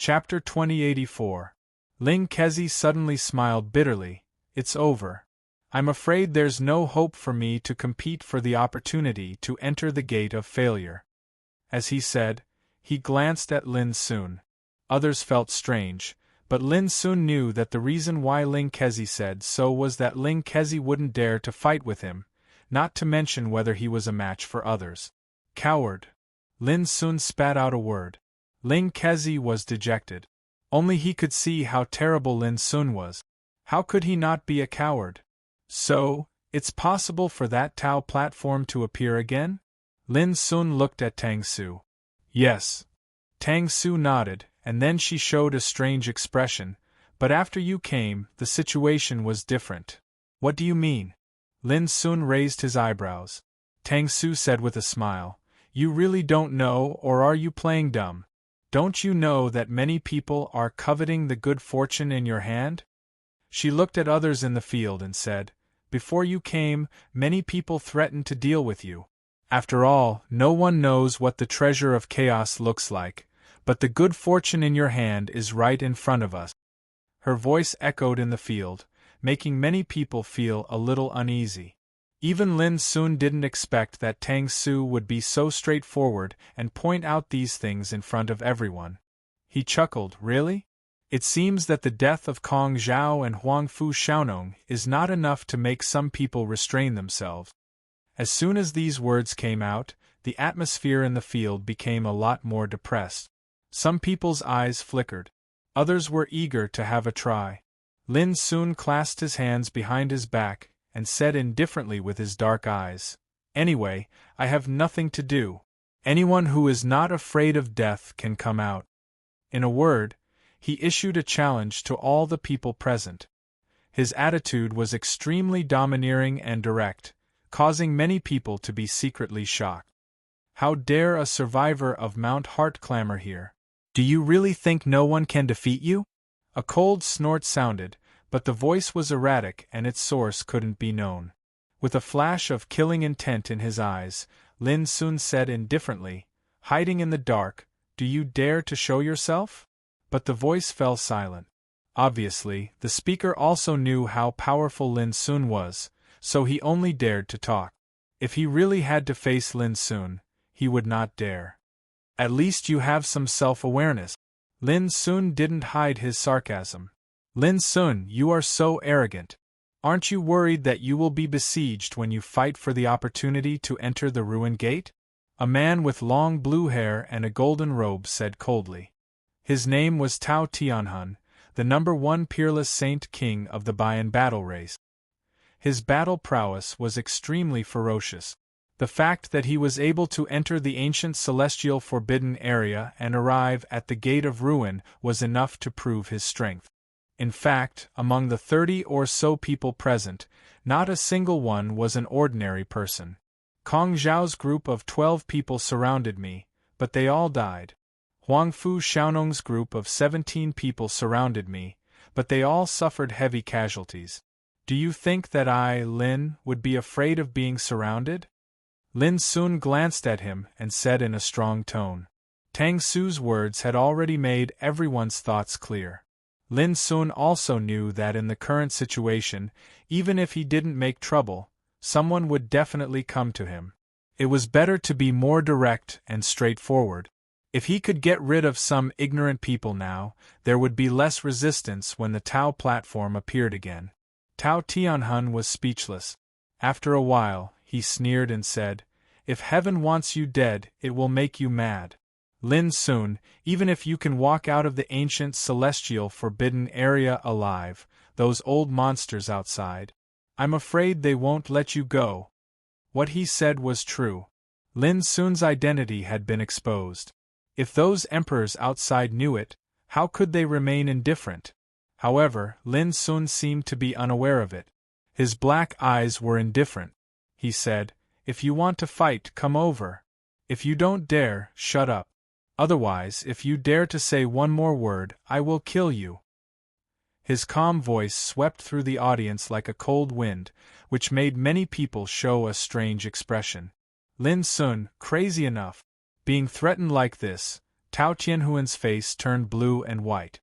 Chapter 2084. Ling Kezi suddenly smiled bitterly. It's over. I'm afraid there's no hope for me to compete for the opportunity to enter the gate of failure. As he said, he glanced at Lin Sun. Others felt strange, but Lin Sun knew that the reason why Ling Kezi said so was that Ling Kezi wouldn't dare to fight with him, not to mention whether he was a match for others. Coward. Lin Sun spat out a word. Ling Kezi was dejected. Only he could see how terrible Lin Sun was. How could he not be a coward? So, it's possible for that Tao platform to appear again? Lin Sun looked at Tang Su. Yes. Tang Su nodded, and then she showed a strange expression, but after you came, the situation was different. What do you mean? Lin Sun raised his eyebrows. Tang Su said with a smile, You really don't know, or are you playing dumb? Don't you know that many people are coveting the good fortune in your hand? She looked at others in the field and said, Before you came, many people threatened to deal with you. After all, no one knows what the treasure of chaos looks like, but the good fortune in your hand is right in front of us. Her voice echoed in the field, making many people feel a little uneasy. Even Lin Sun didn't expect that Tang Su would be so straightforward and point out these things in front of everyone. He chuckled, Really? It seems that the death of Kong Zhao and Huangfu Xiaonong is not enough to make some people restrain themselves. As soon as these words came out, the atmosphere in the field became a lot more depressed. Some people's eyes flickered. Others were eager to have a try. Lin Sun clasped his hands behind his back and said indifferently with his dark eyes, Anyway, I have nothing to do. Anyone who is not afraid of death can come out. In a word, he issued a challenge to all the people present. His attitude was extremely domineering and direct, causing many people to be secretly shocked. How dare a survivor of Mount Heart clamor here? Do you really think no one can defeat you? A cold snort sounded, but the voice was erratic and its source couldn't be known. With a flash of killing intent in his eyes, Lin Sun said indifferently, Hiding in the dark, do you dare to show yourself? But the voice fell silent. Obviously, the speaker also knew how powerful Lin Sun was, so he only dared to talk. If he really had to face Lin Sun, he would not dare. At least you have some self-awareness. Lin Sun didn't hide his sarcasm. Lin Sun, you are so arrogant. Aren't you worried that you will be besieged when you fight for the opportunity to enter the ruin gate? A man with long blue hair and a golden robe said coldly. His name was Tao Tianhun, the #1 peerless saint king of the Bayan battle race. His battle prowess was extremely ferocious. The fact that he was able to enter the ancient celestial forbidden area and arrive at the gate of ruin was enough to prove his strength. In fact, among the 30 or so people present, not a single one was an ordinary person. Kong Zhao's group of 12 people surrounded me, but they all died. Huangfu Xiaonong's group of 17 people surrounded me, but they all suffered heavy casualties. Do you think that I, Lin, would be afraid of being surrounded? Lin Sun glanced at him and said in a strong tone. Tang Su's words had already made everyone's thoughts clear. Lin Sun also knew that in the current situation, even if he didn't make trouble, someone would definitely come to him. It was better to be more direct and straightforward. If he could get rid of some ignorant people now, there would be less resistance when the Tao platform appeared again. Tao Tianhun was speechless. After a while, he sneered and said, If heaven wants you dead, it will make you mad. Lin Sun, even if you can walk out of the ancient celestial forbidden area alive, those old monsters outside, I'm afraid they won't let you go. What he said was true. Lin Sun's identity had been exposed. If those emperors outside knew it, how could they remain indifferent? However, Lin Sun seemed to be unaware of it. His black eyes were indifferent. He said, If you want to fight, come over. If you don't dare, shut up. Otherwise, if you dare to say one more word, I will kill you. His calm voice swept through the audience like a cold wind, which made many people show a strange expression. Lin Sun, crazy enough. Being threatened like this, Tao Tianhuan's face turned blue and white.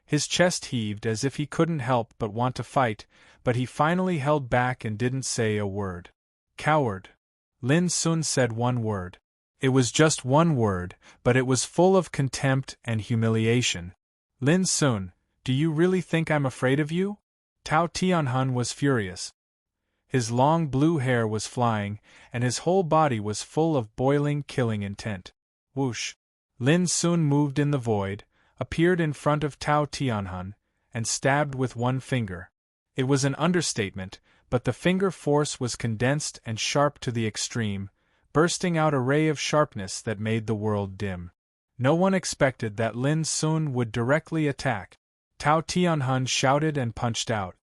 His chest heaved as if he couldn't help but want to fight, but he finally held back and didn't say a word. Coward. Lin Sun said one word. It was just one word, but it was full of contempt and humiliation. Lin Sun, do you really think I'm afraid of you? Tao Tianhun was furious. His long blue hair was flying, and his whole body was full of boiling, killing intent. Whoosh! Lin Sun moved in the void, appeared in front of Tao Tianhun, and stabbed with one finger. It was an understatement, but the finger force was condensed and sharp to the extreme, bursting out a ray of sharpness that made the world dim. No one expected that Lin Sun would directly attack. Tao Tianhun shouted and punched out.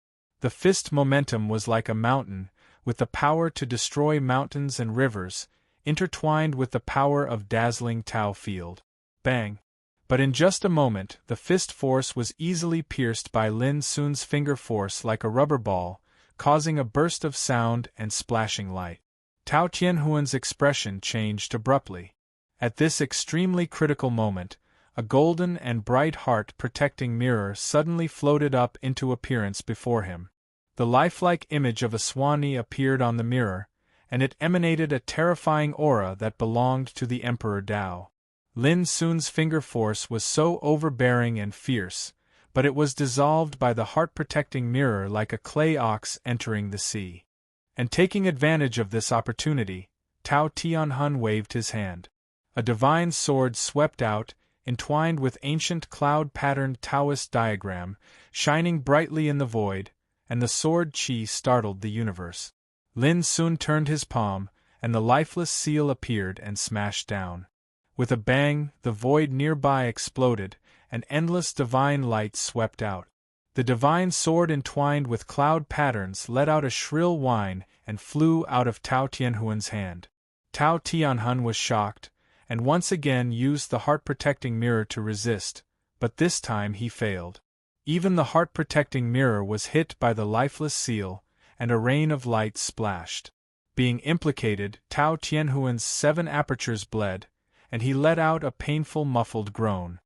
The fist momentum was like a mountain, with the power to destroy mountains and rivers, intertwined with the power of dazzling Tao field. Bang! But in just a moment, the fist force was easily pierced by Lin Sun's finger force like a rubber ball, causing a burst of sound and splashing light. Tao Tianhuan's expression changed abruptly. At this extremely critical moment, a golden and bright heart-protecting mirror suddenly floated up into appearance before him. The lifelike image of a Swanee appeared on the mirror, and it emanated a terrifying aura that belonged to the Emperor Dao. Lin Sun's finger force was so overbearing and fierce, but it was dissolved by the heart-protecting mirror like a clay ox entering the sea. And taking advantage of this opportunity, Tao Tianhun waved his hand. A divine sword swept out, entwined with ancient cloud-patterned Taoist diagram, shining brightly in the void, and the sword chi startled the universe. Lin Sun turned his palm, and the lifeless seal appeared and smashed down. With a bang, the void nearby exploded, and endless divine light swept out. The divine sword entwined with cloud patterns let out a shrill whine and flew out of Tao Tianhuan's hand. Tao Tianhun was shocked, and once again used the heart-protecting mirror to resist, but this time he failed. Even the heart-protecting mirror was hit by the lifeless seal, and a rain of light splashed. Being implicated, Tao Tianhuan's 7 apertures bled, and he let out a painful muffled groan.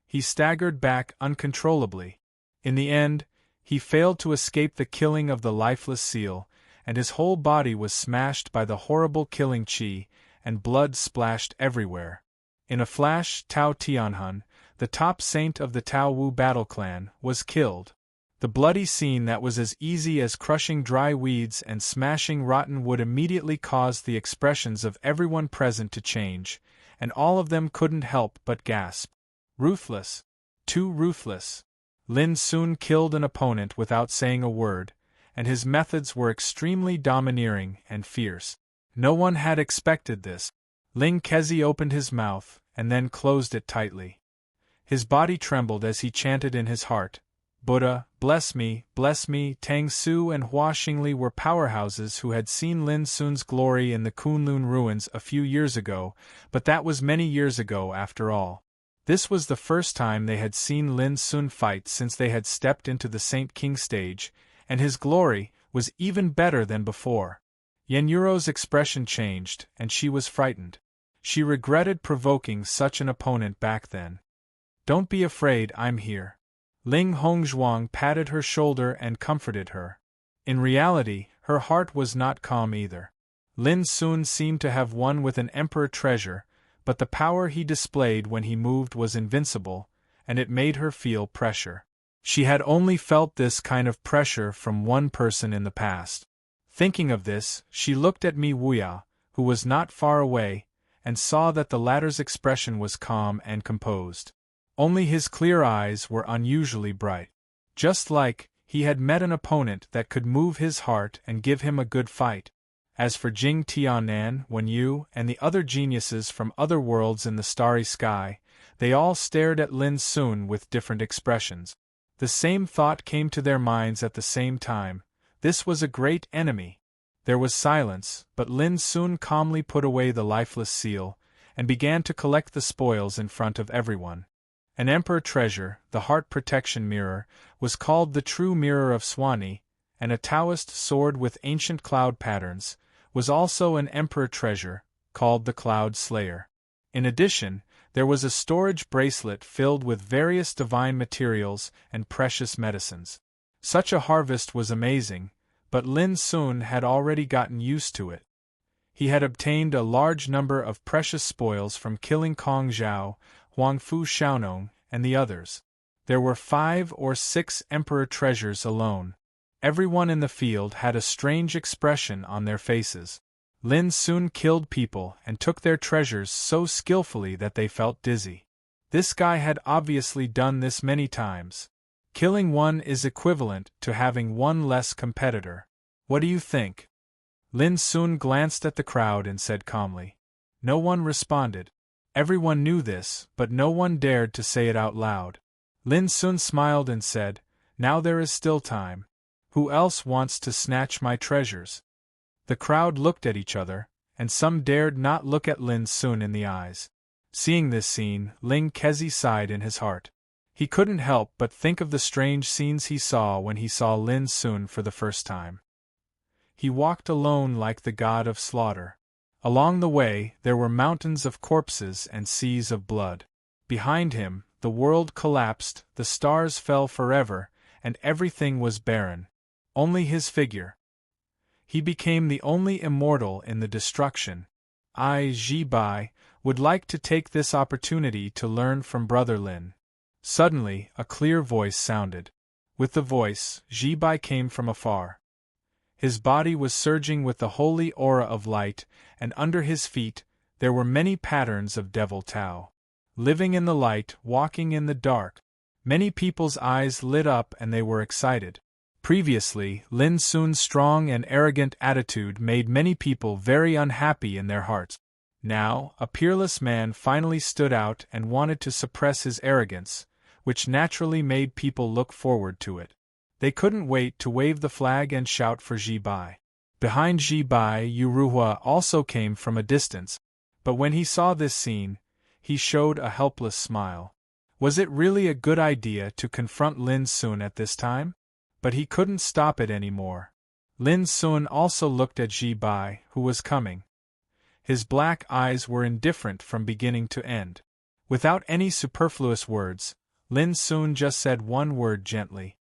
He staggered back uncontrollably. In the end, he failed to escape the killing of the lifeless seal, and his whole body was smashed by the horrible killing chi, and blood splashed everywhere. In a flash, Tao Tianhun, the top saint of the Tao Wu battle clan, was killed. The bloody scene that was as easy as crushing dry weeds and smashing rotten wood immediately caused the expressions of everyone present to change, and all of them couldn't help but gasp. Ruthless. Too ruthless. Lin Sun killed an opponent without saying a word, and his methods were extremely domineering and fierce. No one had expected this. Ling Kezi opened his mouth, and then closed it tightly. His body trembled as he chanted in his heart, Buddha, bless me, Tang Su and Hua Xingli were powerhouses who had seen Lin Sun's glory in the Kunlun ruins a few years ago, but that was many years ago after all. This was the first time they had seen Lin Sun fight since they had stepped into the Saint King stage, and his glory was even better than before. Yenuro's expression changed, and she was frightened. She regretted provoking such an opponent back then. Don't be afraid, I'm here. Ling Hongzhuang patted her shoulder and comforted her. In reality, her heart was not calm either. Lin Sun seemed to have won with an emperor treasure, but the power he displayed when he moved was invincible, and it made her feel pressure. She had only felt this kind of pressure from one person in the past. Thinking of this, she looked at Mi Wuya, who was not far away, and saw that the latter's expression was calm and composed. Only his clear eyes were unusually bright. Just like, he had met an opponent that could move his heart and give him a good fight. As for Jing Tianan, Wen Yu, and the other geniuses from other worlds in the starry sky, they all stared at Lin Sun with different expressions. The same thought came to their minds at the same time. This was a great enemy. There was silence, but Lin Sun calmly put away the lifeless seal, and began to collect the spoils in front of everyone. An emperor treasure, the heart protection mirror, was called the true mirror of Swanee, and a Taoist sword with ancient cloud patterns was also an emperor treasure, called the Cloud Slayer. In addition, There was a storage bracelet filled with various divine materials and precious medicines. Such a harvest was amazing, but Lin Sun had already gotten used to it. He had obtained a large number of precious spoils from killing Kong Zhao, Huangfu Xiaonong, and the others. There were 5 or 6 emperor treasures alone. Everyone in the field had a strange expression on their faces. Lin Sun killed people and took their treasures so skillfully that they felt dizzy. This guy had obviously done this many times. Killing one is equivalent to having one less competitor. What do you think? Lin Sun glanced at the crowd and said calmly. No one responded. Everyone knew this, but no one dared to say it out loud. Lin Sun smiled and said, Now there is still time. Who else wants to snatch my treasures? The crowd looked at each other, and some dared not look at Lin Sun in the eyes. Seeing this scene, Ling Kezi sighed in his heart. He couldn't help but think of the strange scenes he saw when he saw Lin Sun for the first time. He walked alone like the god of slaughter. Along the way, there were mountains of corpses and seas of blood. Behind him, the world collapsed, the stars fell forever, and everything was barren. Only his figure. He became the only immortal in the destruction. I, Ji Bai, would like to take this opportunity to learn from Brother Lin. Suddenly, a clear voice sounded. With the voice, Ji Bai came from afar. His body was surging with the holy aura of light, and under his feet, there were many patterns of Devil Tao. Living in the light, walking in the dark. Many people's eyes lit up and they were excited. Previously, Lin Sun's strong and arrogant attitude made many people very unhappy in their hearts. Now, a peerless man finally stood out and wanted to suppress his arrogance, which naturally made people look forward to it. They couldn't wait to wave the flag and shout for Ji Bai. Behind Ji Bai, Yu Ruhua also came from a distance, but when he saw this scene, he showed a helpless smile. Was it really a good idea to confront Lin Sun at this time? But he couldn't stop it anymore. Lin Sun also looked at Ji Bai, who was coming. His black eyes were indifferent from beginning to end. Without any superfluous words, Lin Sun just said one word gently.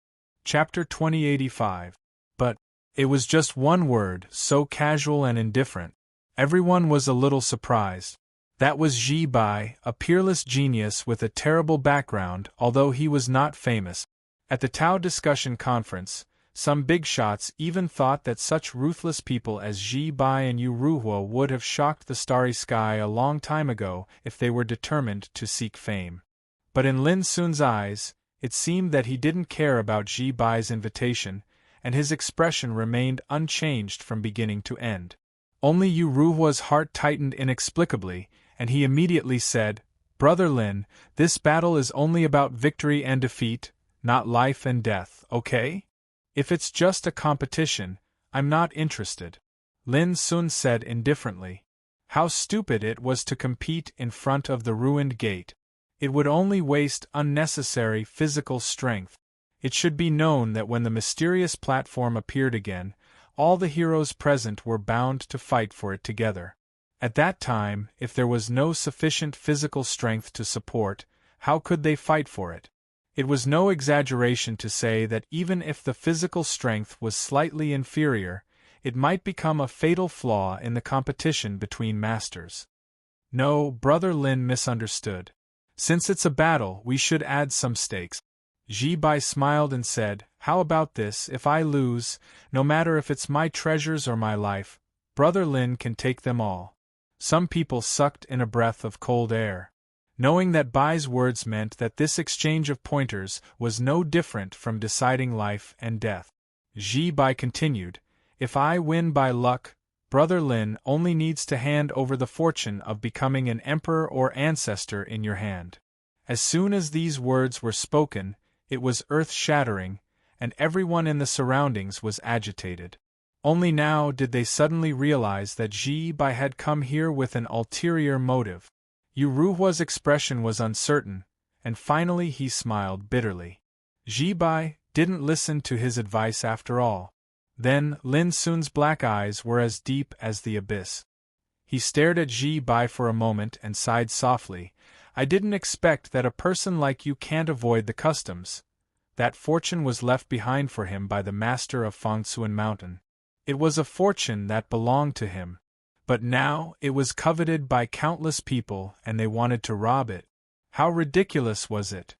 Chapter 2085. But it was just one word, so casual and indifferent. Everyone was a little surprised. That was Ji Bai, a peerless genius with a terrible background, although he was not famous. At the Tao discussion conference, some big shots even thought that such ruthless people as Ji Bai and Yu Ruhua would have shocked the starry sky a long time ago if they were determined to seek fame. But in Lin Sun's eyes, it seemed that he didn't care about Ji Bai's invitation, and his expression remained unchanged from beginning to end. Only Yu Ruhua's heart tightened inexplicably, and he immediately said, Brother Lin, this battle is only about victory and defeat, not life and death, okay? If it's just a competition, I'm not interested. Lin Sun said indifferently. How stupid it was to compete in front of the ruined gate. It would only waste unnecessary physical strength. It should be known that when the mysterious platform appeared again, all the heroes present were bound to fight for it together. At that time, if there was no sufficient physical strength to support, how could they fight for it? It was no exaggeration to say that even if the physical strength was slightly inferior, it might become a fatal flaw in the competition between masters. No, Brother Lin misunderstood. Since it's a battle, we should add some stakes. Ji Bai smiled and said, How about this, if I lose, no matter if it's my treasures or my life, Brother Lin can take them all. Some people sucked in a breath of cold air. Knowing that Bai's words meant that this exchange of pointers was no different from deciding life and death. Ji Bai continued, If I win by luck, Brother Lin only needs to hand over the fortune of becoming an emperor or ancestor in your hand. As soon as these words were spoken, it was earth-shattering, and everyone in the surroundings was agitated. Only now did they suddenly realize that Ji Bai had come here with an ulterior motive. Yu Ruhua's expression was uncertain, and finally he smiled bitterly. Ji Bai didn't listen to his advice after all. Then, Lin Sun's black eyes were as deep as the abyss. He stared at Ji Bai for a moment and sighed softly, I didn't expect that a person like you can't avoid the customs. That fortune was left behind for him by the master of Fangsuan Mountain. It was a fortune that belonged to him. But now it was coveted by countless people and they wanted to rob it. How ridiculous was it?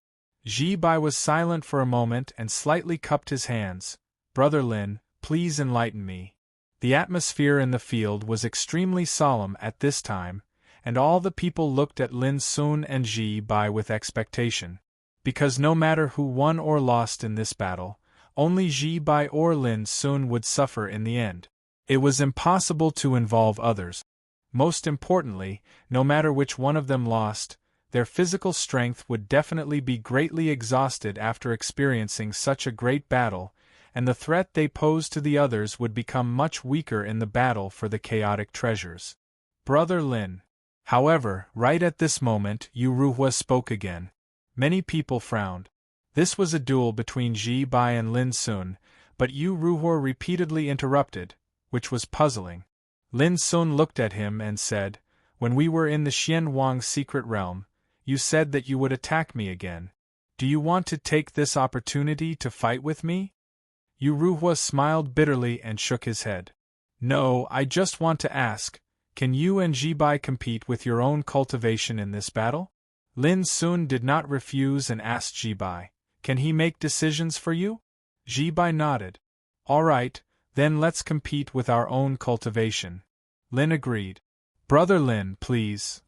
Ji Bai was silent for a moment and slightly cupped his hands. Brother Lin, please enlighten me. The atmosphere in the field was extremely solemn at this time, and all the people looked at Lin Sun and Ji Bai with expectation. Because no matter who won or lost in this battle, only Ji Bai or Lin Sun would suffer in the end. It was impossible to involve others. Most importantly, no matter which one of them lost, their physical strength would definitely be greatly exhausted after experiencing such a great battle, and the threat they posed to the others would become much weaker in the battle for the chaotic treasures. Brother Lin. However, right at this moment, Yu Ruhua spoke again. Many people frowned. This was a duel between Ji Bai and Lin Sun, but Yu Ruhua repeatedly interrupted, which was puzzling. Lin Sun looked at him and said, "When we were in the Xian Wang secret realm, you said that you would attack me again. Do you want to take this opportunity to fight with me?" Yu Ruhua smiled bitterly and shook his head. "No, I just want to ask, can you and Ji Bai compete with your own cultivation in this battle?" Lin Sun did not refuse and asked Ji Bai, "Can he make decisions for you?" Ji Bai nodded. "All right, then let's compete with our own cultivation." Lin agreed. "Brother Lin, please."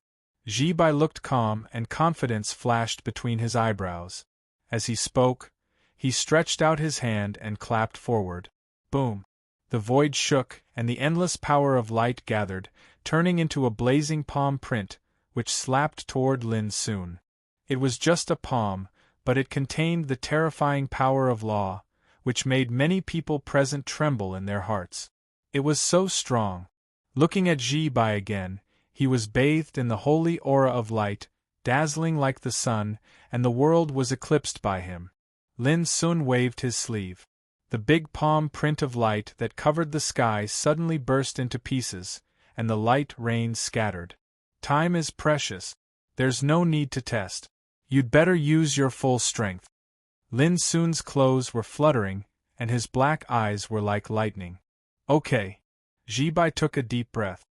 Ji Bai looked calm and confidence flashed between his eyebrows. As he spoke, he stretched out his hand and clapped forward. Boom! The void shook and the endless power of light gathered, turning into a blazing palm print, which slapped toward Lin Sun. It was just a palm, but it contained the terrifying power of law, which made many people present tremble in their hearts. It was so strong. Looking at Ji Bai again, he was bathed in the holy aura of light, dazzling like the sun, and the world was eclipsed by him. Lin Sun waved his sleeve. The big palm print of light that covered the sky suddenly burst into pieces, and the light rain scattered. "Time is precious. There's no need to test. You'd better use your full strength." Lin Sun's clothes were fluttering, and his black eyes were like lightning. "Okay." Ji Bai took a deep breath.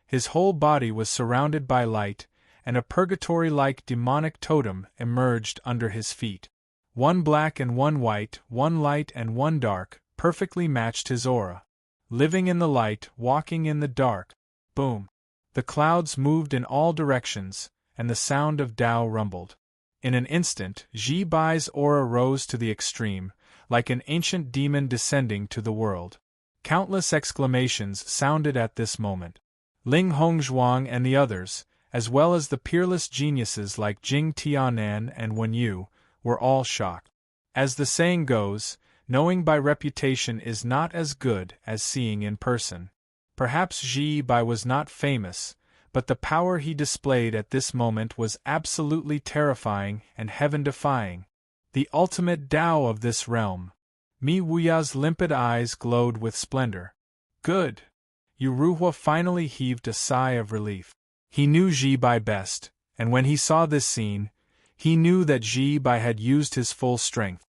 His whole body was surrounded by light, and a purgatory-like demonic totem emerged under his feet. One black and one white, one light and one dark, perfectly matched his aura. Living in the light, walking in the dark. Boom! The clouds moved in all directions, and the sound of Tao rumbled. In an instant, Ji Bai's aura rose to the extreme, like an ancient demon descending to the world. Countless exclamations sounded at this moment. Ling Hongzhuang and the others, as well as the peerless geniuses like Jing Tianan and Wen Yu, were all shocked. As the saying goes, knowing by reputation is not as good as seeing in person. Perhaps Ji Bai was not famous, but the power he displayed at this moment was absolutely terrifying and heaven-defying. The ultimate Tao of this realm. Mi Wuya's limpid eyes glowed with splendor. Good! Yu Ruhua finally heaved a sigh of relief. He knew Ji Bai best, and when he saw this scene, he knew that Ji Bai had used his full strength.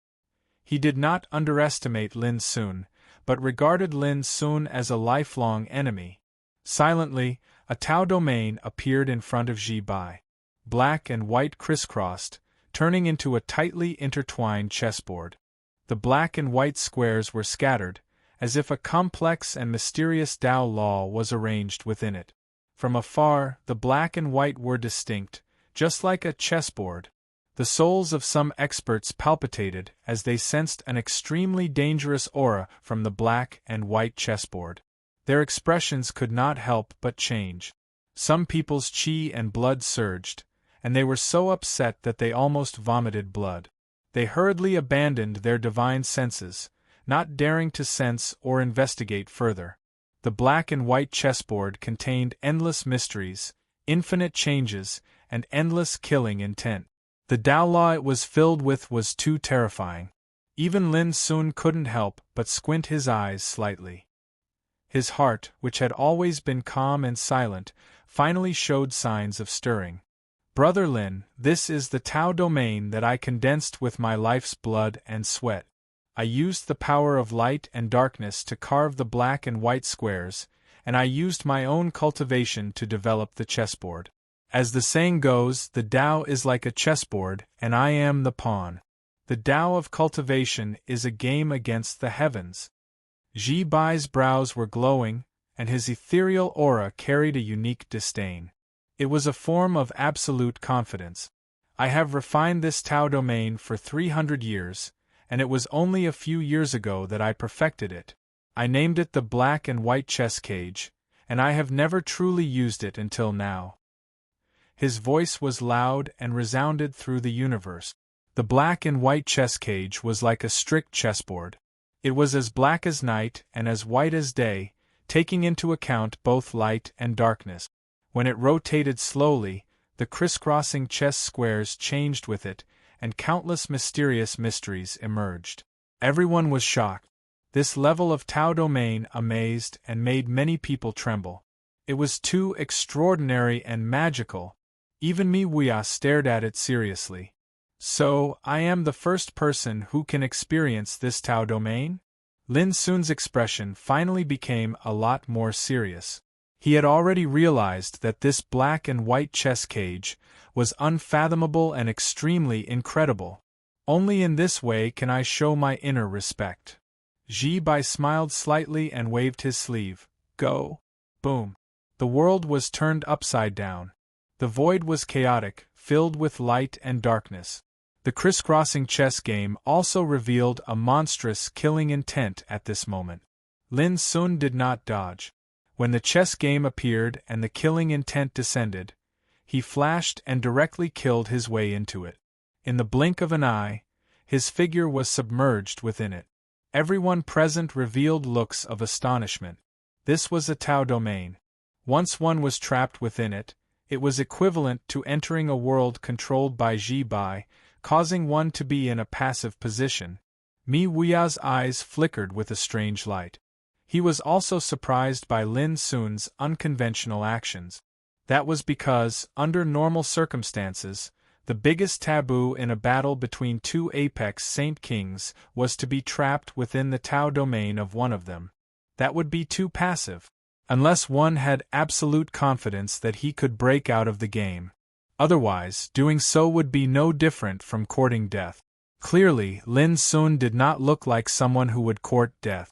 He did not underestimate Lin Sun, but regarded Lin Sun as a lifelong enemy. Silently, a Tao domain appeared in front of Ji Bai. Black and white crisscrossed, turning into a tightly intertwined chessboard. The black and white squares were scattered, as if a complex and mysterious Tao law was arranged within it. From afar, the black and white were distinct, just like a chessboard. The souls of some experts palpitated as they sensed an extremely dangerous aura from the black and white chessboard. Their expressions could not help but change. Some people's qi and blood surged, and they were so upset that they almost vomited blood. They hurriedly abandoned their divine senses, not daring to sense or investigate further. The black and white chessboard contained endless mysteries, infinite changes, and endless killing intent. The Tao law it was filled with was too terrifying. Even Lin Sun couldn't help but squint his eyes slightly. His heart, which had always been calm and silent, finally showed signs of stirring. Brother Lin, this is the Tao domain that I condensed with my life's blood and sweat. I used the power of light and darkness to carve the black and white squares, and I used my own cultivation to develop the chessboard. As the saying goes, the Tao is like a chessboard, and I am the pawn. The Tao of cultivation is a game against the heavens. Ji Bai's brows were glowing, and his ethereal aura carried a unique disdain. It was a form of absolute confidence. I have refined this Tao domain for 300 years, and it was only a few years ago that I perfected it. I named it the black and white chess cage, and I have never truly used it until now. His voice was loud and resounded through the universe. The black and white chess cage was like a strict chessboard. It was as black as night and as white as day, taking into account both light and darkness. When it rotated slowly, the crisscrossing chess squares changed with it, and countless mysterious mysteries emerged. Everyone was shocked. This level of Tao domain amazed and made many people tremble. It was too extraordinary and magical. Even Mi Wuya stared at it seriously. So, I am the first person who can experience this Tao domain? Lin Sun's expression finally became a lot more serious. He had already realized that this black and white chess cage was unfathomable and extremely incredible. Only in this way can I show my inner respect. Ji Bai smiled slightly and waved his sleeve. Go. Boom. The world was turned upside down. The void was chaotic, filled with light and darkness. The crisscrossing chess game also revealed a monstrous killing intent at this moment. Lin Sun did not dodge. When the chess game appeared and the killing intent descended, he flashed and directly killed his way into it. In the blink of an eye, his figure was submerged within it. Everyone present revealed looks of astonishment. This was a Tao domain. Once one was trapped within it, it was equivalent to entering a world controlled by Ji Bai, causing one to be in a passive position. Mi Wuya's eyes flickered with a strange light. He was also surprised by Lin Sun's unconventional actions. That was because, under normal circumstances, the biggest taboo in a battle between two apex Saint Kings was to be trapped within the Tao domain of one of them. That would be too passive. Unless one had absolute confidence that he could break out of the game. Otherwise, doing so would be no different from courting death. Clearly, Lin Sun did not look like someone who would court death.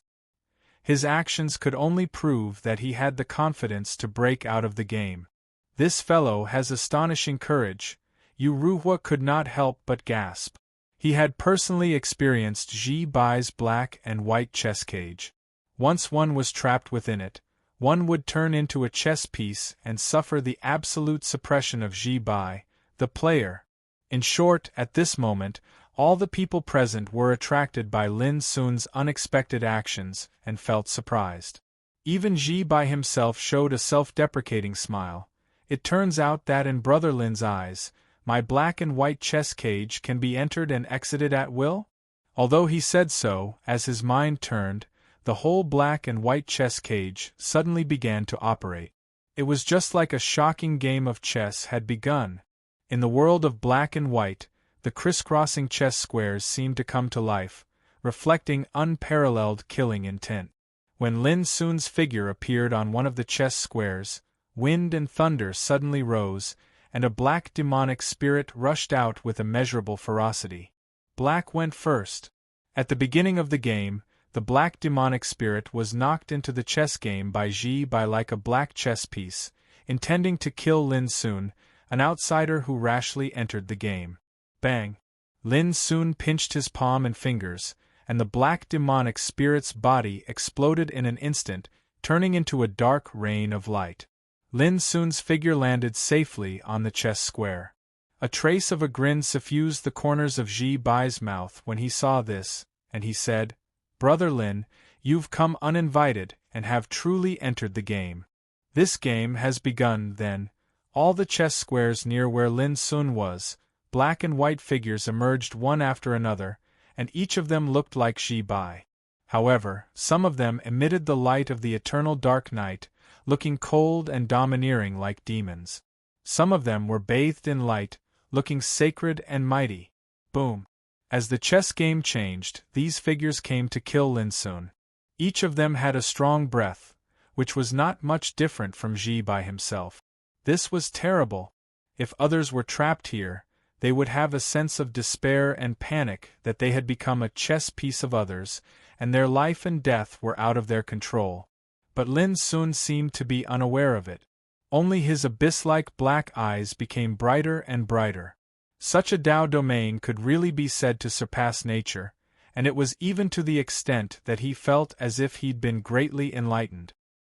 His actions could only prove that he had the confidence to break out of the game. This fellow has astonishing courage. Yu Ruhua could not help but gasp. He had personally experienced Ji Bai's black and white chess cage. Once one was trapped within it, one would turn into a chess piece and suffer the absolute suppression of Ji Bai, the player. In short, at this moment, all the people present were attracted by Lin Sun's unexpected actions and felt surprised. Even Ji Bai himself showed a self-deprecating smile. It turns out that in Brother Lin's eyes, my black and white chess cage can be entered and exited at will? Although he said so, as his mind turned, the whole black and white chess cage suddenly began to operate. It was just like a shocking game of chess had begun. In the world of black and white, the crisscrossing chess squares seemed to come to life, reflecting unparalleled killing intent. When Lin Sun's figure appeared on one of the chess squares, wind and thunder suddenly rose, and a black demonic spirit rushed out with immeasurable ferocity. Black went first. At the beginning of the game, the black demonic spirit was knocked into the chess game by Ji Bai like a black chess piece, intending to kill Lin Sun, an outsider who rashly entered the game. Bang! Lin Sun pinched his palm and fingers, and the black demonic spirit's body exploded in an instant, turning into a dark rain of light. Lin Sun's figure landed safely on the chess square. A trace of a grin suffused the corners of Ji Bai's mouth when he saw this, and he said, "Brother Lin, you've come uninvited and have truly entered the game. This game has begun, then." All the chess squares near where Lin Sun was, black and white figures emerged one after another, and each of them looked like Ji Bai. However, some of them emitted the light of the eternal dark night, looking cold and domineering like demons. Some of them were bathed in light, looking sacred and mighty. Boom! As the chess game changed, these figures came to kill Lin Sun. Each of them had a strong breath, which was not much different from Ji by himself. This was terrible. If others were trapped here, they would have a sense of despair and panic that they had become a chess piece of others, and their life and death were out of their control. But Lin Sun seemed to be unaware of it. Only his abyss-like black eyes became brighter and brighter. Such a Tao domain could really be said to surpass nature, and it was even to the extent that he felt as if he'd been greatly enlightened.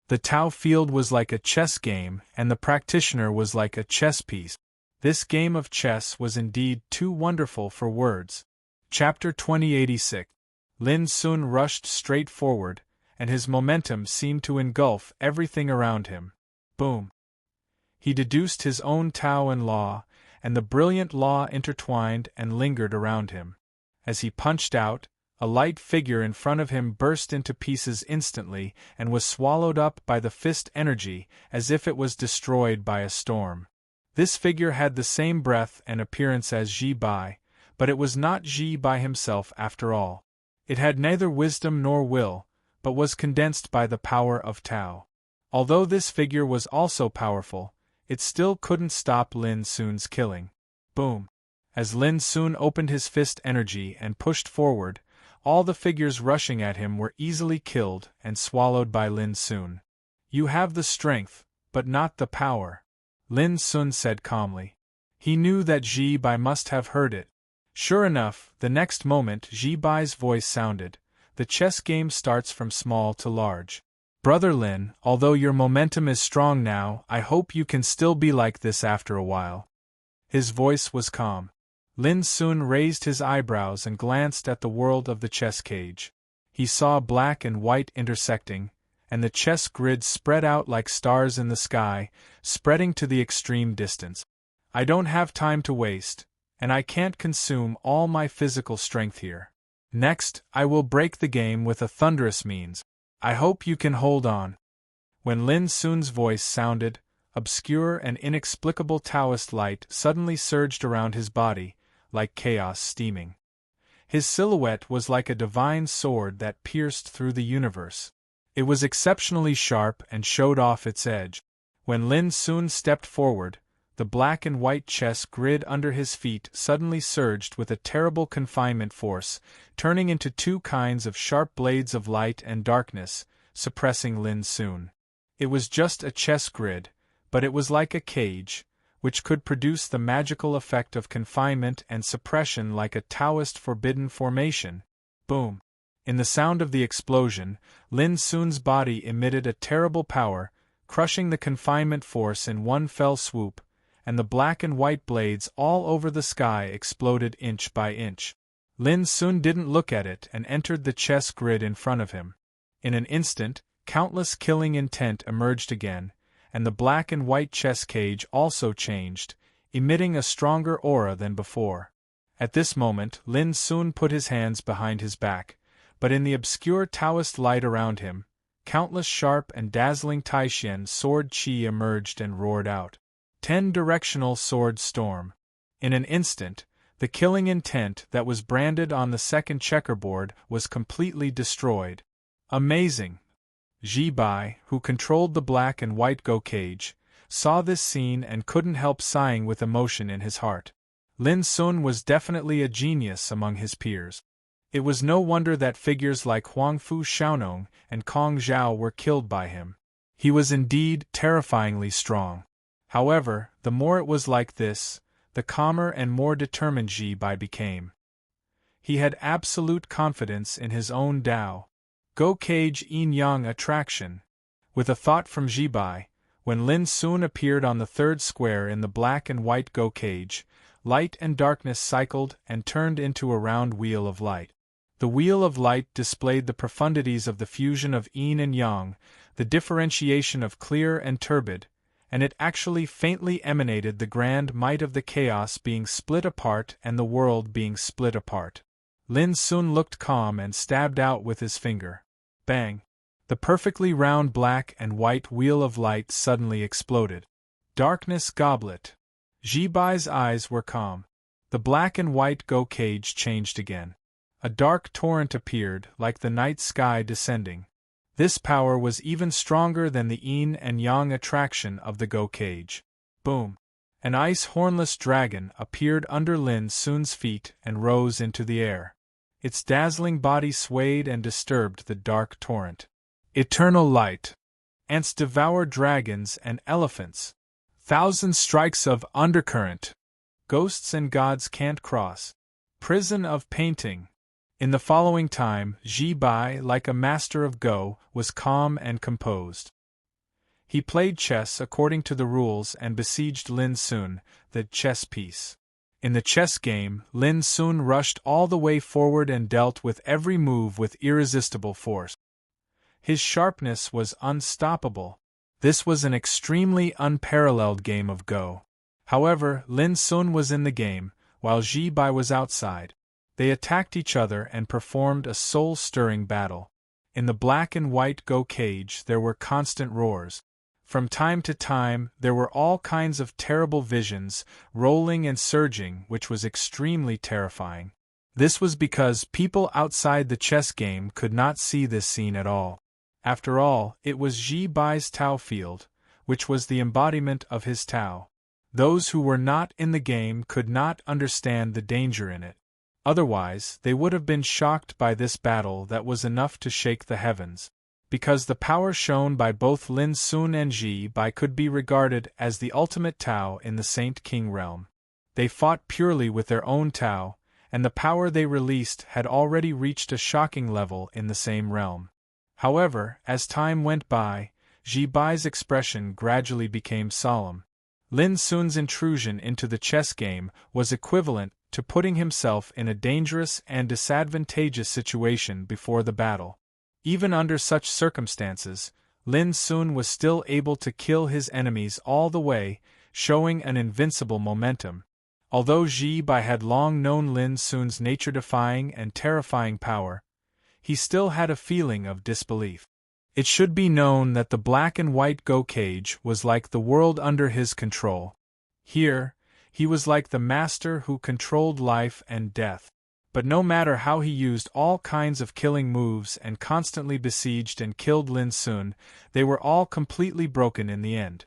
The Tao field was like a chess game, and the practitioner was like a chess piece. This game of chess was indeed too wonderful for words. Chapter 2086. Lin Sun rushed straight forward, and his momentum seemed to engulf everything around him. Boom! He deduced his own Tao and law, and the brilliant law intertwined and lingered around him. As he punched out, a light figure in front of him burst into pieces instantly and was swallowed up by the fist energy as if it was destroyed by a storm. This figure had the same breath and appearance as Ji Bai, but it was not Ji by himself after all. It had neither wisdom nor will, but was condensed by the power of Tao. Although this figure was also powerful, it still couldn't stop Lin Sun's killing. Boom! As Lin Sun opened his fist energy and pushed forward, all the figures rushing at him were easily killed and swallowed by Lin Sun. You have the strength, but not the power, Lin Sun said calmly. He knew that Ji Bai must have heard it. Sure enough, the next moment Ji Bai's voice sounded. The chess game starts from small to large. Brother Lin, although your momentum is strong now, I hope you can still be like this after a while. His voice was calm. Lin Sun raised his eyebrows and glanced at the world of the chess cage. He saw black and white intersecting, and the chess grid spread out like stars in the sky, spreading to the extreme distance. I don't have time to waste, and I can't consume all my physical strength here. Next, I will break the game with a thunderous means. I hope you can hold on. When Lin Sun's voice sounded, obscure and inexplicable Taoist light suddenly surged around his body, like chaos steaming. His silhouette was like a divine sword that pierced through the universe. It was exceptionally sharp and showed off its edge. When Lin Sun stepped forward, the black and white chess grid under his feet suddenly surged with a terrible confinement force, turning into two kinds of sharp blades of light and darkness, suppressing Lin Sun. It was just a chess grid, but it was like a cage, which could produce the magical effect of confinement and suppression like a Taoist forbidden formation. Boom! In the sound of the explosion, Lin Sun's body emitted a terrible power, crushing the confinement force in one fell swoop, and the black and white blades all over the sky exploded inch by inch. Lin Sun didn't look at it and entered the chess grid in front of him. In an instant, countless killing intent emerged again, and the black and white chess cage also changed, emitting a stronger aura than before. At this moment, Lin Sun put his hands behind his back, but in the obscure Taoist light around him, countless sharp and dazzling Taishan sword qi emerged and roared out. 10-directional sword storm. In an instant, the killing intent that was branded on the second checkerboard was completely destroyed. Amazing! Ji Bai, who controlled the black and white Go cage, saw this scene and couldn't help sighing with emotion in his heart. Lin Sun was definitely a genius among his peers. It was no wonder that figures like Huangfu Xiaonong and Kong Zhao were killed by him. He was indeed terrifyingly strong. However, the more it was like this, the calmer and more determined Ji Bai became. He had absolute confidence in his own Tao. Go cage yin-yang attraction. With a thought from Ji Bai, when Lin Sun appeared on the third square in the black and white Go cage, light and darkness cycled and turned into a round wheel of light. The wheel of light displayed the profundities of the fusion of yin and yang, the differentiation of clear and turbid, and it actually faintly emanated the grand might of the chaos being split apart and the world being split apart. Lin Sun looked calm and stabbed out with his finger. Bang! The perfectly round black and white wheel of light suddenly exploded. Darkness Goblet. Jibai's eyes were calm. The black and white go cage changed again. A dark torrent appeared, like the night sky descending. This power was even stronger than the yin and yang attraction of the go cage. Boom! An ice hornless dragon appeared under Lin Sun's feet and rose into the air. Its dazzling body swayed and disturbed the dark torrent. Eternal light. Ants devour dragons and elephants. Thousand strikes of undercurrent. Ghosts and gods can't cross. Prison of painting. In the following time, Jibai, like a master of Go, was calm and composed. He played chess according to the rules and besieged Lin Sun, the chess piece. In the chess game, Lin Sun rushed all the way forward and dealt with every move with irresistible force. His sharpness was unstoppable. This was an extremely unparalleled game of Go. However, Lin Sun was in the game, while Jibai was outside. They attacked each other and performed a soul-stirring battle. In the black and white Go cage there were constant roars. From time to time there were all kinds of terrible visions, rolling and surging, which was extremely terrifying. This was because people outside the chess game could not see this scene at all. After all, it was Jibai's Tao field, which was the embodiment of his Tao. Those who were not in the game could not understand the danger in it. Otherwise, they would have been shocked by this battle that was enough to shake the heavens. Because the power shown by both Lin Sun and Jibai could be regarded as the ultimate Tao in the Saint King realm. They fought purely with their own Tao, and the power they released had already reached a shocking level in the same realm. However, as time went by, Jibai's expression gradually became solemn. Lin Sun's intrusion into the chess game was equivalent to putting himself in a dangerous and disadvantageous situation before the battle. Even under such circumstances, Lin Sun was still able to kill his enemies all the way, showing an invincible momentum. Although Jibai had long known Lin Sun's nature-defying and terrifying power, he still had a feeling of disbelief. It should be known that the black and white Go cage was like the world under his control. Here, he was like the master who controlled life and death. But no matter how he used all kinds of killing moves and constantly besieged and killed Lin Sun, they were all completely broken in the end.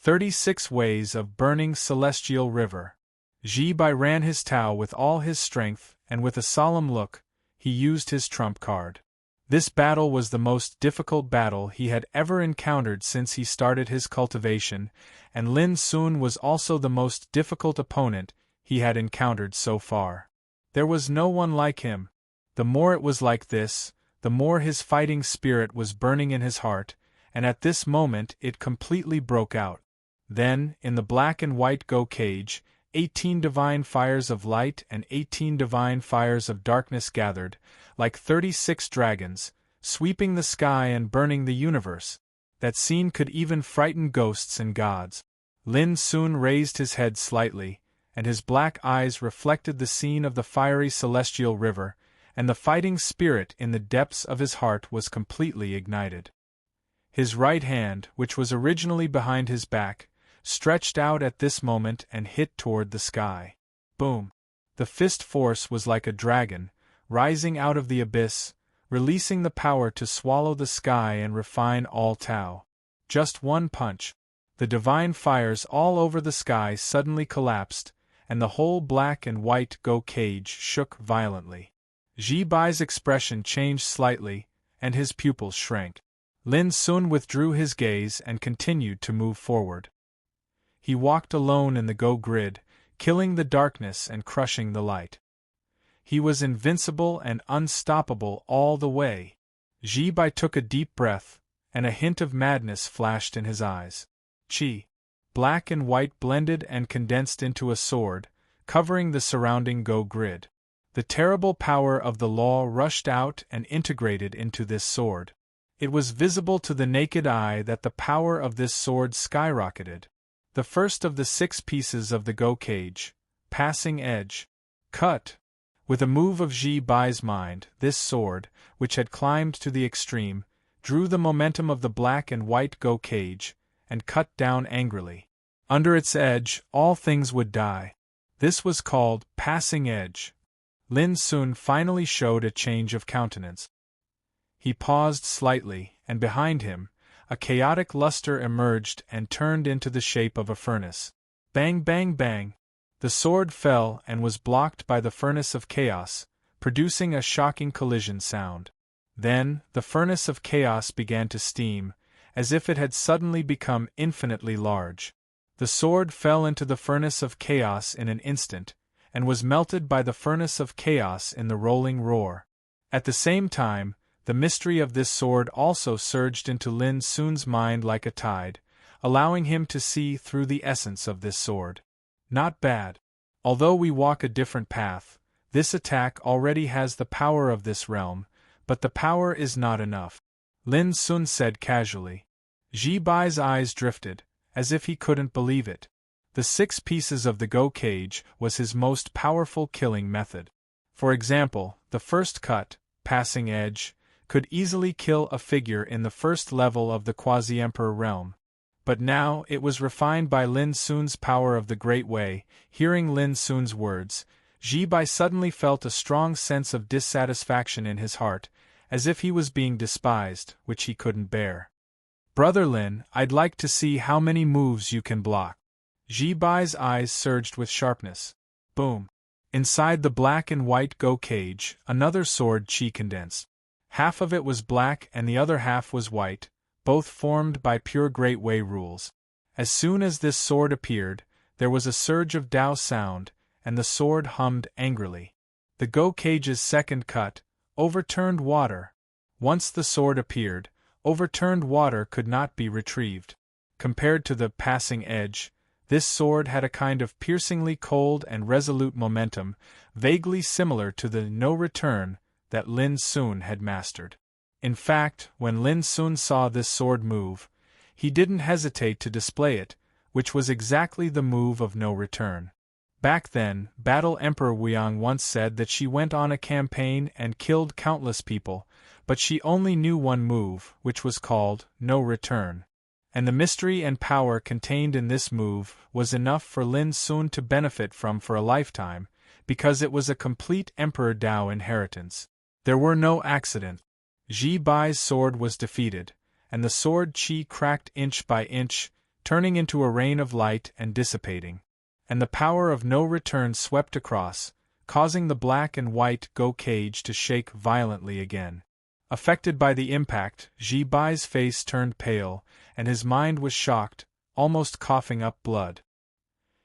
36 Ways of Burning Celestial River. Jibai ran his Tao with all his strength, and with a solemn look, he used his trump card. This battle was the most difficult battle he had ever encountered since he started his cultivation, and Lin Sun was also the most difficult opponent he had encountered so far. There was no one like him. The more it was like this, the more his fighting spirit was burning in his heart, and at this moment it completely broke out. Then, in the black and white Go cage, 18 divine fires of light and 18 divine fires of darkness gathered, like 36 dragons, sweeping the sky and burning the universe. That scene could even frighten ghosts and gods. Lin Sun raised his head slightly, and his black eyes reflected the scene of the fiery celestial river, and the fighting spirit in the depths of his heart was completely ignited. His right hand, which was originally behind his back, stretched out at this moment and hit toward the sky. Boom! The fist force was like a dragon, rising out of the abyss, releasing the power to swallow the sky and refine all Tao. Just one punch. The divine fires all over the sky suddenly collapsed, and the whole black and white Go cage shook violently. Jibai's expression changed slightly, and his pupils shrank. Lin Sun withdrew his gaze and continued to move forward. He walked alone in the Go grid, killing the darkness and crushing the light. He was invincible and unstoppable all the way. Jibai took a deep breath, and a hint of madness flashed in his eyes. Chi. Black and white blended and condensed into a sword, covering the surrounding Go grid. The terrible power of the law rushed out and integrated into this sword. It was visible to the naked eye that the power of this sword skyrocketed. The first of the 6 pieces of the Go cage, passing edge, cut. With a move of Jibai's mind, this sword, which had climbed to the extreme, drew the momentum of the black and white Go cage, and cut down angrily. Under its edge, all things would die. This was called passing edge. Lin Sun finally showed a change of countenance. He paused slightly, and behind him, a chaotic luster emerged and turned into the shape of a furnace. Bang, bang, bang! The sword fell and was blocked by the furnace of chaos, producing a shocking collision sound. Then, the furnace of chaos began to steam, as if it had suddenly become infinitely large. The sword fell into the furnace of chaos in an instant, and was melted by the furnace of chaos in the rolling roar. At the same time, the mystery of this sword also surged into Lin Sun's mind like a tide, allowing him to see through the essence of this sword. Not bad. Although we walk a different path, this attack already has the power of this realm, but the power is not enough. Lin Sun said casually. Ji Bai's eyes drifted, as if he couldn't believe it. The 6 pieces of the Go cage was his most powerful killing method. For example, the first cut, passing edge, could easily kill a figure in the first level of the Quasi-Emperor realm. But now it was refined by Lin Sun's power of the Great Way. Hearing Lin Sun's words, Ji Bai suddenly felt a strong sense of dissatisfaction in his heart, as if he was being despised, which he couldn't bear. Brother Lin, I'd like to see how many moves you can block. Ji Bai's eyes surged with sharpness. Boom! Inside the black and white Go cage, another sword chi condensed. Half of it was black and the other half was white, both formed by pure Great Way rules. As soon as this sword appeared, there was a surge of Dao sound, and the sword hummed angrily. The Go cage's second cut, overturned water. Once the sword appeared, overturned water could not be retrieved. Compared to the passing edge, this sword had a kind of piercingly cold and resolute momentum, vaguely similar to the no return that Lin Sun had mastered. In fact, when Lin Sun saw this sword move, he didn't hesitate to display it, which was exactly the move of no return. Back then, Battle Emperor Wuyang once said that she went on a campaign and killed countless people, but she only knew one move, which was called no return. And the mystery and power contained in this move was enough for Lin Sun to benefit from for a lifetime, because it was a complete Emperor Dao inheritance. There were no accidents. Ji Bai's sword was defeated, and the sword chi cracked inch by inch, turning into a rain of light and dissipating. And the power of no return swept across, causing the black and white Go cage to shake violently again. Affected by the impact, Ji Bai's face turned pale, and his mind was shocked, almost coughing up blood.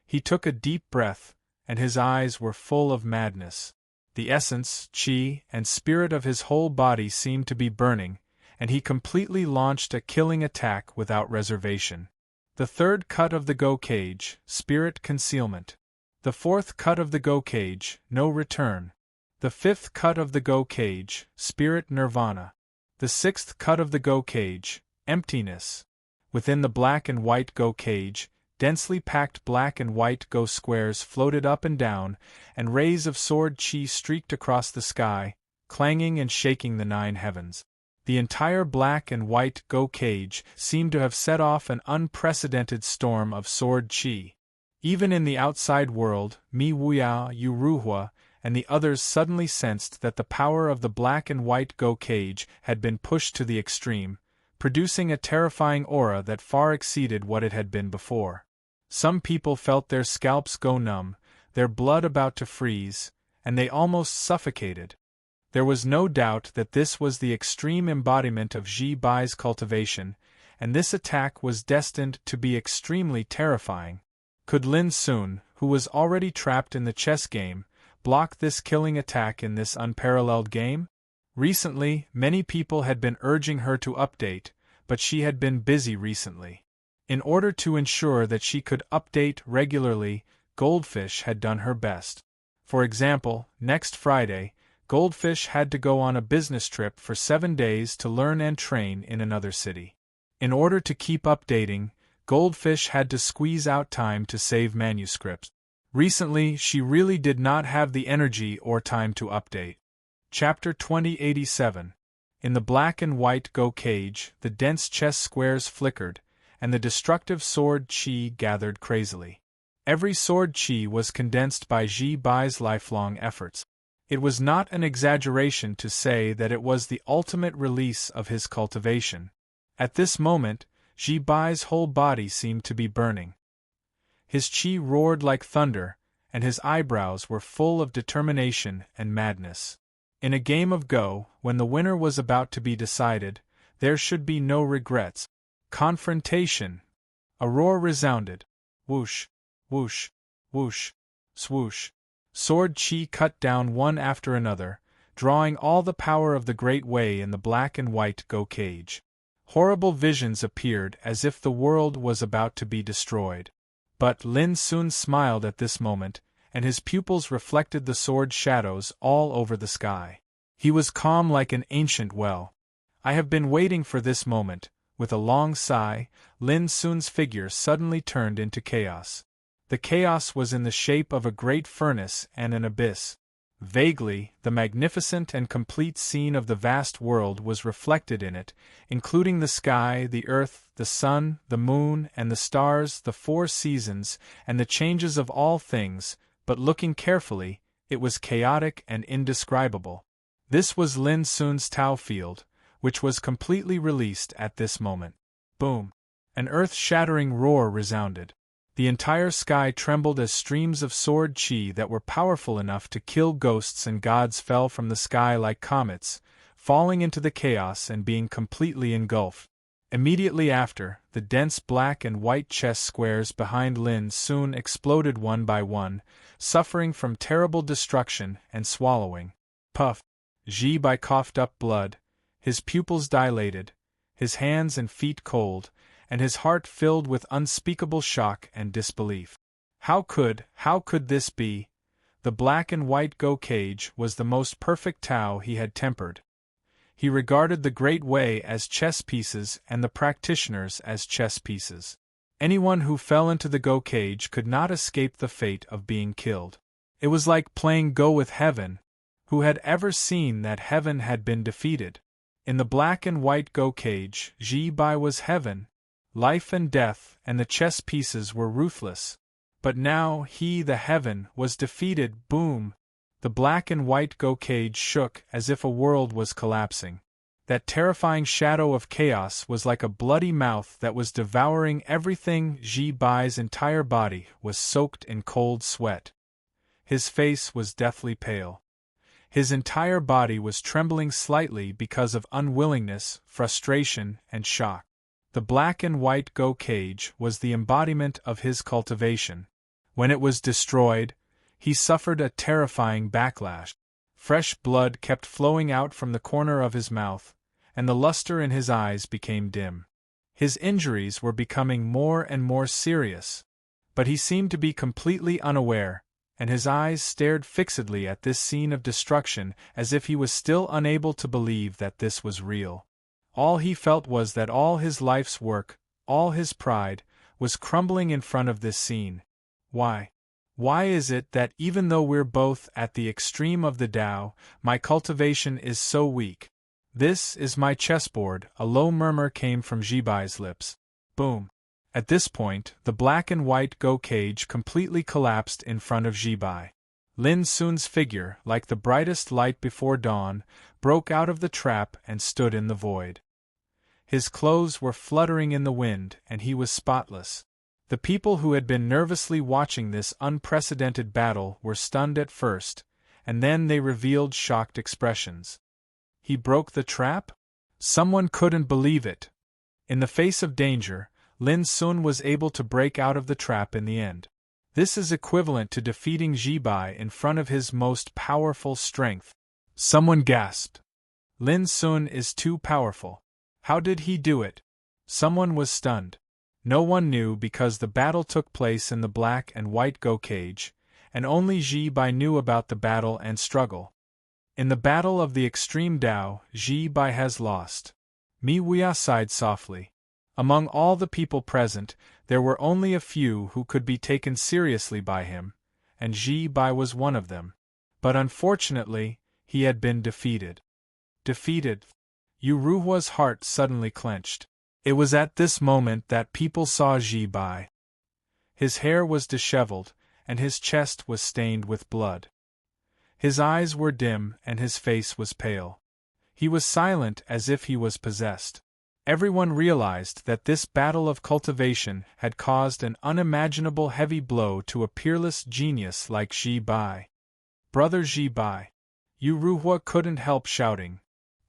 He took a deep breath, and his eyes were full of madness. The essence, chi, and spirit of his whole body seemed to be burning, and he completely launched a killing attack without reservation. The third cut of the Go cage, spirit concealment. The fourth cut of the Go cage, no return. The fifth cut of the Go cage, spirit nirvana. The sixth cut of the Go cage, emptiness. Within the black and white Go cage, densely packed black and white Go squares floated up and down, and rays of sword chi streaked across the sky, clanging and shaking the 9 heavens. The entire black and white Go cage seemed to have set off an unprecedented storm of sword chi. Even in the outside world, Mi Wuya, Yu Ruhua, and the others suddenly sensed that the power of the black and white Go cage had been pushed to the extreme, producing a terrifying aura that far exceeded what it had been before. Some people felt their scalps go numb, their blood about to freeze, and they almost suffocated. There was no doubt that this was the extreme embodiment of Ji Bai's cultivation, and this attack was destined to be extremely terrifying. Could Lin Sun, who was already trapped in the chess game, block this killing attack in this unparalleled game? Recently, many people had been urging her to update, but she had been busy recently. In order to ensure that she could update regularly, Goldfish had done her best. For example, next Friday, Goldfish had to go on a business trip for 7 days to learn and train in another city. In order to keep updating, Goldfish had to squeeze out time to save manuscripts. Recently, she really did not have the energy or time to update. Chapter 2087. In the black and white Go cage, the dense chess squares flickered, and the destructive sword chi gathered crazily. Every sword chi was condensed by Ji Bai's lifelong efforts. It was not an exaggeration to say that it was the ultimate release of his cultivation. At this moment, Ji Bai's whole body seemed to be burning. His chi roared like thunder, and his eyebrows were full of determination and madness. In a game of Go, when the winner was about to be decided, there should be no regrets. Confrontation! A roar resounded. Whoosh, whoosh, whoosh, swoosh. Sword chi cut down one after another, drawing all the power of the Great Way in the black and white Go cage. Horrible visions appeared as if the world was about to be destroyed. But Lin Sun smiled at this moment, and his pupils reflected the sword shadows all over the sky. He was calm like an ancient well. I have been waiting for this moment. With a long sigh, Lin Sun's figure suddenly turned into chaos. The chaos was in the shape of a great furnace and an abyss. Vaguely, the magnificent and complete scene of the vast world was reflected in it, including the sky, the earth, the sun, the moon, and the stars, the four seasons, and the changes of all things, but looking carefully, it was chaotic and indescribable. This was Lin Sun's Tao field, which was completely released at this moment. Boom! An earth-shattering roar resounded. The entire sky trembled as streams of sword chi that were powerful enough to kill ghosts and gods fell from the sky like comets, falling into the chaos and being completely engulfed. Immediately after, the dense black and white chess squares behind Lin Sun exploded one by one, suffering from terrible destruction and swallowing. Puff! Ji Bai coughed up blood, his pupils dilated, his hands and feet cold, and his heart filled with unspeakable shock and disbelief. How could this be? The black and white Go cage was the most perfect Tao he had tempered. He regarded the Great Way as chess pieces and the practitioners as chess pieces. Anyone who fell into the Go cage could not escape the fate of being killed. It was like playing Go with heaven. Who had ever seen that heaven had been defeated? In the black and white Go cage, Ji Bai was heaven. Life and death and the chess pieces were ruthless. But now he, the heaven, was defeated. Boom! The black and white Go cage shook as if a world was collapsing. That terrifying shadow of chaos was like a bloody mouth that was devouring everything. Ji Bai's entire body was soaked in cold sweat. His face was deathly pale. His entire body was trembling slightly because of unwillingness, frustration, and shock. The black and white Go cage was the embodiment of his cultivation. When it was destroyed, he suffered a terrifying backlash. Fresh blood kept flowing out from the corner of his mouth, and the luster in his eyes became dim. His injuries were becoming more and more serious. But he seemed to be completely unaware, and his eyes stared fixedly at this scene of destruction as if he was still unable to believe that this was real. All he felt was that all his life's work, all his pride, was crumbling in front of this scene. Why? Why is it that even though we're both at the extreme of the Tao, my cultivation is so weak? This is my chessboard. A low murmur came from Ji Bai's lips. Boom! At this point, the black and white Go cage completely collapsed in front of Ji Bai. Lin Sun's figure, like the brightest light before dawn, broke out of the trap and stood in the void. His clothes were fluttering in the wind, and he was spotless. The people who had been nervously watching this unprecedented battle were stunned at first, and then they revealed shocked expressions. He broke the trap? Someone couldn't believe it. In the face of danger, Lin Sun was able to break out of the trap in the end. This is equivalent to defeating Ji Bai in front of his most powerful strength. Someone gasped. Lin Sun is too powerful. How did he do it? Someone was stunned. No one knew because the battle took place in the black and white Go cage, and only Ji Bai knew about the battle and struggle. In the battle of the extreme Tao, Ji Bai has lost. Mi Wuya sighed softly. Among all the people present, there were only a few who could be taken seriously by him, and Ji Bai was one of them. But unfortunately, he had been defeated. Defeated? Yu Ruhua's heart suddenly clenched. It was at this moment that people saw Ji Bai. His hair was disheveled, and his chest was stained with blood. His eyes were dim and his face was pale. He was silent as if he was possessed. Everyone realized that this battle of cultivation had caused an unimaginable heavy blow to a peerless genius like Ji Bai. Brother Ji Bai. Yu Ruhua couldn't help shouting.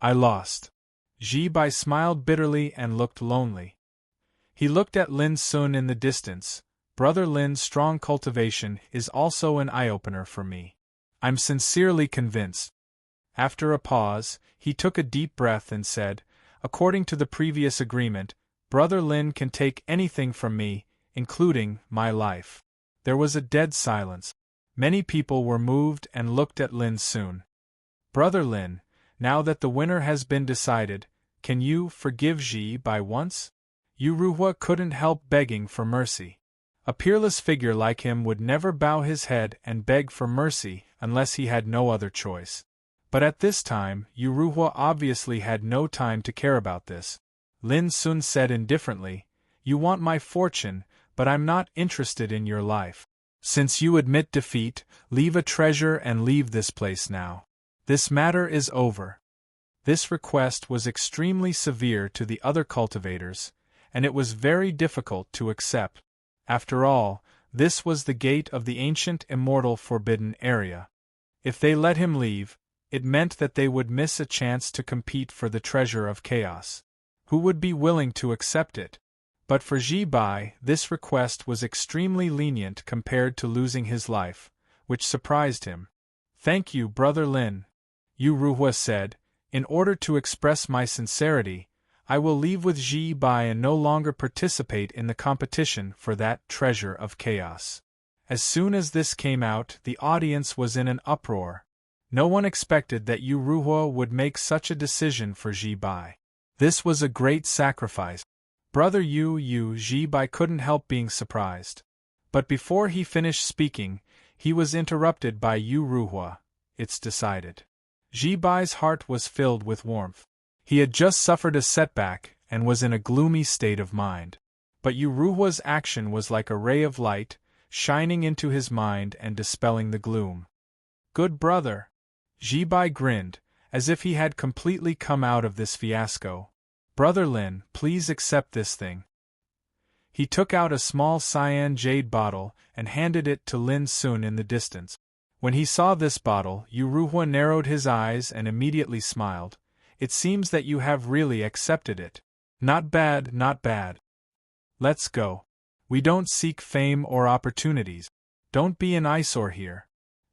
I lost. Ji Bai smiled bitterly and looked lonely. He looked at Lin Sun in the distance. Brother Lin's strong cultivation is also an eye-opener for me. I'm sincerely convinced. After a pause, he took a deep breath and said, according to the previous agreement, Brother Lin can take anything from me, including my life. There was a dead silence. Many people were moved and looked at Lin Sun. Brother Lin, now that the winner has been decided, can you forgive Ji Bai once? Yu Ruhua couldn't help begging for mercy. A peerless figure like him would never bow his head and beg for mercy unless he had no other choice. But at this time, Yu Ruhua obviously had no time to care about this. Lin Sun said indifferently, You want my fortune, but I'm not interested in your life. Since you admit defeat, leave a treasure and leave this place now. This matter is over. This request was extremely severe to the other cultivators, and it was very difficult to accept. After all, this was the gate of the ancient immortal forbidden area. If they let him leave, it meant that they would miss a chance to compete for the treasure of chaos. Who would be willing to accept it? But for Ji Bai, this request was extremely lenient compared to losing his life, which surprised him. Thank you, Brother Lin, Yu Ruhua said. In order to express my sincerity, I will leave with Ji Bai and no longer participate in the competition for that treasure of chaos. As soon as this came out, the audience was in an uproar. No one expected that Yu Ruhua would make such a decision for Ji Bai. This was a great sacrifice. Brother Ji Bai couldn't help being surprised. But before he finished speaking, he was interrupted by Yu Ruhua. It's decided. Ji Bai's heart was filled with warmth. He had just suffered a setback and was in a gloomy state of mind. But Yu Ruhua's action was like a ray of light, shining into his mind and dispelling the gloom. Good brother. Ji Bai grinned, as if he had completely come out of this fiasco. Brother Lin, please accept this thing. He took out a small cyan jade bottle and handed it to Lin Sun in the distance. When he saw this bottle, Yu Ruhua narrowed his eyes and immediately smiled. It seems that you have really accepted it. Not bad, not bad. Let's go. We don't seek fame or opportunities. Don't be an eyesore here.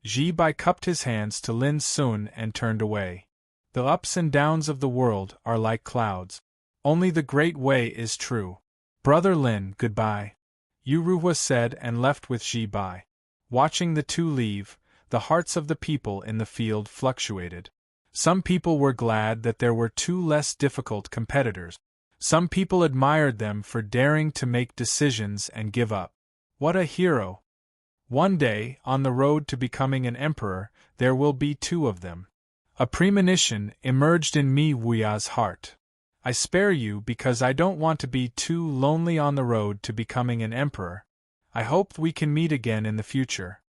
Ji Bai cupped his hands to Lin Sun and turned away. The ups and downs of the world are like clouds. Only the great way is true. Brother Lin, goodbye. Yu Ruhua said and left with Ji Bai. Watching the two leave, the hearts of the people in the field fluctuated. Some people were glad that there were two less difficult competitors. Some people admired them for daring to make decisions and give up. What a hero! One day, on the road to becoming an emperor, there will be two of them. A premonition emerged in Mi Wuya's heart. I spare you because I don't want to be too lonely on the road to becoming an emperor. I hope we can meet again in the future.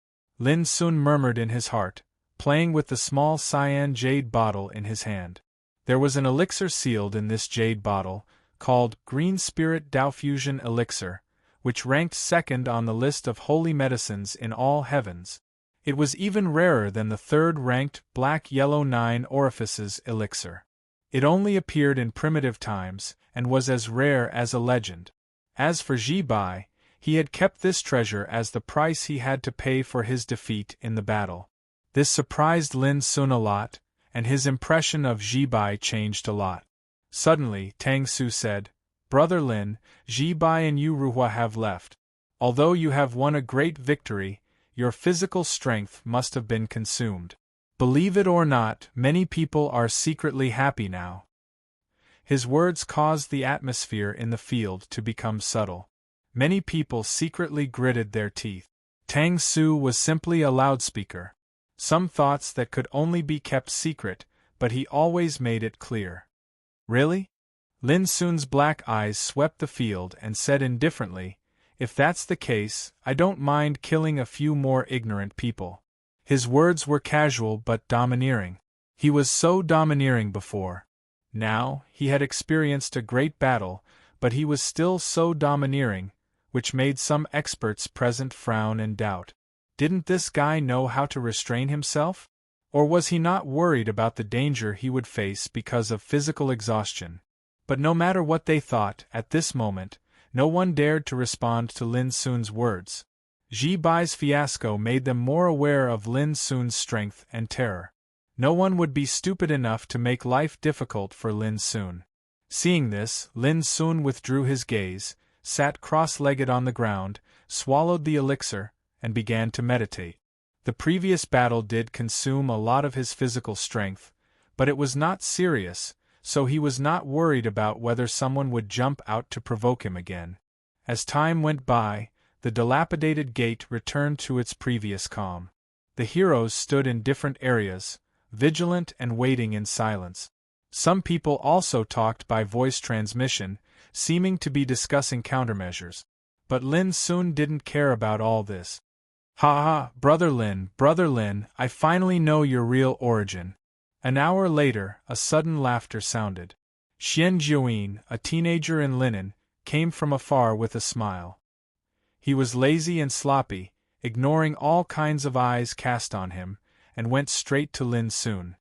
Lin Sun murmured in his heart, playing with the small cyan jade bottle in his hand. There was an elixir sealed in this jade bottle, called Green Spirit Dao Fusion Elixir, which ranked second on the list of holy medicines in all heavens. It was even rarer than the third-ranked Black-Yellow 9 Orifices elixir. It only appeared in primitive times, and was as rare as a legend. As for Ji Bai, he had kept this treasure as the price he had to pay for his defeat in the battle. This surprised Lin Sun a lot, and his impression of Ji Bai changed a lot. Suddenly, Tang Su said, Brother Lin, Ji Bai and Yu Ruhua have left. Although you have won a great victory, your physical strength must have been consumed. Believe it or not, many people are secretly happy now. His words caused the atmosphere in the field to become subtle. Many people secretly gritted their teeth. Tang Su was simply a loudspeaker. Some thoughts that could only be kept secret, but he always made it clear. Really? Lin Sun's black eyes swept the field and said indifferently, "If that's the case, I don't mind killing a few more ignorant people." His words were casual but domineering. He was so domineering before. Now, he had experienced a great battle, but he was still so domineering, which made some experts present frown and doubt. Didn't this guy know how to restrain himself? Or was he not worried about the danger he would face because of physical exhaustion? But no matter what they thought, at this moment, no one dared to respond to Lin Sun's words. Ji Bai's fiasco made them more aware of Lin Sun's strength and terror. No one would be stupid enough to make life difficult for Lin Sun. Seeing this, Lin Sun withdrew his gaze, sat cross-legged on the ground, swallowed the elixir, and began to meditate. The previous battle did consume a lot of his physical strength, but it was not serious, so he was not worried about whether someone would jump out to provoke him again. As time went by, the dilapidated gate returned to its previous calm. The heroes stood in different areas, vigilant and waiting in silence. Some people also talked by voice transmission, seeming to be discussing countermeasures. But Lin Sun didn't care about all this. "Ha ha, Brother Lin, I finally know your real origin." An hour later, a sudden laughter sounded. Xian Jiuyin, a teenager in linen, came from afar with a smile. He was lazy and sloppy, ignoring all kinds of eyes cast on him, and went straight to Lin Sun.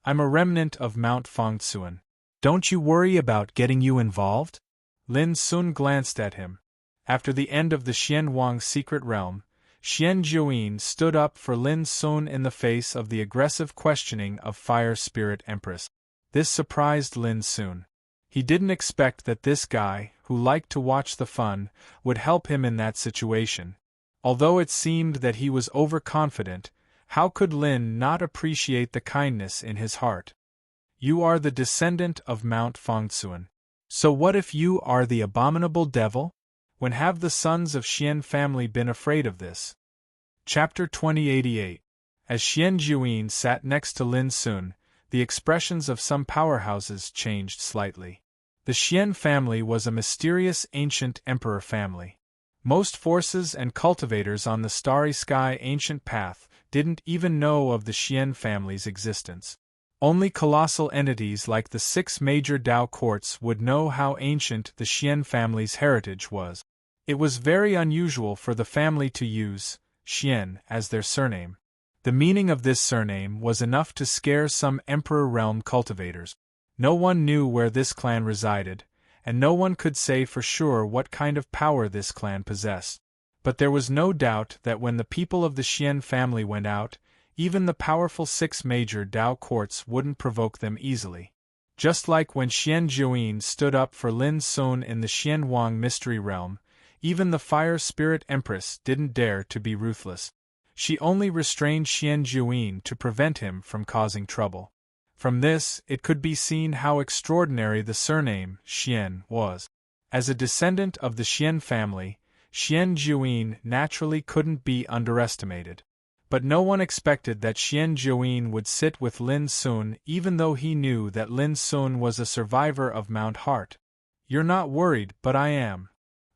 "I'm a remnant of Mount Fangtsuan. Don't you worry about getting you involved?" Lin Sun glanced at him. After the end of the Xian Wang secret realm, Xian Jiuyin stood up for Lin Sun in the face of the aggressive questioning of Fire Spirit Empress. This surprised Lin Sun. He didn't expect that this guy, who liked to watch the fun, would help him in that situation. Although it seemed that he was overconfident, how could Lin not appreciate the kindness in his heart? "You are the descendant of Mount Fangtsuan. So what if you are the abominable devil? When have the sons of Xian family been afraid of this?" Chapter 2088. As Xian Jiuyin sat next to Lin Sun, the expressions of some powerhouses changed slightly. The Xian family was a mysterious ancient emperor family. Most forces and cultivators on the starry sky ancient path didn't even know of the Xian family's existence. Only colossal entities like the 6 major Dao courts would know how ancient the Xian family's heritage was. It was very unusual for the family to use Xian as their surname. The meaning of this surname was enough to scare some Emperor Realm cultivators. No one knew where this clan resided, and no one could say for sure what kind of power this clan possessed. But there was no doubt that when the people of the Xian family went out, even the powerful 6 major Dao courts wouldn't provoke them easily. Just like when Xian Jiuyin stood up for Lin Sun in the Xian Wang mystery realm, even the Fire Spirit Empress didn't dare to be ruthless. She only restrained Xian Jiuyin to prevent him from causing trouble. From this, it could be seen how extraordinary the surname Xian was. As a descendant of the Xian family, Xian Jiuyin naturally couldn't be underestimated. But no one expected that Xian Jiuyin would sit with Lin Sun even though he knew that Lin Sun was a survivor of Mount Heart. "You're not worried, but I am."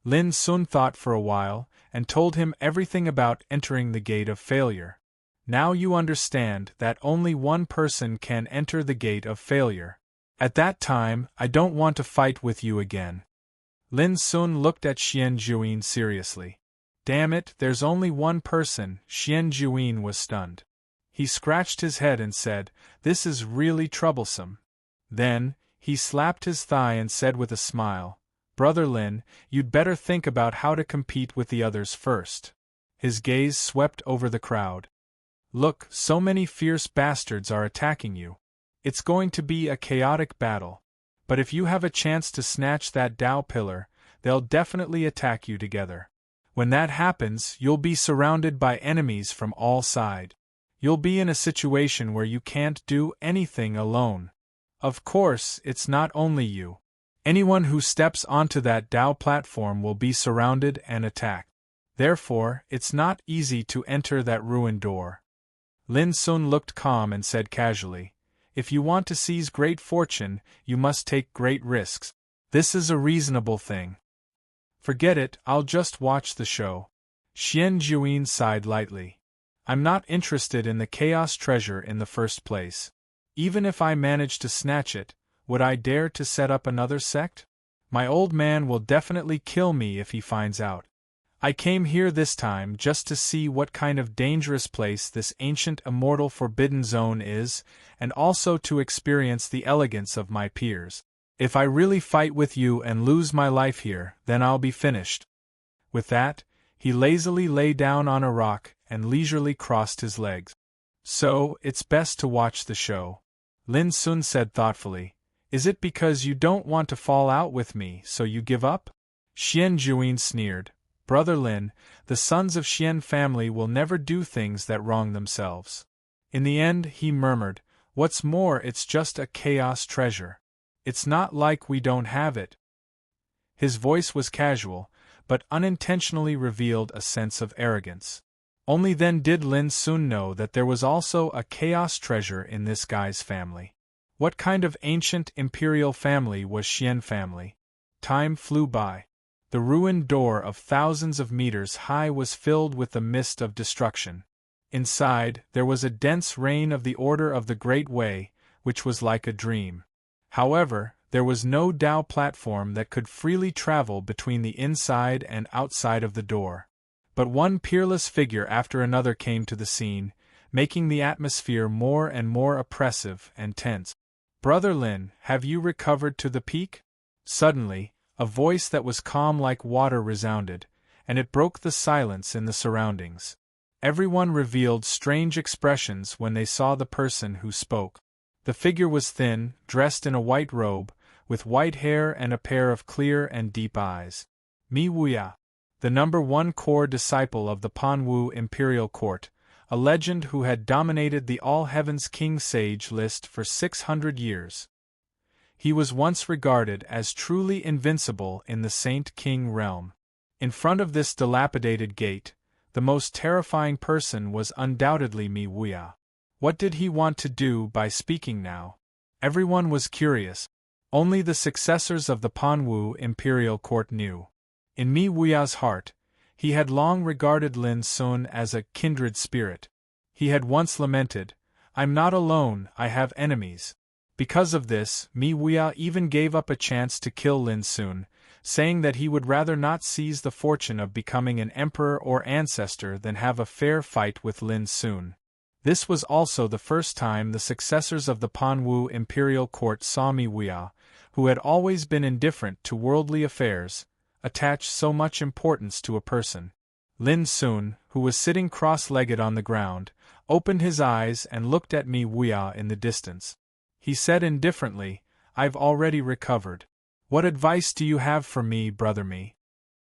Lin Sun thought for a while, and told him everything about entering the Gate of Failure. "Now you understand that only one person can enter the Gate of Failure. At that time, I don't want to fight with you again." Lin Sun looked at Xian Jiuyin seriously. "Damn it, there's only one person." Xian Jiuyin was stunned. He scratched his head and said, "This is really troublesome." Then, he slapped his thigh and said with a smile, "Brother Lin, you'd better think about how to compete with the others first." His gaze swept over the crowd. "Look, so many fierce bastards are attacking you. It's going to be a chaotic battle. But if you have a chance to snatch that Dao pillar, they'll definitely attack you together. When that happens, you'll be surrounded by enemies from all sides. You'll be in a situation where you can't do anything alone. Of course, it's not only you. Anyone who steps onto that Dao platform will be surrounded and attacked. Therefore, it's not easy to enter that ruined door." Lin Sun looked calm and said casually, "If you want to seize great fortune, you must take great risks." This is a reasonable thing. Forget it, I'll just watch the show. Xian Juyin sighed lightly. I'm not interested in the chaos treasure in the first place. Even if I manage to snatch it, would I dare to set up another sect? My old man will definitely kill me if he finds out. I came here this time just to see what kind of dangerous place this ancient immortal forbidden zone is, and also to experience the elegance of my peers. If I really fight with you and lose my life here, then I'll be finished. With that, he lazily lay down on a rock and leisurely crossed his legs. So, it's best to watch the show. Lin Sun said thoughtfully. Is it because you don't want to fall out with me, so you give up? Xian Juyin sneered. Brother Lin, the sons of Xian family will never do things that wrong themselves. In the end, he murmured, what's more, it's just a chaos treasure. It's not like we don't have it. His voice was casual, but unintentionally revealed a sense of arrogance. Only then did Lin Sun know that there was also a chaos treasure in this guy's family. What kind of ancient imperial family was Xian family? Time flew by. The ruined door of thousands of meters high was filled with the mist of destruction. Inside, there was a dense rain of the Order of the Great Way, which was like a dream. However, there was no Dao platform that could freely travel between the inside and outside of the door. But one peerless figure after another came to the scene, making the atmosphere more and more oppressive and tense. Brother Lin, have you recovered to the peak? Suddenly, a voice that was calm like water resounded, and it broke the silence in the surroundings. Everyone revealed strange expressions when they saw the person who spoke. The figure was thin, dressed in a white robe, with white hair and a pair of clear and deep eyes. Mi Wuya, the #1 core disciple of the Panwu imperial court, a legend who had dominated the All-Heavens King Sage list for 600 years. He was once regarded as truly invincible in the Saint King realm. In front of this dilapidated gate, the most terrifying person was undoubtedly Mi Wuya. What did he want to do by speaking now? Everyone was curious. Only the successors of the Panwu imperial court knew. In Mi Wuya's heart, he had long regarded Lin Sun as a kindred spirit. He had once lamented, I'm not alone, I have enemies. Because of this, Mi Wuya even gave up a chance to kill Lin Sun, saying that he would rather not seize the fortune of becoming an emperor or ancestor than have a fair fight with Lin Sun. This was also the first time the successors of the Panwu imperial court saw Mi Wuya, who had always been indifferent to worldly affairs, attach so much importance to a person. Lin Sun, who was sitting cross-legged on the ground, opened his eyes and looked at Mi Wuya in the distance. He said indifferently, I've already recovered. What advice do you have for me, brother Mi?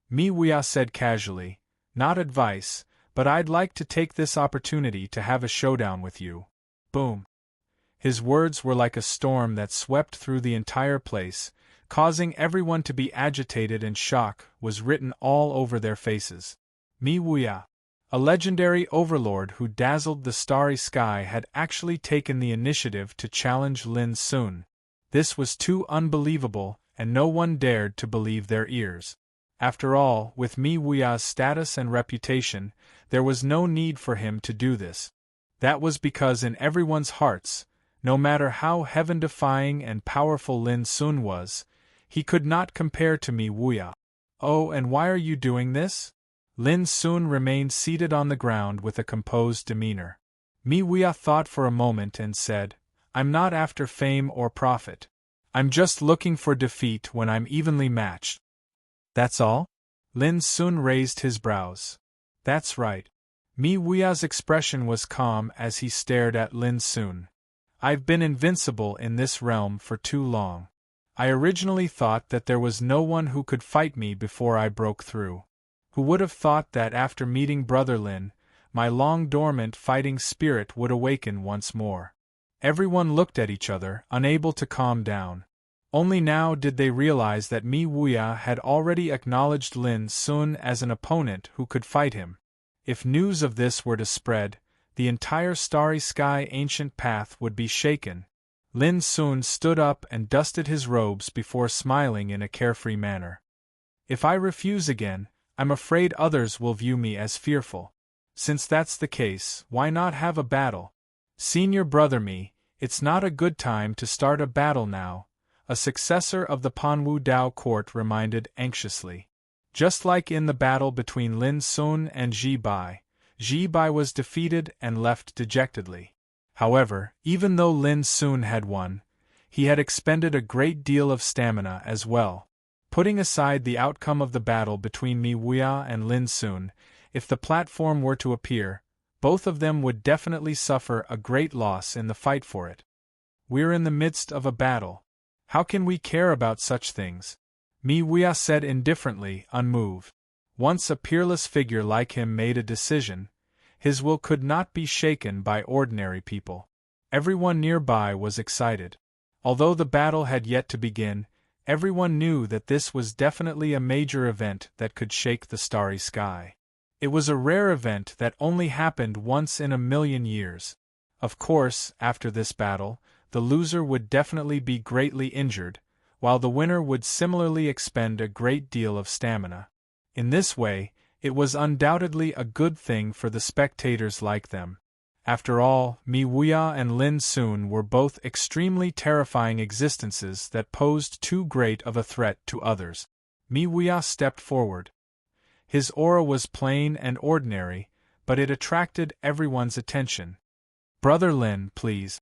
Mi Wuya said casually, not advice, but I'd like to take this opportunity to have a showdown with you. Boom. His words were like a storm that swept through the entire place, causing everyone to be agitated, and shock was written all over their faces. Mi Wuya, a legendary overlord who dazzled the starry sky, had actually taken the initiative to challenge Lin Sun. This was too unbelievable, and no one dared to believe their ears. After all, with Mi Wuya's status and reputation, there was no need for him to do this. That was because in everyone's hearts, no matter how heaven-defying and powerful Lin Sun was, he could not compare to Mi Wuya. Oh, and why are you doing this? Lin Sun remained seated on the ground with a composed demeanor. Mi Wuya thought for a moment and said, I'm not after fame or profit. I'm just looking for defeat when I'm evenly matched. That's all? Lin Sun raised his brows. That's right. Mi Wuya's expression was calm as he stared at Lin Sun. I've been invincible in this realm for too long. I originally thought that there was no one who could fight me before I broke through. Who would have thought that after meeting Brother Lin, my long-dormant fighting spirit would awaken once more? Everyone looked at each other, unable to calm down. Only now did they realize that Mi Wuya had already acknowledged Lin Sun as an opponent who could fight him. If news of this were to spread, the entire starry sky ancient path would be shaken. Lin Sun stood up and dusted his robes before smiling in a carefree manner. If I refuse again, I'm afraid others will view me as fearful. Since that's the case, why not have a battle? Senior brother me, it's not a good time to start a battle now, a successor of the Panwu Dao court reminded anxiously. Just like in the battle between Lin Sun and Ji Bai was defeated and left dejectedly. However, even though Lin Sun had won, he had expended a great deal of stamina as well. Putting aside the outcome of the battle between Mi Wuya and Lin Sun, if the platform were to appear, both of them would definitely suffer a great loss in the fight for it. We're in the midst of a battle. How can we care about such things? Mi Wuya said indifferently, unmoved. Once a peerless figure like him made a decision, his will could not be shaken by ordinary people. Everyone nearby was excited. Although the battle had yet to begin, everyone knew that this was definitely a major event that could shake the starry sky. It was a rare event that only happened once in a million years. Of course, after this battle, the loser would definitely be greatly injured, while the winner would similarly expend a great deal of stamina. In this way, it was undoubtedly a good thing for the spectators like them. After all, Mi Wuya and Lin Sun were both extremely terrifying existences that posed too great of a threat to others. Mi Wuya stepped forward. His aura was plain and ordinary, but it attracted everyone's attention. "Brother Lin, please."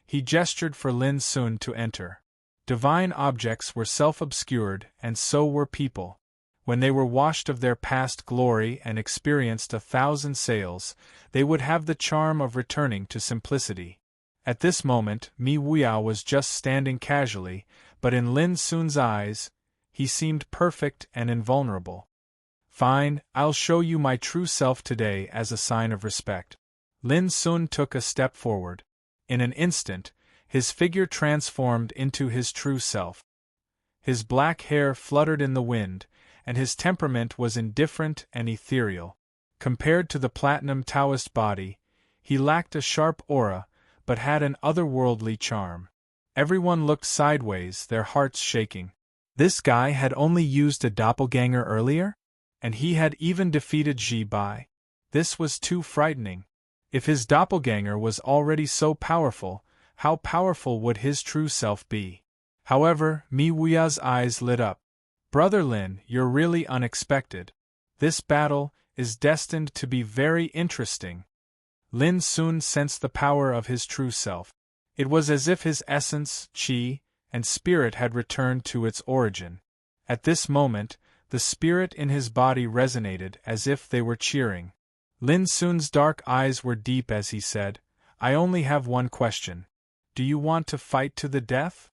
He gestured for Lin Sun to enter. Divine objects were self-obscured, and so were people. When they were washed of their past glory and experienced 1,000 sails, they would have the charm of returning to simplicity. At this moment, Mi Wuya was just standing casually, but in Lin Sun's eyes, he seemed perfect and invulnerable. "Fine, I'll show you my true self today as a sign of respect." Lin Sun took a step forward. In an instant, his figure transformed into his true self. His black hair fluttered in the wind, and his temperament was indifferent and ethereal. Compared to the platinum Taoist body, he lacked a sharp aura, but had an otherworldly charm. Everyone looked sideways, their hearts shaking. This guy had only used a doppelganger earlier? And he had even defeated Ji Bai. This was too frightening. If his doppelganger was already so powerful, how powerful would his true self be? However, Mi Wuya's eyes lit up. "Brother Lin, you're really unexpected. This battle is destined to be very interesting." Lin Sun sensed the power of his true self. It was as if his essence, qi, and spirit had returned to its origin. At this moment, the spirit in his body resonated as if they were cheering. Lin Sun's dark eyes were deep as he said, "I only have one question. Do you want to fight to the death?"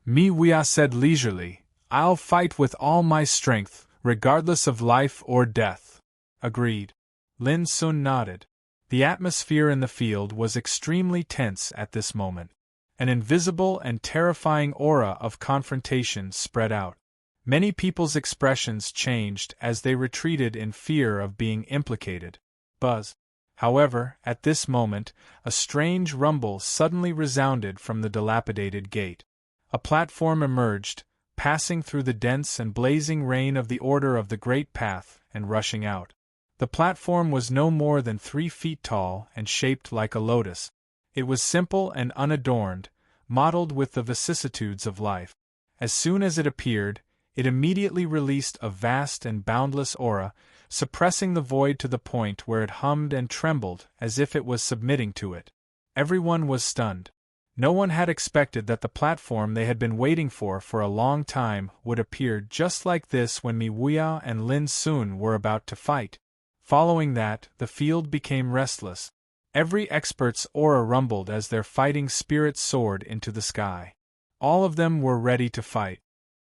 Mi Wuya said leisurely, "I'll fight with all my strength, regardless of life or death." "Agreed." Lin Sun nodded. The atmosphere in the field was extremely tense at this moment. An invisible and terrifying aura of confrontation spread out. Many people's expressions changed as they retreated in fear of being implicated. Buzz. However, at this moment, a strange rumble suddenly resounded from the dilapidated gate. A platform emerged, passing through the dense and blazing rain of the Order of the Great Path, and rushing out. The platform was no more than 3 feet tall and shaped like a lotus. It was simple and unadorned, modeled with the vicissitudes of life. As soon as it appeared, it immediately released a vast and boundless aura, suppressing the void to the point where it hummed and trembled as if it was submitting to it. Everyone was stunned. No one had expected that the platform they had been waiting for a long time would appear just like this when Mi Wuya and Lin Sun were about to fight. Following that, the field became restless. Every expert's aura rumbled as their fighting spirit soared into the sky. All of them were ready to fight.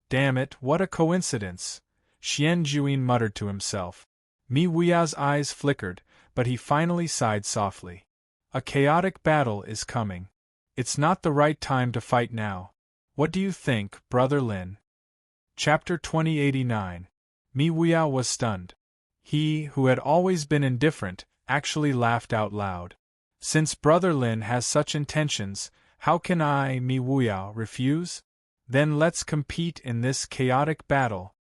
"Damn it, what a coincidence," Xian Juin muttered to himself. Mi Wuya's eyes flickered, but he finally sighed softly. "A chaotic battle is coming. It's not the right time to fight now. What do you think, Brother Lin?" Chapter 2089. Mi Wuya was stunned. He, who had always been indifferent, actually laughed out loud. "Since Brother Lin has such intentions, How can I, Mi Wuyao, refuse? Then let's compete in this chaotic battle.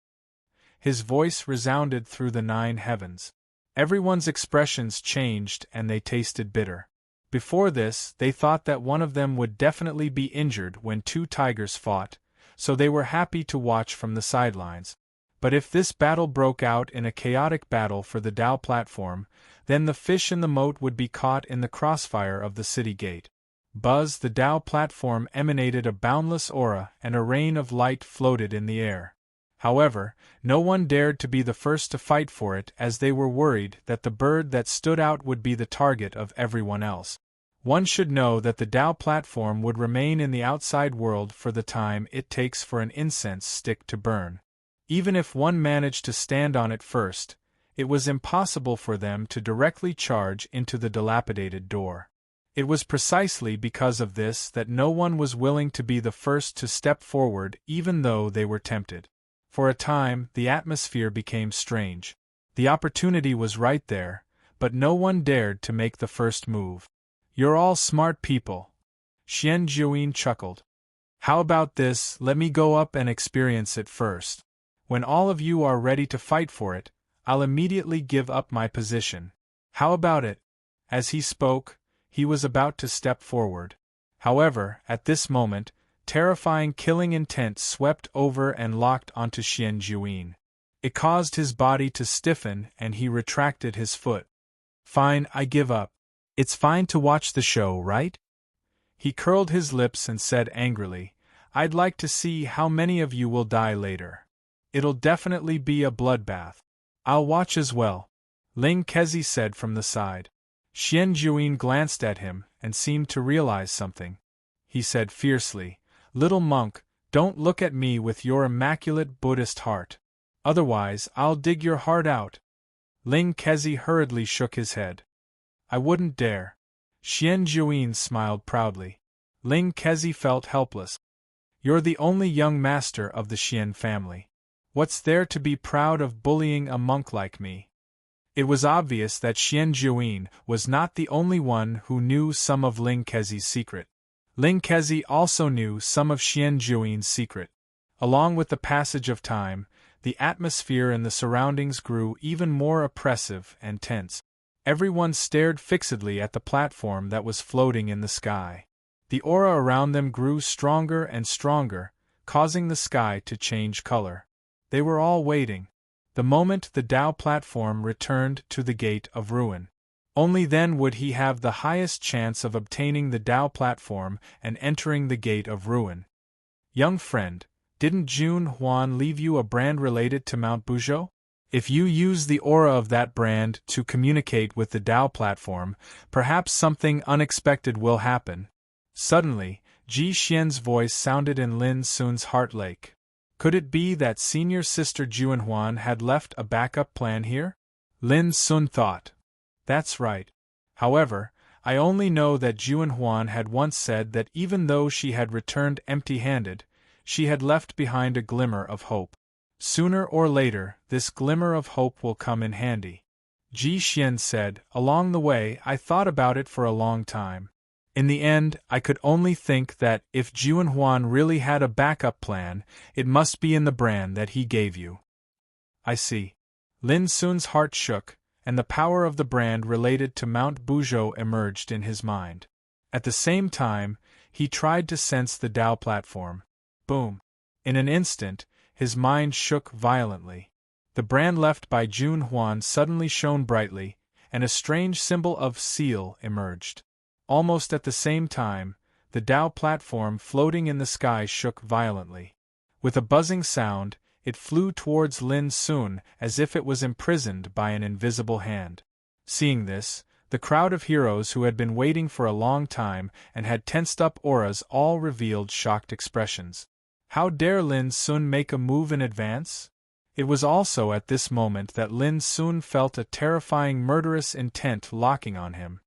His voice resounded through the 9 heavens. Everyone's expressions changed and they tasted bitter. Before this, they thought that one of them would definitely be injured when 2 tigers fought, so they were happy to watch from the sidelines. But if this battle broke out in a chaotic battle for the Dao platform, then the fish in the moat would be caught in the crossfire of the city gate. Buzz, the Dao platform emanated a boundless aura and a rain of light floated in the air. However, no one dared to be the first to fight for it as they were worried that the bird that stood out would be the target of everyone else. One should know that the Dao platform would remain in the outside world for the time it takes for an incense stick to burn. Even if one managed to stand on it first, it was impossible for them to directly charge into the dilapidated door. It was precisely because of this that no one was willing to be the first to step forward even though they were tempted. For a time, the atmosphere became strange. The opportunity was right there, but no one dared to make the first move. You're all smart people. Xian Jiuyin chuckled. How about this, let me go up and experience it first. When all of you are ready to fight for it, I'll immediately give up my position. How about it? As he spoke, he was about to step forward. However, at this moment, terrifying killing intent swept over and locked onto Xian Jiuyin. It caused his body to stiffen and he retracted his foot. Fine, I give up. It's fine to watch the show, right? He curled his lips and said angrily, I'd like to see how many of you will die later. It'll definitely be a bloodbath. I'll watch as well, Ling Kezi said from the side. Xian Jiuyin glanced at him and seemed to realize something. He said fiercely, Little monk, don't look at me with your immaculate Buddhist heart. Otherwise, I'll dig your heart out. Ling Kezi hurriedly shook his head. I wouldn't dare. Xian Jiuyin smiled proudly. Ling Kezi felt helpless. You're the only young master of the Xian family. What's there to be proud of bullying a monk like me? It was obvious that Xian Jiuyin was not the only one who knew some of Ling Kezi's secret. Ling Kezi also knew some of Xian Jiuyin's secret. Along with the passage of time, the atmosphere and the surroundings grew even more oppressive and tense. Everyone stared fixedly at the platform that was floating in the sky. The aura around them grew stronger and stronger, causing the sky to change color. They were all waiting. The moment the Dao platform returned to the Gate of Ruin. Only then would he have the highest chance of obtaining the Dao platform and entering the Gate of Ruin. Young friend, didn't Jun Huan leave you a brand related to Mount Buzhou? If you use the aura of that brand to communicate with the Dao platform, perhaps something unexpected will happen. Suddenly, Ji Xian's voice sounded in Lin Sun's heart lake. Could it be that senior sister Jun Huan had left a backup plan here? Lin Sun thought. That's right. However, I only know that Jun Huan had once said that even though she had returned empty-handed, she had left behind a glimmer of hope. Sooner or later, this glimmer of hope will come in handy. Ji Xian said, along the way I thought about it for a long time. In the end, I could only think that if Jun Huan really had a backup plan, it must be in the brand that he gave you. I see. Lin Sun's heart shook, and the power of the brand related to Mount Buzhou emerged in his mind. At the same time, he tried to sense the Dao platform. Boom! In an instant, his mind shook violently. The brand left by Jun Huan suddenly shone brightly, and a strange symbol of seal emerged. Almost at the same time, the Dao platform floating in the sky shook violently. With a buzzing sound, it flew towards Lin Sun as if it was imprisoned by an invisible hand. Seeing this, the crowd of heroes who had been waiting for a long time and had tensed up auras all revealed shocked expressions. How dare Lin Sun make a move in advance? It was also at this moment that Lin Sun felt a terrifying murderous intent locking on him.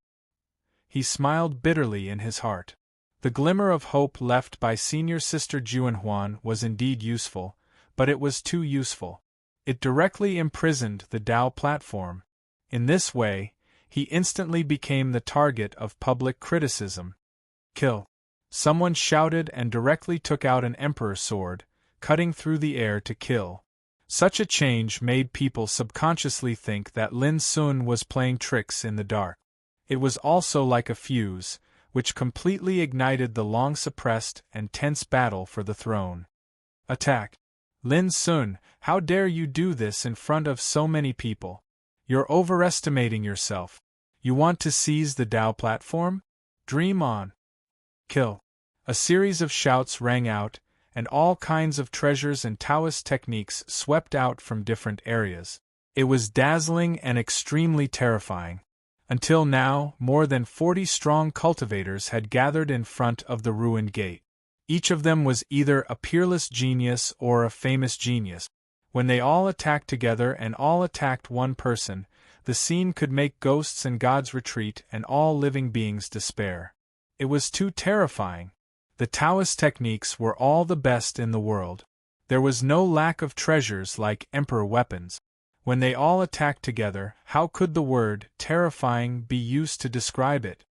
He smiled bitterly in his heart. The glimmer of hope left by senior sister Jun Huan was indeed useful, but it was too useful. It directly imprisoned the Dao platform. In this way, he instantly became the target of public criticism. Kill. Someone shouted and directly took out an emperor's sword, cutting through the air to kill. Such a change made people subconsciously think that Lin Sun was playing tricks in the dark. It was also like a fuse, which completely ignited the long-suppressed and tense battle for the throne. Attack! Lin Sun, how dare you do this in front of so many people? You're overestimating yourself. You want to seize the Dao platform? Dream on. Kill. A series of shouts rang out, and all kinds of treasures and Taoist techniques swept out from different areas. It was dazzling and extremely terrifying. Until now, more than 40 strong cultivators had gathered in front of the ruined gate. Each of them was either a peerless genius or a famous genius. When they all attacked together and all attacked one person, the scene could make ghosts and gods retreat and all living beings despair. It was too terrifying. The Taoist techniques were all the best in the world. There was no lack of treasures like emperor weapons. When they all attacked together, how could the word terrifying be used to describe it?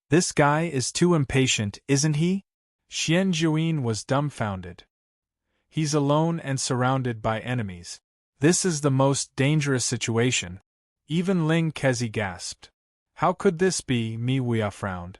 This guy is too impatient, isn't he? Xian Juyin was dumbfounded. He's alone and surrounded by enemies. This is the most dangerous situation. Even Ling Kezi gasped. How could this be? Mi Wuya frowned.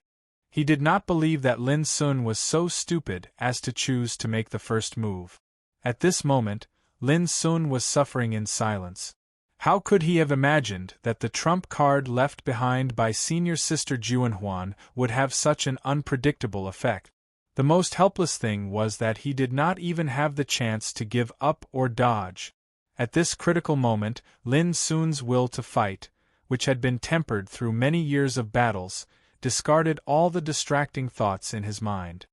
He did not believe that Lin Sun was so stupid as to choose to make the first move. At this moment, Lin Sun was suffering in silence. How could he have imagined that the trump card left behind by senior sister Juanhuan would have such an unpredictable effect? The most helpless thing was that he did not even have the chance to give up or dodge. At this critical moment, Lin Sun's will to fight, which had been tempered through many years of battles, discarded all the distracting thoughts in his mind.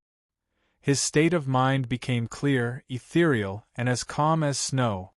His state of mind became clear, ethereal, and as calm as snow.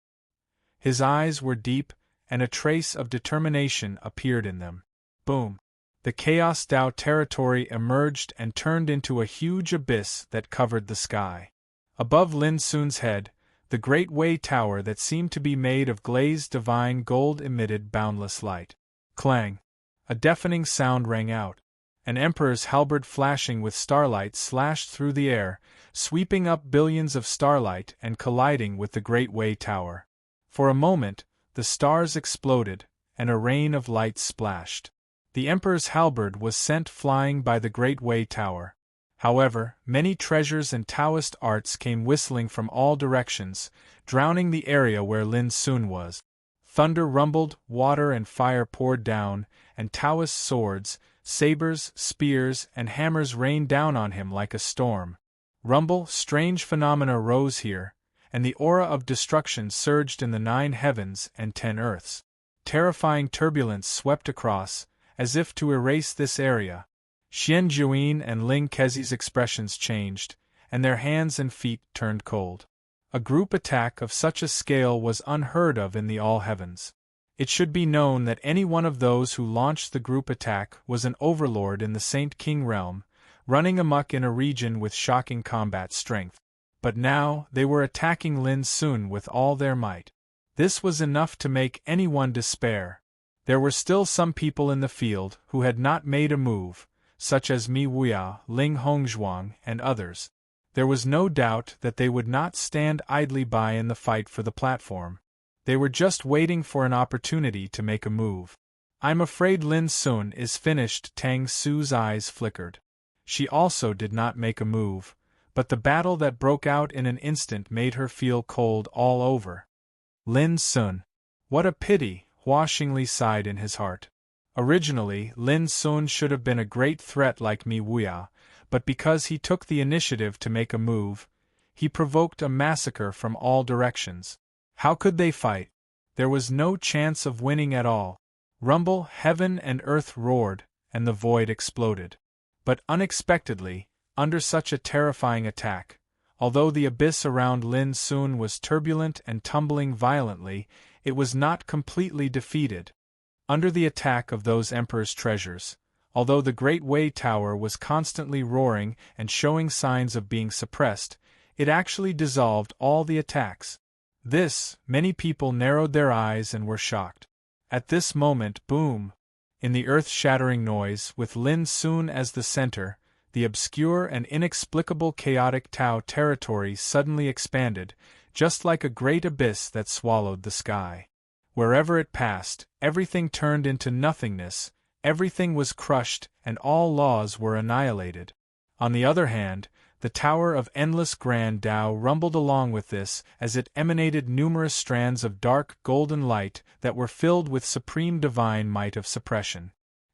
His eyes were deep, and a trace of determination appeared in them. Boom! The Chaos Dao territory emerged and turned into a huge abyss that covered the sky. Above Lin Sun's head, the great Wei Tower that seemed to be made of glazed divine gold emitted boundless light. Clang! A deafening sound rang out. An emperor's halberd flashing with starlight slashed through the air, sweeping up billions of starlight and colliding with the great Wei Tower. For a moment, the stars exploded, and a rain of light splashed. The emperor's halberd was sent flying by the great Wei Tower. However, many treasures and Taoist arts came whistling from all directions, drowning the area where Lin Sun was. Thunder rumbled, water and fire poured down, and Taoist swords, sabers, spears, and hammers rained down on him like a storm. Rumble, strange phenomena rose here, and the aura of destruction surged in the 9 heavens and 10 earths. Terrifying turbulence swept across, as if to erase this area. Xian Juyin and Ling Kezi's expressions changed, and their hands and feet turned cold. A group attack of such a scale was unheard of in the all heavens. It should be known that any one of those who launched the group attack was an overlord in the Saint King realm, running amok in a region with shocking combat strength. But now, they were attacking Lin Sun with all their might. This was enough to make anyone despair. There were still some people in the field who had not made a move, such as Mi Wuya, Ling Hongzhuang, and others. There was no doubt that they would not stand idly by in the fight for the platform. They were just waiting for an opportunity to make a move. I'm afraid Lin Sun is finished. Tang Su's eyes flickered. She also did not make a move, but the battle that broke out in an instant made her feel cold all over. Lin Sun. What a pity, Hua Xingli sighed in his heart. Originally, Lin Sun should have been a great threat like Mi Wuya, but because he took the initiative to make a move, he provoked a massacre from all directions. How could they fight? There was no chance of winning at all. Rumble, heaven and earth roared, and the void exploded. But unexpectedly, under such a terrifying attack, although the abyss around Lin Sun was turbulent and tumbling violently, it was not completely defeated. Under the attack of those emperor's treasures, although the great Wei Tower was constantly roaring and showing signs of being suppressed, it actually dissolved all the attacks. This, many people narrowed their eyes and were shocked. At this moment, boom! In the earth-shattering noise, with Lin Sun as the center, the obscure and inexplicable chaotic Tao territory suddenly expanded, just like a great abyss that swallowed the sky. Wherever it passed, everything turned into nothingness, everything was crushed, and all laws were annihilated. On the other hand, the Tower of Endless Grand Tao rumbled along with this as it emanated numerous strands of dark golden light that were filled with supreme divine might of suppression.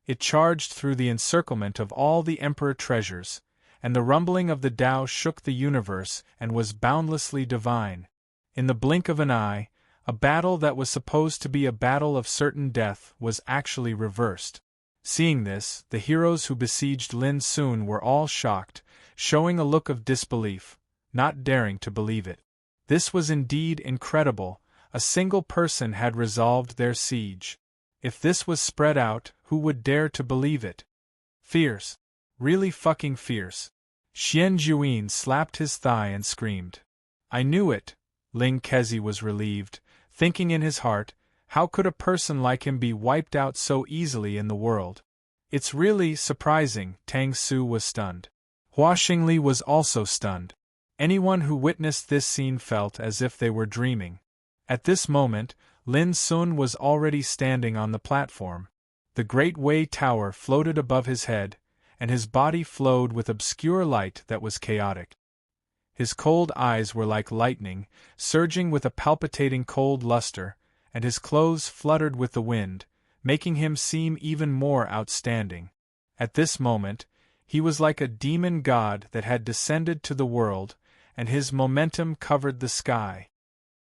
It charged through the encirclement of all the Emperor treasures, and the rumbling of the Tao shook the universe and was boundlessly divine. In the blink of an eye, a battle that was supposed to be a battle of certain death was actually reversed. Seeing this, the heroes who besieged Lin Sun were all shocked, showing a look of disbelief, not daring to believe it. This was indeed incredible. A single person had resolved their siege. If this was spread out, who would dare to believe it? Fierce. Really fucking fierce. Xian Juyin slapped his thigh and screamed. I knew it. Ling Kezi was relieved, thinking in his heart, how could a person like him be wiped out so easily in the world? It's really surprising. Tang Su was stunned. Hua Xingli was also stunned. Anyone who witnessed this scene felt as if they were dreaming. At this moment, Lin Sun was already standing on the platform. The Great Wei Tower floated above his head, and his body flowed with obscure light that was chaotic. His cold eyes were like lightning, surging with a palpitating cold luster, and his clothes fluttered with the wind, making him seem even more outstanding. At this moment, he was like a demon god that had descended to the world, and his momentum covered the sky.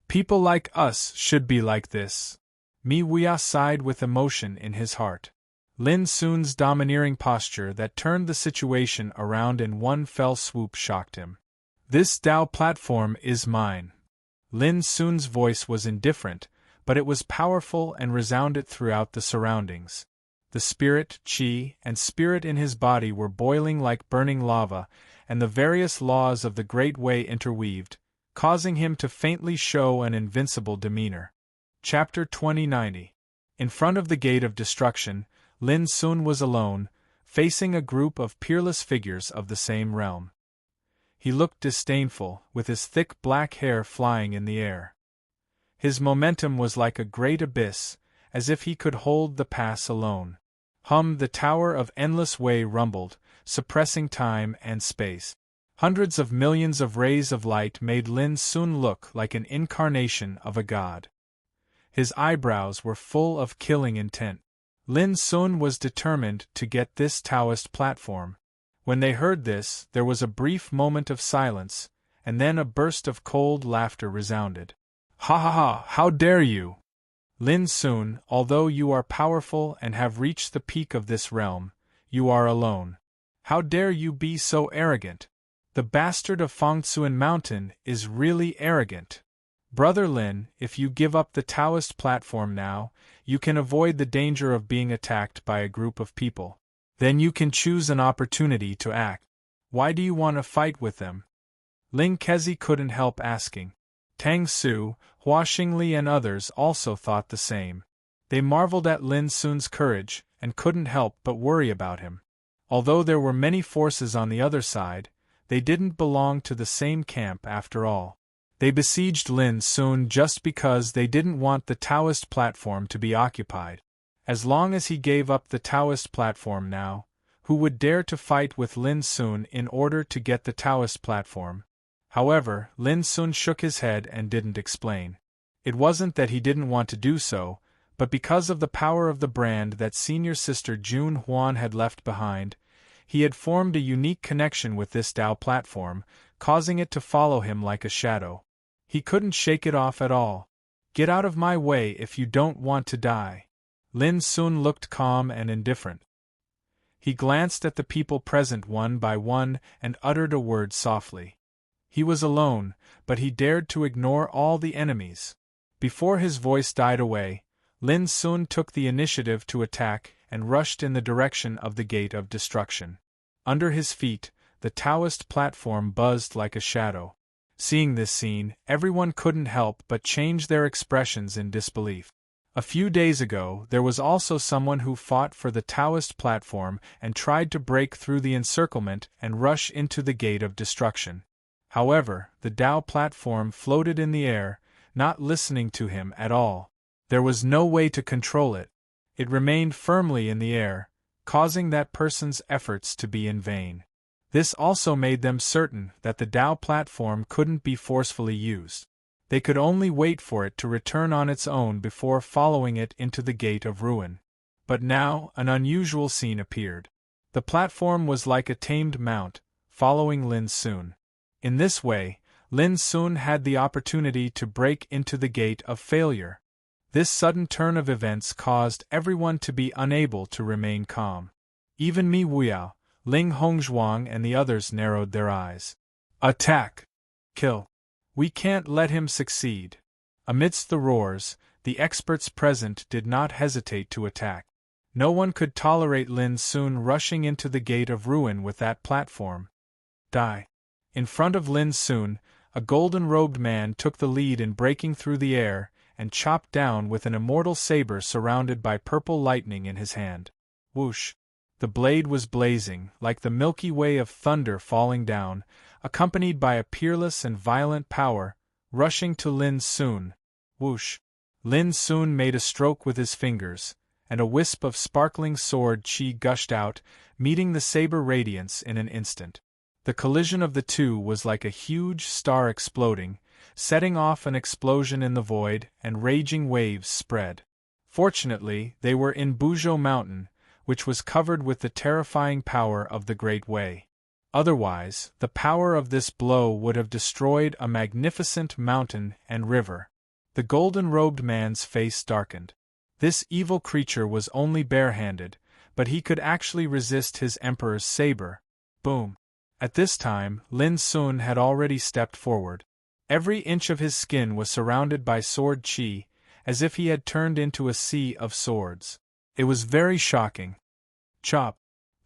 People like us should be like this. Mi Wuya sighed with emotion in his heart. Lin Sun's domineering posture that turned the situation around in one fell swoop shocked him. This Tao platform is mine. Lin Sun's voice was indifferent, but it was powerful and resounded throughout the surroundings. The spirit, qi, and spirit in his body were boiling like burning lava, and the various laws of the Great Way interweaved, causing him to faintly show an invincible demeanor. Chapter 2090. In front of the Gate of Destruction, Lin Sun was alone, facing a group of peerless figures of the same realm. He looked disdainful, with his thick black hair flying in the air. His momentum was like a great abyss, as if he could hold the pass alone. The Tower of Endless Way rumbled, suppressing time and space. Hundreds of millions of rays of light made Lin Sun look like an incarnation of a god. His eyebrows were full of killing intent. Lin Sun was determined to get this Taoist platform. When they heard this, there was a brief moment of silence, and then a burst of cold laughter resounded. Ha ha ha, how dare you! Lin Sun, although you are powerful and have reached the peak of this realm, you are alone. How dare you be so arrogant? The bastard of Fengtsuan Mountain is really arrogant. Brother Lin, if you give up the Taoist platform now, you can avoid the danger of being attacked by a group of people. Then you can choose an opportunity to act. Why do you want to fight with them? Ling Kezi couldn't help asking. Tang Su, Hua Xingli and others also thought the same. They marveled at Lin Sun's courage, and couldn't help but worry about him. Although there were many forces on the other side, they didn't belong to the same camp after all. They besieged Lin Sun just because they didn't want the Taoist platform to be occupied. As long as he gave up the Taoist platform now, who would dare to fight with Lin Sun in order to get the Taoist platform? However, Lin Sun shook his head and didn't explain. It wasn't that he didn't want to do so, but because of the power of the brand that senior sister Jun Huan had left behind, he had formed a unique connection with this Tao platform, causing it to follow him like a shadow. He couldn't shake it off at all. Get out of my way if you don't want to die. Lin Sun looked calm and indifferent. He glanced at the people present one by one and uttered a word softly. He was alone, but he dared to ignore all the enemies. Before his voice died away, Lin Sun took the initiative to attack and rushed in the direction of the Gate of Destruction. Under his feet, the Taoist platform buzzed like a shadow. Seeing this scene, everyone couldn't help but change their expressions in disbelief. A few days ago, there was also someone who fought for the Taoist platform and tried to break through the encirclement and rush into the gate of destruction. However, the Tao platform floated in the air, not listening to him at all. There was no way to control it. It remained firmly in the air, causing that person's efforts to be in vain. This also made them certain that the Tao platform couldn't be forcefully used. They could only wait for it to return on its own before following it into the gate of ruin. But now, an unusual scene appeared. The platform was like a tamed mount, following Lin Sun. In this way, Lin Sun had the opportunity to break into the gate of failure. This sudden turn of events caused everyone to be unable to remain calm. Even Mi Wuyao, Ling Hongzhuang and the others narrowed their eyes. Attack! Kill! We can't let him succeed. Amidst the roars, the experts present did not hesitate to attack. No one could tolerate Lin Sun rushing into the gate of ruin with that platform. Die! In front of Lin Sun, a golden-robed man took the lead in breaking through the air and chopped down with an immortal saber surrounded by purple lightning in his hand. Whoosh! The blade was blazing, like the Milky Way of thunder falling down, accompanied by a peerless and violent power, rushing to Lin Sun. Whoosh! Lin Sun made a stroke with his fingers, and a wisp of sparkling sword chi gushed out, meeting the saber radiance in an instant. The collision of the two was like a huge star exploding, setting off an explosion in the void, and raging waves spread. Fortunately, they were in Buzhou Mountain, which was covered with the terrifying power of the Great Way. Otherwise, the power of this blow would have destroyed a magnificent mountain and river. The golden-robed man's face darkened. This evil creature was only barehanded, but he could actually resist his emperor's saber. Boom! At this time, Lin Sun had already stepped forward. Every inch of his skin was surrounded by sword chi, as if he had turned into a sea of swords. It was very shocking. Chop!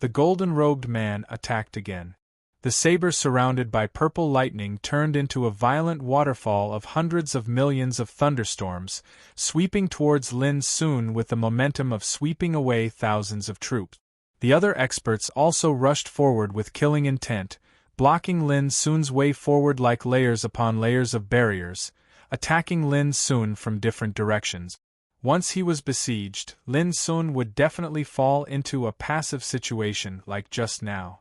The golden-robed man attacked again. The saber surrounded by purple lightning turned into a violent waterfall of hundreds of millions of thunderstorms, sweeping towards Lin Sun with the momentum of sweeping away thousands of troops. The other experts also rushed forward with killing intent, blocking Lin Sun's way forward like layers upon layers of barriers, attacking Lin Sun from different directions. Once he was besieged, Lin Sun would definitely fall into a passive situation like just now.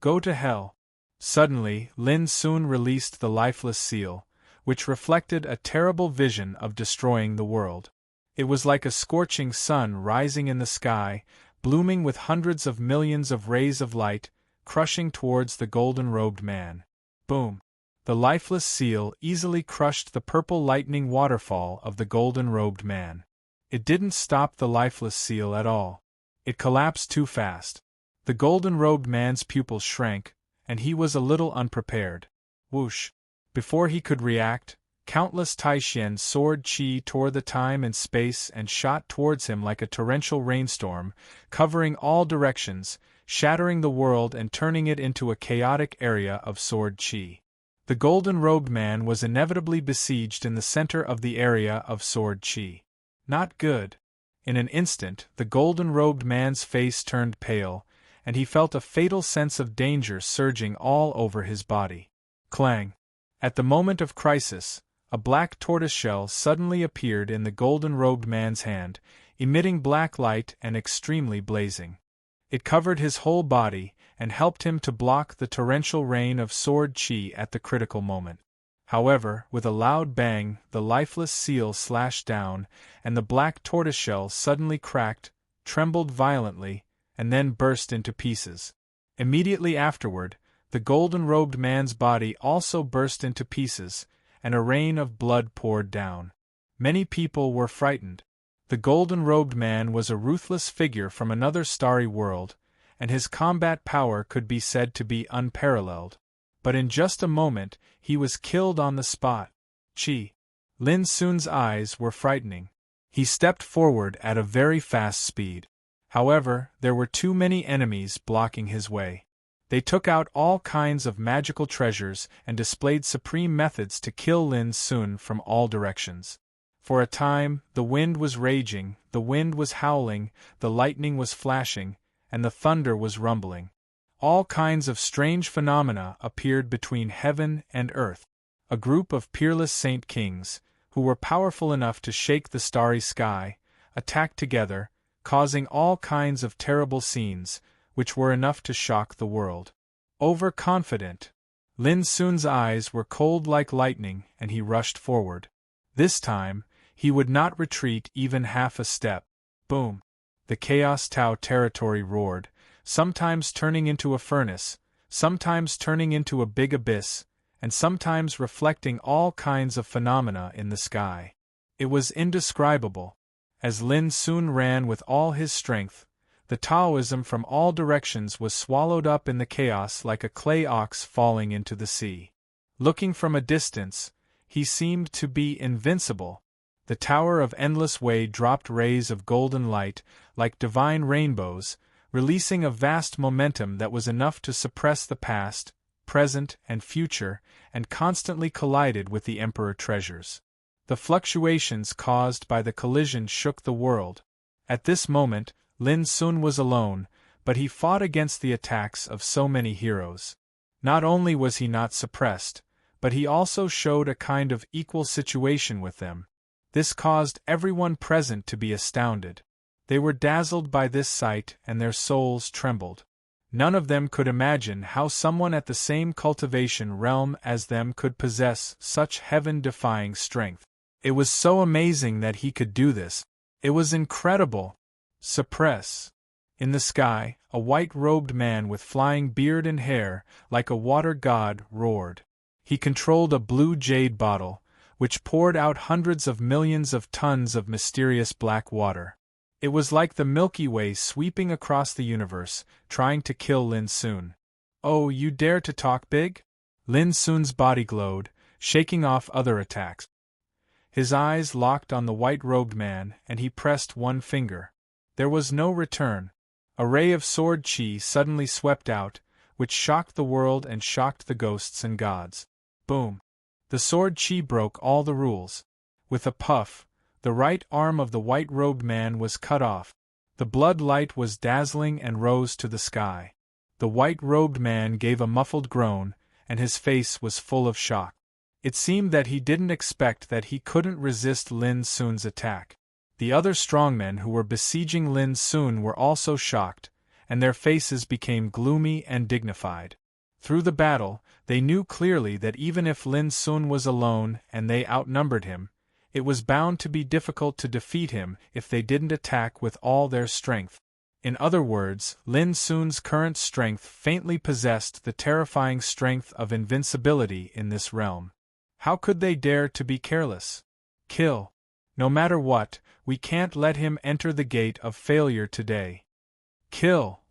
Go to hell. Suddenly, Lin Sun released the lifeless seal, which reflected a terrible vision of destroying the world. It was like a scorching sun rising in the sky, blooming with hundreds of millions of rays of light, crushing towards the golden-robed man. Boom! The lifeless seal easily crushed the purple lightning waterfall of the golden-robed man. It didn't stop the lifeless seal at all. It collapsed too fast. The golden-robed man's pupils shrank, and he was a little unprepared. Whoosh! Before he could react, countless Taishien's sword chi tore the time and space and shot towards him like a torrential rainstorm, covering all directions, shattering the world and turning it into a chaotic area of sword chi. The golden-robed man was inevitably besieged in the center of the area of sword chi. Not good. In an instant, the golden-robed man's face turned pale, and he felt a fatal sense of danger surging all over his body. Clang! At the moment of crisis, a black tortoiseshell suddenly appeared in the golden-robed man's hand, emitting black light and extremely blazing. It covered his whole body and helped him to block the torrential rain of sword chi at the critical moment. However, with a loud bang, the lifeless seal slashed down, and the black tortoiseshell suddenly cracked, trembled violently, and then burst into pieces. Immediately afterward, the golden-robed man's body also burst into pieces, and a rain of blood poured down. Many people were frightened. The golden-robed man was a ruthless figure from another starry world, and his combat power could be said to be unparalleled. But in just a moment, he was killed on the spot. Chi! Lin Sun's eyes were frightening. He stepped forward at a very fast speed. However, there were too many enemies blocking his way. They took out all kinds of magical treasures and displayed supreme methods to kill Lin Sun from all directions. For a time, the wind was raging, the wind was howling, the lightning was flashing, and the thunder was rumbling. All kinds of strange phenomena appeared between heaven and earth. A group of peerless saint kings, who were powerful enough to shake the starry sky, attacked together, causing all kinds of terrible scenes, which were enough to shock the world. Overconfident, Lin Sun's eyes were cold like lightning, and he rushed forward. This time, he would not retreat even half a step. Boom! The Chaos Tao territory roared, sometimes turning into a furnace, sometimes turning into a big abyss, and sometimes reflecting all kinds of phenomena in the sky. It was indescribable. As Lin Sun ran with all his strength, the Taoism from all directions was swallowed up in the chaos like a clay ox falling into the sea. Looking from a distance, he seemed to be invincible. The Tower of Endless Way dropped rays of golden light, like divine rainbows, releasing a vast momentum that was enough to suppress the past, present, and future, and constantly collided with the Emperor treasures. The fluctuations caused by the collision shook the world. At this moment, Lin Sun was alone, but he fought against the attacks of so many heroes. Not only was he not suppressed, but he also showed a kind of equal situation with them. This caused everyone present to be astounded. They were dazzled by this sight and their souls trembled. None of them could imagine how someone at the same cultivation realm as them could possess such heaven-defying strength. It was so amazing that he could do this. It was incredible. Suppress. In the sky, a white-robed man with flying beard and hair, like a water god, roared. He controlled a blue jade bottle, which poured out hundreds of millions of tons of mysterious black water. It was like the Milky Way sweeping across the universe, trying to kill Lin Sun. "Oh, you dare to talk big?" Lin Sun's body glowed, shaking off other attacks. His eyes locked on the white-robed man, and he pressed one finger. There was no return. A ray of sword chi suddenly swept out, which shocked the world and shocked the ghosts and gods. Boom! The sword chi broke all the rules. With a puff, the right arm of the white-robed man was cut off. The blood light was dazzling and rose to the sky. The white-robed man gave a muffled groan, and his face was full of shock. It seemed that he didn't expect that he couldn't resist Lin Sun's attack. The other strongmen who were besieging Lin Sun were also shocked, and their faces became gloomy and dignified. Through the battle, they knew clearly that even if Lin Sun was alone and they outnumbered him, it was bound to be difficult to defeat him if they didn't attack with all their strength. In other words, Lin Sun's current strength faintly possessed the terrifying strength of invincibility in this realm. How could they dare to be careless? Kill. No matter what, we can't let him enter the gate of failure today. Kill.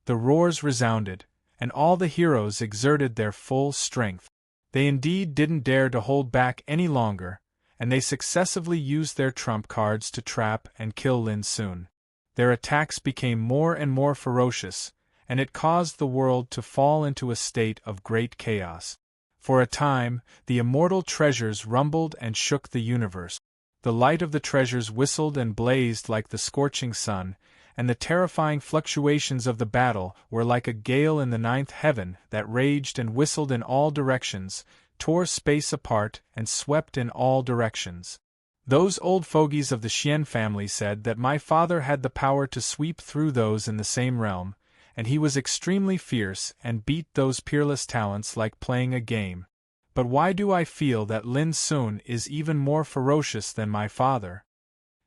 The roars resounded, and all the heroes exerted their full strength. They indeed didn't dare to hold back any longer, and they successively used their trump cards to trap and kill Lin Sun. Their attacks became more and more ferocious, and it caused the world to fall into a state of great chaos. For a time, the immortal treasures rumbled and shook the universe. The light of the treasures whistled and blazed like the scorching sun, and the terrifying fluctuations of the battle were like a gale in the ninth heaven that raged and whistled in all directions, tore space apart, and swept in all directions. Those old fogies of the Xian family said that my father had the power to sweep through those in the same realm, and he was extremely fierce and beat those peerless talents like playing a game. But why do I feel that Lin Sun is even more ferocious than my father?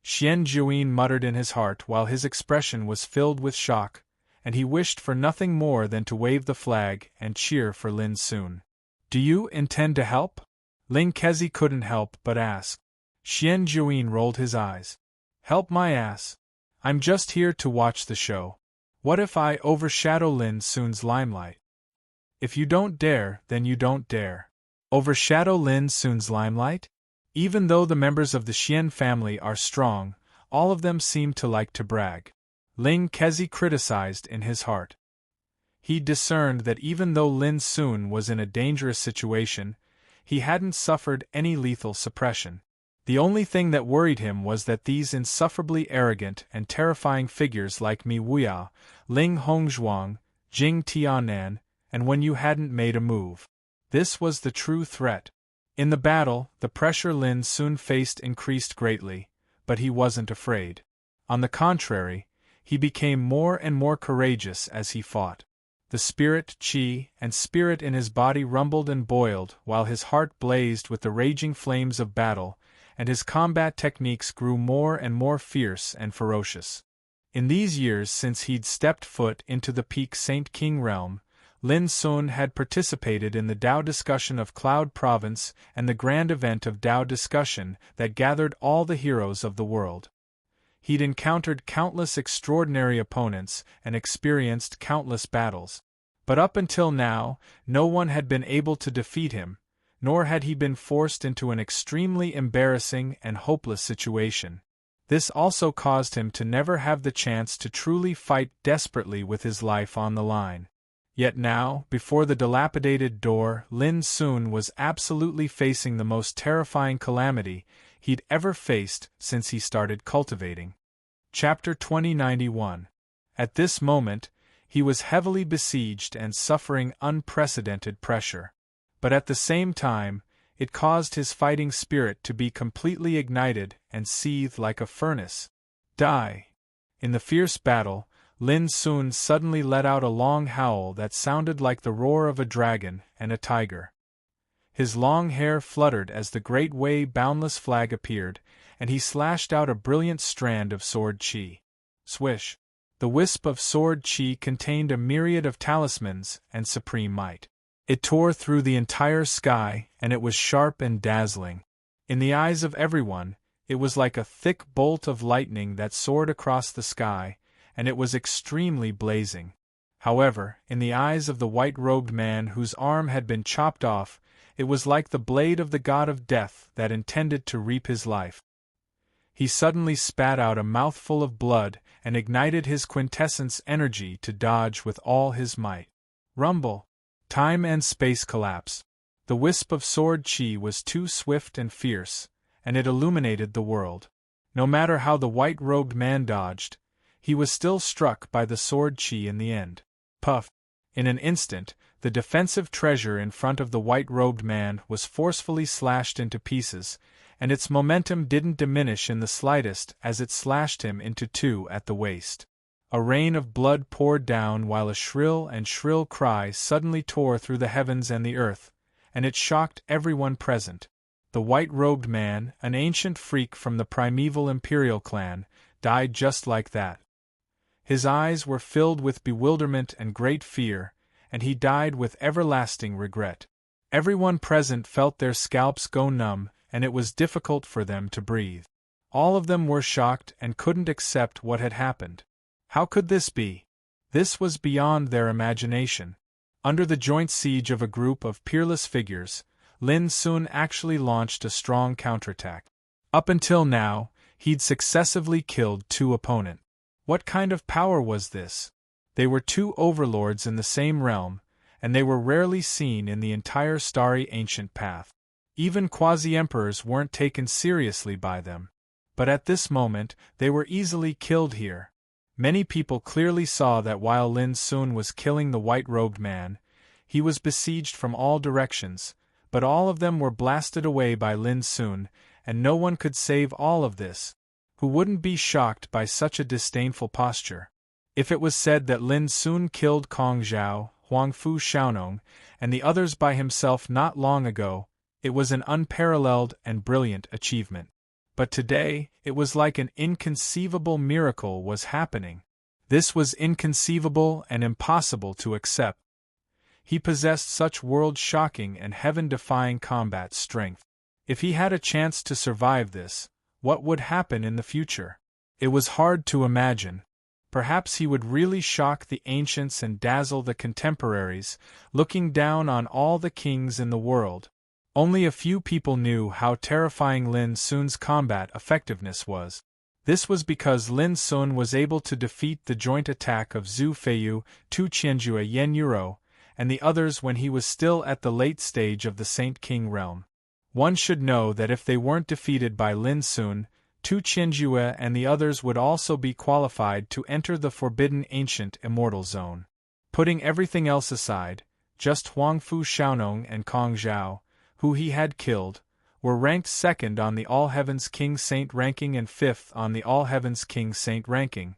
Xian Juyin muttered in his heart while his expression was filled with shock, and he wished for nothing more than to wave the flag and cheer for Lin Sun. "Do you intend to help?" Ling Kezi couldn't help but ask. Xian Juyin rolled his eyes. "Help my ass. I'm just here to watch the show. What if I overshadow Lin Sun's limelight?" "If you don't dare, then you don't dare." Overshadow Lin Sun's limelight? Even though the members of the Xian family are strong, all of them seem to like to brag. Ling Kezi criticized in his heart. He discerned that even though Lin Sun was in a dangerous situation, he hadn't suffered any lethal suppression. The only thing that worried him was that these insufferably arrogant and terrifying figures like Mi Wuyao, Ling Hongzhuang, Jing Tianan, and when you hadn't made a move. This was the true threat. In the battle, the pressure Lin soon faced increased greatly, but he wasn't afraid. On the contrary, he became more and more courageous as he fought. The spirit, qi, and spirit in his body rumbled and boiled while his heart blazed with the raging flames of battle, and his combat techniques grew more and more fierce and ferocious. In these years since he'd stepped foot into the peak Saint King realm, Lin Sun had participated in the Dao discussion of Cloud Province and the grand event of Dao discussion that gathered all the heroes of the world. He'd encountered countless extraordinary opponents and experienced countless battles. But up until now, no one had been able to defeat him, nor had he been forced into an extremely embarrassing and hopeless situation. This also caused him to never have the chance to truly fight desperately with his life on the line. Yet now, before the dilapidated door, Lin Sun was absolutely facing the most terrifying calamity he'd ever faced since he started cultivating. Chapter 2091. At this moment, he was heavily besieged and suffering unprecedented pressure. But at the same time, it caused his fighting spirit to be completely ignited and seethe like a furnace. Die! In the fierce battle, Lin Sun suddenly let out a long howl that sounded like the roar of a dragon and a tiger. His long hair fluttered as the Great Way Boundless flag appeared, and he slashed out a brilliant strand of sword qi. Swish! The wisp of sword qi contained a myriad of talismans and supreme might. It tore through the entire sky, and it was sharp and dazzling. In the eyes of everyone, it was like a thick bolt of lightning that soared across the sky, and it was extremely blazing. However, in the eyes of the white-robed man whose arm had been chopped off, it was like the blade of the god of death that intended to reap his life. He suddenly spat out a mouthful of blood and ignited his quintessence energy to dodge with all his might. Rumble! Time and space collapse. The wisp of sword qi was too swift and fierce, and it illuminated the world. No matter how the white-robed man dodged, he was still struck by the sword qi in the end. Puff! In an instant, the defensive treasure in front of the white-robed man was forcefully slashed into pieces, and its momentum didn't diminish in the slightest as it slashed him into two at the waist. A rain of blood poured down while a shrill cry suddenly tore through the heavens and the earth, and it shocked everyone present. The white-robed man, an ancient freak from the primeval imperial clan, died just like that. His eyes were filled with bewilderment and great fear, and he died with everlasting regret. Everyone present felt their scalps go numb, and it was difficult for them to breathe. All of them were shocked and couldn't accept what had happened. How could this be? This was beyond their imagination. Under the joint siege of a group of peerless figures, Lin Sun actually launched a strong counterattack. Up until now, he'd successively killed two opponents. What kind of power was this? They were two overlords in the same realm, and they were rarely seen in the entire starry ancient path. Even quasi-emperors weren't taken seriously by them. But at this moment, they were easily killed here. Many people clearly saw that while Lin Sun was killing the white-robed man, he was besieged from all directions, but all of them were blasted away by Lin Sun, and no one could save all of this. Who wouldn't be shocked by such a disdainful posture? If it was said that Lin Sun killed Kong Zhao, Huangfu Xiaonong, and the others by himself not long ago, it was an unparalleled and brilliant achievement. But today, it was like an inconceivable miracle was happening. This was inconceivable and impossible to accept. He possessed such world-shocking and heaven-defying combat strength. If he had a chance to survive this, what would happen in the future? It was hard to imagine. Perhaps he would really shock the ancients and dazzle the contemporaries, looking down on all the kings in the world. Only a few people knew how terrifying Lin Sun's combat effectiveness was. This was because Lin Sun was able to defeat the joint attack of Zhu Feiyu, Tu Qianjue Yen Yuro, and the others when he was still at the late stage of the Saint King realm. One should know that if they weren't defeated by Lin Sun, Tu Qinjue and the others would also be qualified to enter the forbidden ancient immortal zone. Putting everything else aside, just Huangfu Xiaonong and Kong Zhao, who he had killed, were ranked second on the All Heavens King Saint ranking and fifth on the All Heavens King Saint ranking.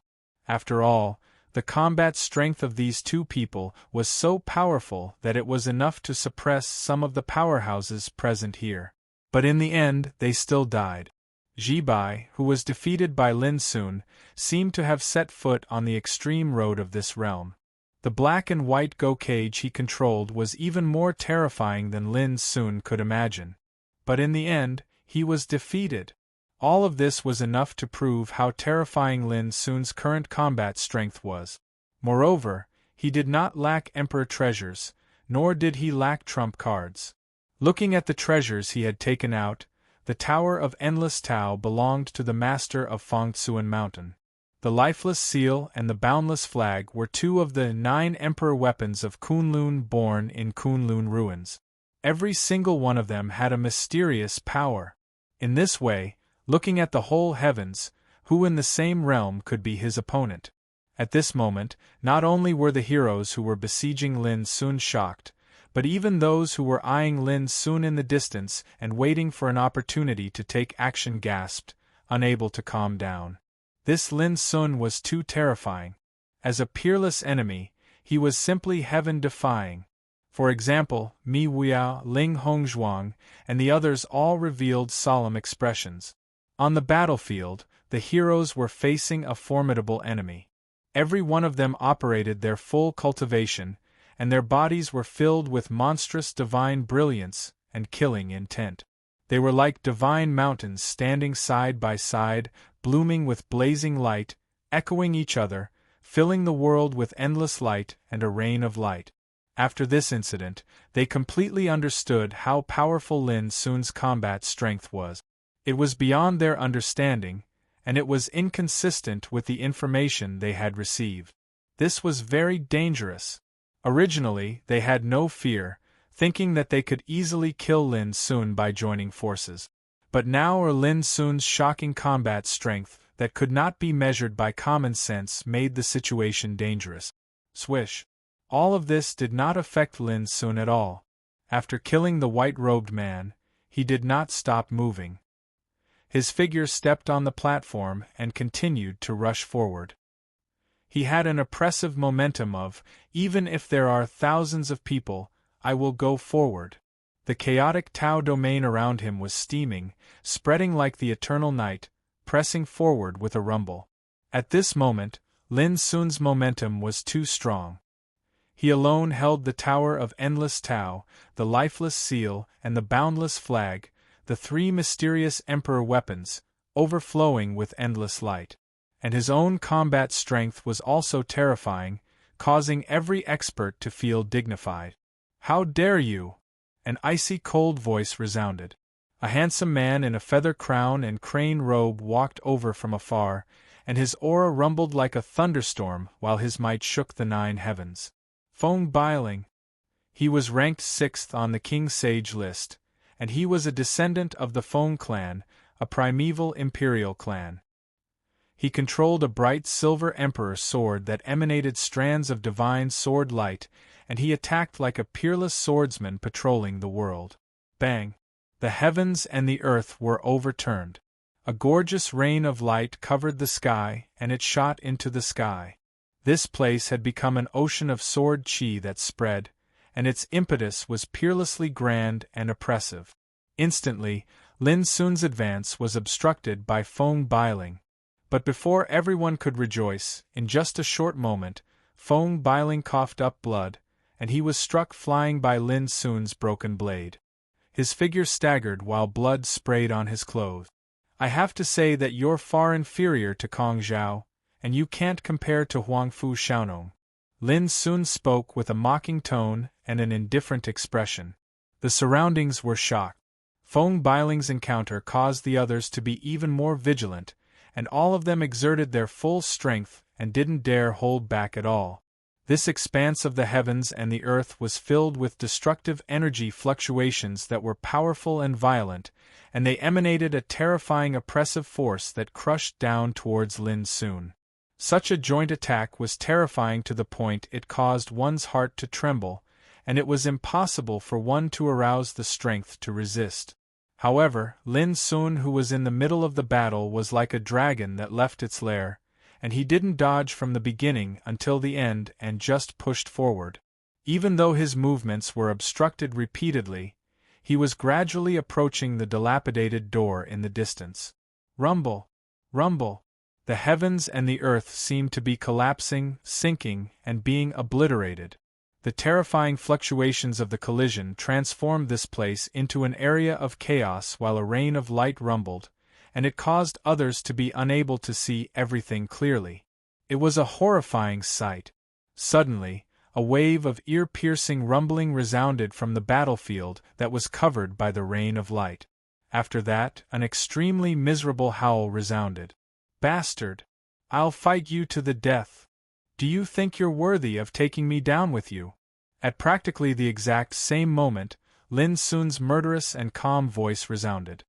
After all, the combat strength of these two people was so powerful that it was enough to suppress some of the powerhouses present here. But in the end, they still died. Ji Bai, who was defeated by Lin Sun, seemed to have set foot on the extreme road of this realm. The black and white Go cage he controlled was even more terrifying than Lin Sun could imagine. But in the end, he was defeated. All of this was enough to prove how terrifying Lin Sun's current combat strength was. Moreover, he did not lack emperor treasures, nor did he lack trump cards. Looking at the treasures he had taken out, the Tower of Endless Tao belonged to the master of Fengtsuan Mountain. The lifeless seal and the boundless flag were two of the 9 emperor weapons of Kunlun born in Kunlun ruins. Every single one of them had a mysterious power. In this way, looking at the whole heavens, who in the same realm could be his opponent? At this moment, not only were the heroes who were besieging Lin Sun shocked, but even those who were eyeing Lin Sun in the distance and waiting for an opportunity to take action gasped, unable to calm down. This Lin Sun was too terrifying. As a peerless enemy, he was simply heaven-defying. For example, Mi Wuya, Ling Hongzhuang, and the others all revealed solemn expressions. On the battlefield, the heroes were facing a formidable enemy. Every one of them operated their full cultivation, and their bodies were filled with monstrous divine brilliance and killing intent. They were like divine mountains standing side by side, blooming with blazing light, echoing each other, filling the world with endless light and a rain of light. After this incident, they completely understood how powerful Lin Sun's combat strength was. It was beyond their understanding, and it was inconsistent with the information they had received. This was very dangerous. Originally, they had no fear, thinking that they could easily kill Lin Sun by joining forces. But now Lin Sun's shocking combat strength that could not be measured by common sense made the situation dangerous. Swish. All of this did not affect Lin Sun at all. After killing the white-robed man, he did not stop moving. His figure stepped on the platform and continued to rush forward. He had an oppressive momentum of, even if there are thousands of people, I will go forward. The chaotic Tao domain around him was steaming, spreading like the eternal night, pressing forward with a rumble. At this moment, Lin Sun's momentum was too strong. He alone held the Tower of Endless Tao, the lifeless seal, and the boundless flag, the 3 mysterious emperor weapons, overflowing with endless light. And his own combat strength was also terrifying, causing every expert to feel dignified. How dare you? An icy cold voice resounded. A handsome man in a feather crown and crane robe walked over from afar, and his aura rumbled like a thunderstorm while his might shook the 9 heavens. Feng Bailing. He was ranked 6th on the King Sage list, and he was a descendant of the Feng clan, a primeval imperial clan. He controlled a bright silver emperor sword that emanated strands of divine sword light, and he attacked like a peerless swordsman patrolling the world. Bang! The heavens and the earth were overturned. A gorgeous rain of light covered the sky, and it shot into the sky. This place had become an ocean of sword chi that spread, and its impetus was peerlessly grand and oppressive. Instantly, Lin Sun's advance was obstructed by Feng Bailing. But before everyone could rejoice, in just a short moment, Feng Bailing coughed up blood, and he was struck flying by Lin Sun's broken blade. His figure staggered while blood sprayed on his clothes. I have to say that you're far inferior to Kong Zhao, and you can't compare to Huangfu Xiaonong. Lin Sun spoke with a mocking tone and an indifferent expression. The surroundings were shocked. Feng Bailing's encounter caused the others to be even more vigilant, and all of them exerted their full strength and didn't dare hold back at all. This expanse of the heavens and the earth was filled with destructive energy fluctuations that were powerful and violent, and they emanated a terrifying oppressive force that crushed down towards Lin Sun. Such a joint attack was terrifying to the point it caused one's heart to tremble, and it was impossible for one to arouse the strength to resist. However, Lin Sun, who was in the middle of the battle, was like a dragon that left its lair, and he didn't dodge from the beginning until the end and just pushed forward. Even though his movements were obstructed repeatedly, he was gradually approaching the dilapidated door in the distance. Rumble! Rumble! The heavens and the earth seemed to be collapsing, sinking, and being obliterated. The terrifying fluctuations of the collision transformed this place into an area of chaos while a rain of light rumbled, and it caused others to be unable to see everything clearly. It was a horrifying sight. Suddenly, a wave of ear-piercing rumbling resounded from the battlefield that was covered by the rain of light. After that, an extremely miserable howl resounded. "Bastard! I'll fight you to the death! Do you think you're worthy of taking me down with you?" At practically the exact same moment, Lin Sun's murderous and calm voice resounded.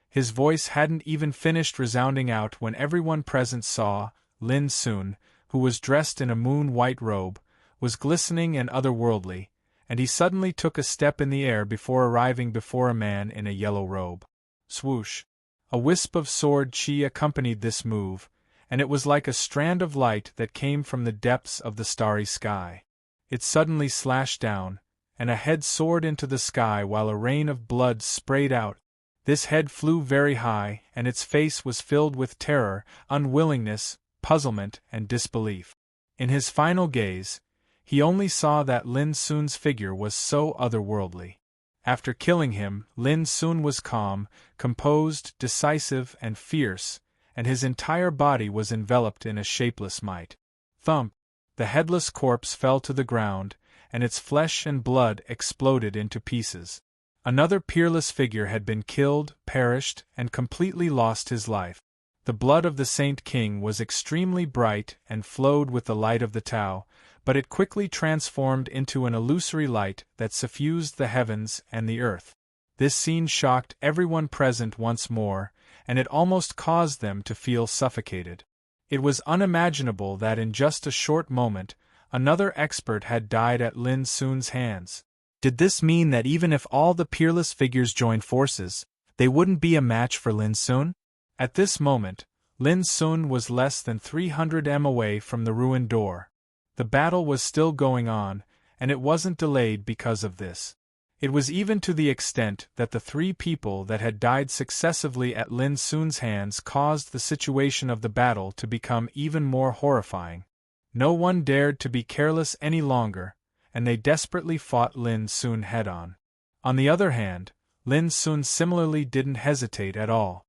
His voice hadn't even finished resounding out when everyone present saw Lin Sun, who was dressed in a moon-white robe, was glistening and otherworldly, and he suddenly took a step in the air before arriving before a man in a yellow robe. Swoosh! A wisp of sword chi accompanied this move, and it was like a strand of light that came from the depths of the starry sky. It suddenly slashed down, and a head soared into the sky while a rain of blood sprayed out. This head flew very high, and its face was filled with terror, unwillingness, puzzlement, and disbelief. In his final gaze, he only saw that Lin Sun's figure was so otherworldly. After killing him, Lin Sun was calm, composed, decisive, and fierce, and his entire body was enveloped in a shapeless might. Thump! The headless corpse fell to the ground, and its flesh and blood exploded into pieces. Another peerless figure had been killed, perished, and completely lost his life. The blood of the Saint King was extremely bright and flowed with the light of the Tao, but it quickly transformed into an illusory light that suffused the heavens and the earth. This scene shocked everyone present once more, and it almost caused them to feel suffocated. It was unimaginable that in just a short moment, another expert had died at Lin Sun's hands. Did this mean that even if all the peerless figures joined forces, they wouldn't be a match for Lin Sun? At this moment, Lin Sun was less than 300 m away from the ruined door. The battle was still going on, and it wasn't delayed because of this. It was even to the extent that the 3 people that had died successively at Lin Sun's hands caused the situation of the battle to become even more horrifying. No one dared to be careless any longer, and they desperately fought Lin Sun head-on. On the other hand, Lin Sun similarly didn't hesitate at all.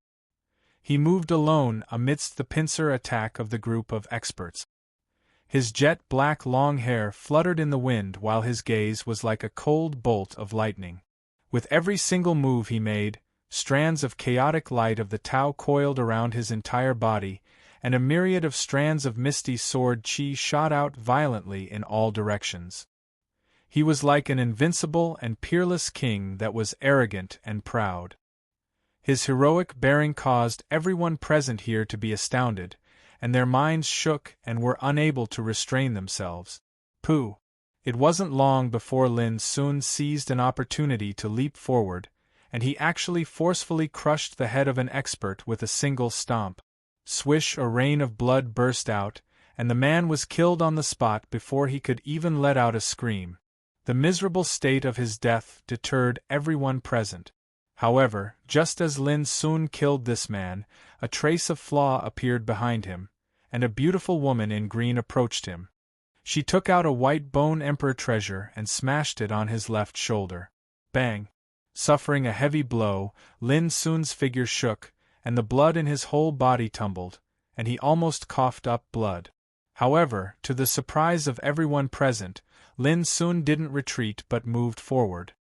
He moved alone amidst the pincer attack of the group of experts. His jet-black long hair fluttered in the wind while his gaze was like a cold bolt of lightning. With every single move he made, strands of chaotic light of the Tao coiled around his entire body, and a myriad of strands of misty sword chi shot out violently in all directions. He was like an invincible and peerless king that was arrogant and proud. His heroic bearing caused everyone present here to be astounded, and their minds shook and were unable to restrain themselves. Pooh! It wasn't long before Lin Sun seized an opportunity to leap forward, and he actually forcefully crushed the head of an expert with a single stomp. Swish! A rain of blood burst out, and the man was killed on the spot before he could even let out a scream. The miserable state of his death deterred everyone present. However, just as Lin Sun killed this man, a trace of flaw appeared behind him, and a beautiful woman in green approached him. She took out a white bone emperor treasure and smashed it on his left shoulder. Bang! Suffering a heavy blow, Lin Sun's figure shook, and the blood in his whole body tumbled, and he almost coughed up blood. However, to the surprise of everyone present, Lin Sun didn't retreat but moved forward.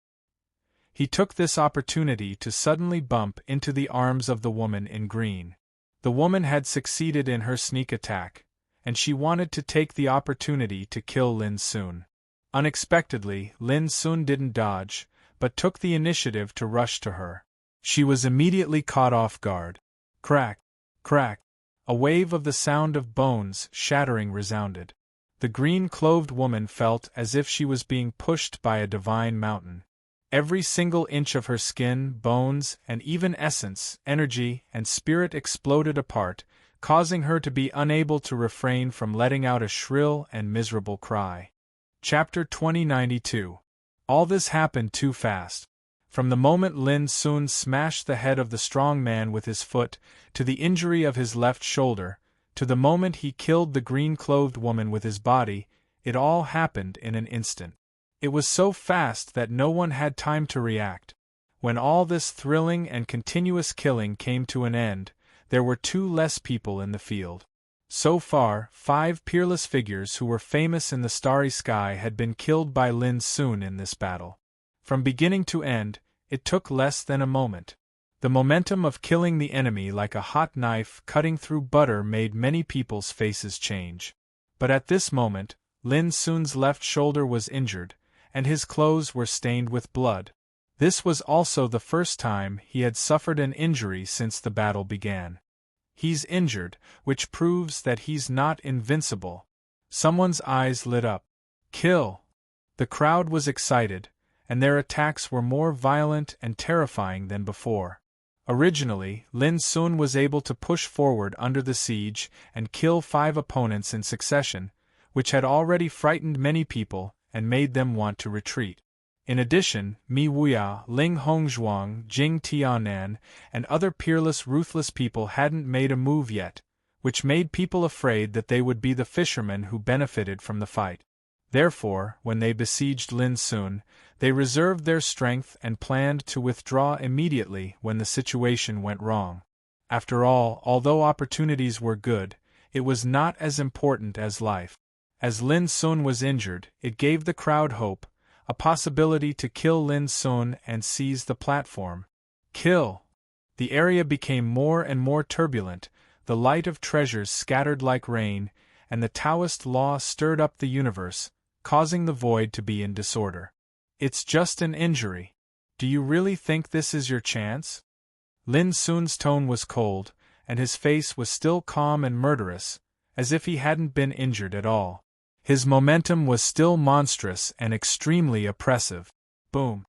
He took this opportunity to suddenly bump into the arms of the woman in green. The woman had succeeded in her sneak attack, and she wanted to take the opportunity to kill Lin Sun. Unexpectedly, Lin Sun didn't dodge, but took the initiative to rush to her. She was immediately caught off guard. Crack! Crack! A wave of the sound of bones shattering resounded. The green-clothed woman felt as if she was being pushed by a divine mountain. Every single inch of her skin, bones, and even essence, energy, and spirit exploded apart, causing her to be unable to refrain from letting out a shrill and miserable cry. Chapter 2092. All this happened too fast. From the moment Lin Sun smashed the head of the strong man with his foot, to the injury of his left shoulder, to the moment he killed the green-clothed woman with his body, it all happened in an instant. It was so fast that no one had time to react. When all this thrilling and continuous killing came to an end, there were 2 less people in the field. So far, 5 peerless figures who were famous in the starry sky had been killed by Lin Sun in this battle. From beginning to end, it took less than a moment. The momentum of killing the enemy like a hot knife cutting through butter made many people's faces change. But at this moment, Lin Sun's left shoulder was injured, and his clothes were stained with blood. This was also the first time he had suffered an injury since the battle began. He's injured, which proves that he's not invincible. Someone's eyes lit up. Kill! The crowd was excited, and their attacks were more violent and terrifying than before. Originally, Lin Sun was able to push forward under the siege and kill 5 opponents in succession, which had already frightened many people and made them want to retreat. In addition, Mi Wuya, Ling Hongzhuang, Jing Tianan, and other peerless, ruthless people hadn't made a move yet, which made people afraid that they would be the fishermen who benefited from the fight. Therefore, when they besieged Lin Sun, they reserved their strength and planned to withdraw immediately when the situation went wrong. After all, although opportunities were good, it was not as important as life. As Lin Sun was injured, it gave the crowd hope, a possibility to kill Lin Sun and seize the platform. Kill! The area became more and more turbulent, the light of treasures scattered like rain, and the Taoist law stirred up the universe, causing the void to be in disorder. It's just an injury. Do you really think this is your chance? Lin Sun's tone was cold, and his face was still calm and murderous, as if he hadn't been injured at all. His momentum was still monstrous and extremely oppressive. Boom!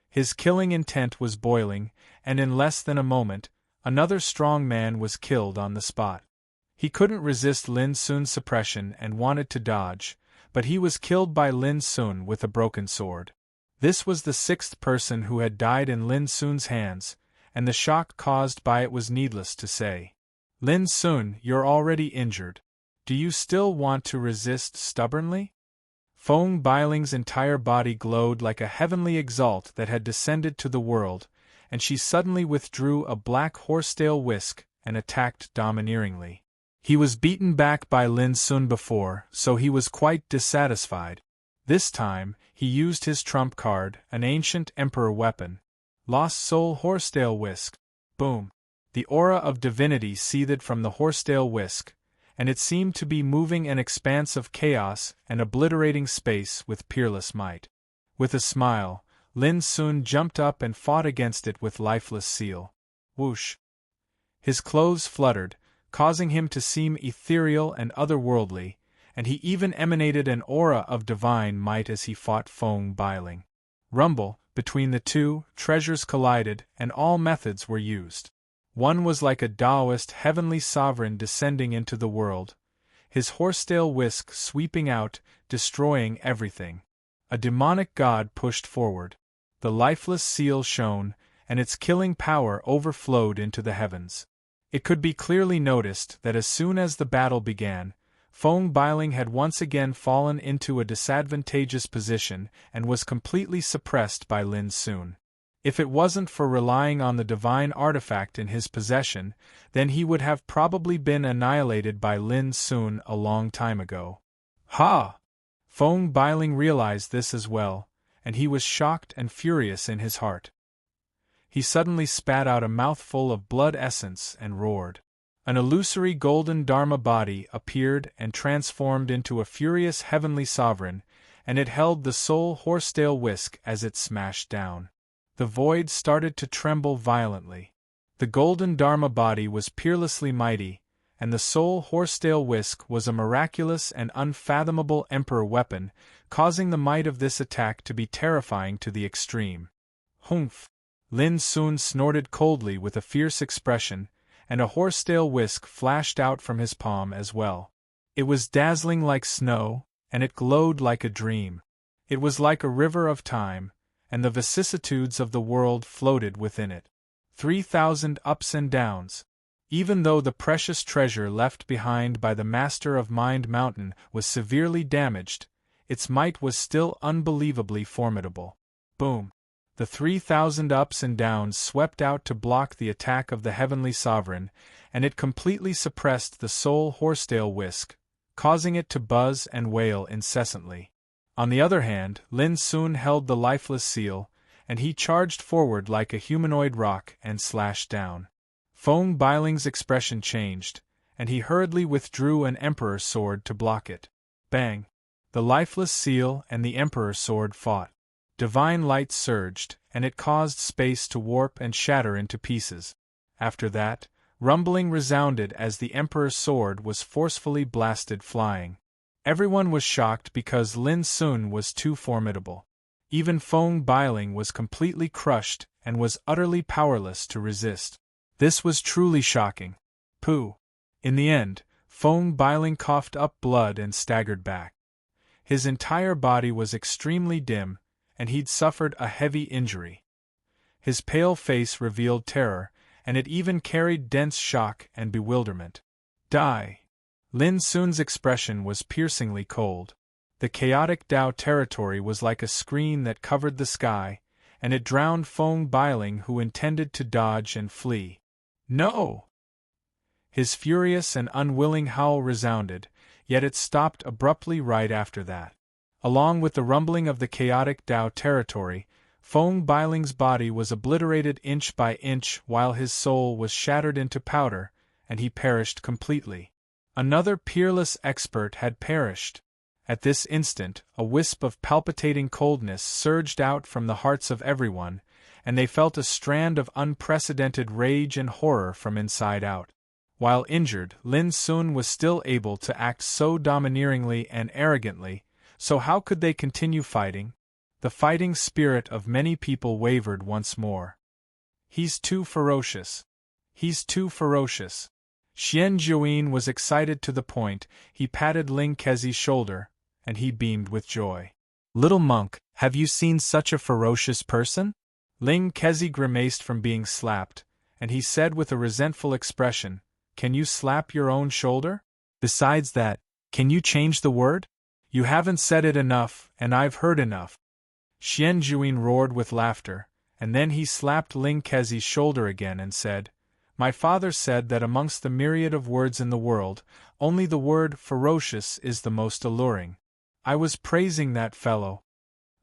His killing intent was boiling, and in less than a moment, another strong man was killed on the spot. He couldn't resist Lin Sun's suppression and wanted to dodge, but he was killed by Lin Sun with a broken sword. This was the 6th person who had died in Lin Sun's hands, and the shock caused by it was needless to say. Lin Sun, you're already injured. Do you still want to resist stubbornly? Feng Bailing's entire body glowed like a heavenly exalt that had descended to the world, and she suddenly withdrew a black horsetail whisk and attacked domineeringly. He was beaten back by Lin Sun before, so he was quite dissatisfied. This time, he used his trump card, an ancient emperor weapon. Lost Soul Horsetail Whisk. Boom! The aura of divinity seethed from the horsetail whisk, and it seemed to be moving an expanse of chaos and obliterating space with peerless might. With a smile, Lin Sun jumped up and fought against it with lifeless zeal. Whoosh! His clothes fluttered, causing him to seem ethereal and otherworldly, and he even emanated an aura of divine might as he fought Feng Bailing. Rumble, between the two, treasures collided, and all methods were used. One was like a Taoist heavenly sovereign descending into the world, his horsetail whisk sweeping out, destroying everything. A demonic god pushed forward. The lifeless seal shone, and its killing power overflowed into the heavens. It could be clearly noticed that as soon as the battle began, Feng Bailing had once again fallen into a disadvantageous position and was completely suppressed by Lin Sun. If it wasn't for relying on the divine artifact in his possession, then he would have probably been annihilated by Lin Sun a long time ago. Ha! Feng Bailing realized this as well, and he was shocked and furious in his heart. He suddenly spat out a mouthful of blood essence and roared. An illusory golden Dharma body appeared and transformed into a furious heavenly sovereign, and it held the soul horsetail whisk as it smashed down. The void started to tremble violently. The golden Dharma body was peerlessly mighty, and the soul horsetail whisk was a miraculous and unfathomable emperor weapon, causing the might of this attack to be terrifying to the extreme. Humph! Lin Sun snorted coldly with a fierce expression, and a horsetail whisk flashed out from his palm as well. It was dazzling like snow, and it glowed like a dream. It was like a river of time, and the vicissitudes of the world floated within it. 3,000 ups and downs. Even though the precious treasure left behind by the Master of Mind Mountain was severely damaged, its might was still unbelievably formidable. Boom! The 3,000 ups and downs swept out to block the attack of the Heavenly Sovereign, and it completely suppressed the soul horsetail whisk, causing it to buzz and wail incessantly. On the other hand, Lin Sun held the lifeless seal, and he charged forward like a humanoid rock and slashed down. Feng Bailing's expression changed, and he hurriedly withdrew an emperor's sword to block it. Bang! The lifeless seal and the emperor's sword fought. Divine light surged, and it caused space to warp and shatter into pieces. After that, rumbling resounded as the emperor's sword was forcefully blasted flying. Everyone was shocked because Lin Sun was too formidable. Even Feng Bailing was completely crushed and was utterly powerless to resist. This was truly shocking. Pooh! In the end, Feng Bailing coughed up blood and staggered back. His entire body was extremely dim, and he'd suffered a heavy injury. His pale face revealed terror, and it even carried dense shock and bewilderment. Die! Lin Sun's expression was piercingly cold. The chaotic Dao territory was like a screen that covered the sky, and it drowned Feng Bailing, who intended to dodge and flee. No! His furious and unwilling howl resounded, yet it stopped abruptly right after that. Along with the rumbling of the chaotic Dao territory, Feng Bailing's body was obliterated inch by inch while his soul was shattered into powder, and he perished completely. Another peerless expert had perished. At this instant, a wisp of palpitating coldness surged out from the hearts of everyone, and they felt a strand of unprecedented rage and horror from inside out. While injured, Lin Sun was still able to act so domineeringly and arrogantly, so how could they continue fighting? The fighting spirit of many people wavered once more. He's too ferocious. He's too ferocious. Xian Juyin was excited to the point he patted Ling Kezi's shoulder, and he beamed with joy. Little monk, have you seen such a ferocious person? Ling Kezi grimaced from being slapped, and he said with a resentful expression, Can you slap your own shoulder? Besides that, can you change the word? You haven't said it enough, and I've heard enough. Xian Juyin roared with laughter, and then he slapped Ling Kezi's shoulder again and said, My father said that amongst the myriad of words in the world, only the word ferocious is the most alluring. I was praising that fellow.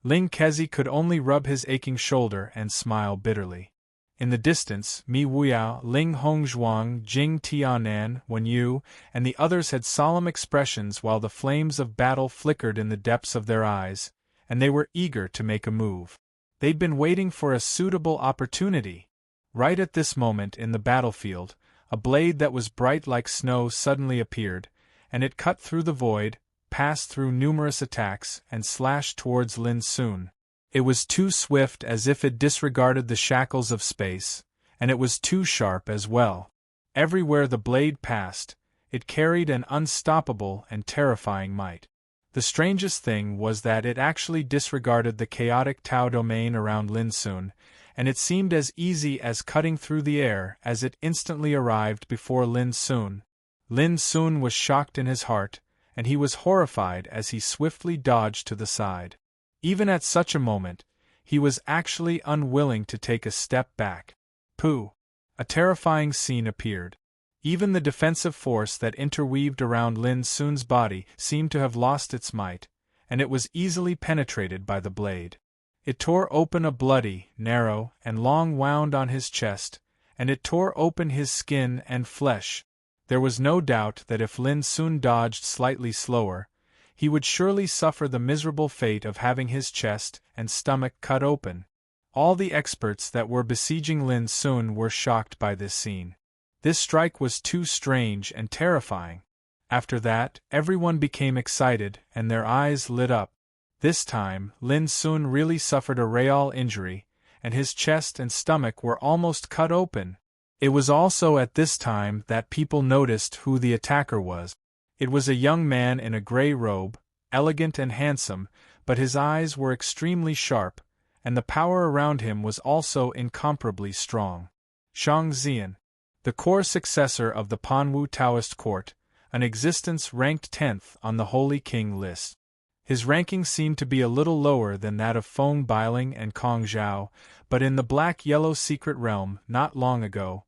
Ling Kezi could only rub his aching shoulder and smile bitterly. In the distance, Mi Wuyao, Ling Hongzhuang, Jing Tianan, Wen Yu, and the others had solemn expressions while the flames of battle flickered in the depths of their eyes, and they were eager to make a move. They'd been waiting for a suitable opportunity. Right at this moment in the battlefield, a blade that was bright like snow suddenly appeared, and it cut through the void, passed through numerous attacks, and slashed towards Lin Sun. It was too swift as if it disregarded the shackles of space, and it was too sharp as well. Everywhere the blade passed, it carried an unstoppable and terrifying might. The strangest thing was that it actually disregarded the chaotic Tao domain around Lin Sun, and it seemed as easy as cutting through the air as it instantly arrived before Lin Sun. Lin Sun was shocked in his heart, and he was horrified as he swiftly dodged to the side. Even at such a moment, he was actually unwilling to take a step back. Pooh! A terrifying scene appeared. Even the defensive force that interweaved around Lin Sun's body seemed to have lost its might, and it was easily penetrated by the blade. It tore open a bloody, narrow, and long wound on his chest, and it tore open his skin and flesh. There was no doubt that if Lin Sun dodged slightly slower, he would surely suffer the miserable fate of having his chest and stomach cut open. All the experts that were besieging Lin Sun were shocked by this scene. This strike was too strange and terrifying. After that, everyone became excited and their eyes lit up. This time, Lin Sun really suffered a real injury, and his chest and stomach were almost cut open. It was also at this time that people noticed who the attacker was. It was a young man in a gray robe, elegant and handsome, but his eyes were extremely sharp, and the power around him was also incomparably strong. Shang Xian, the core successor of the Panwu Taoist court, an existence ranked 10th on the Holy King list. His ranking seemed to be a little lower than that of Feng Bailing and Kong Zhao, but in the black-yellow secret realm, not long ago,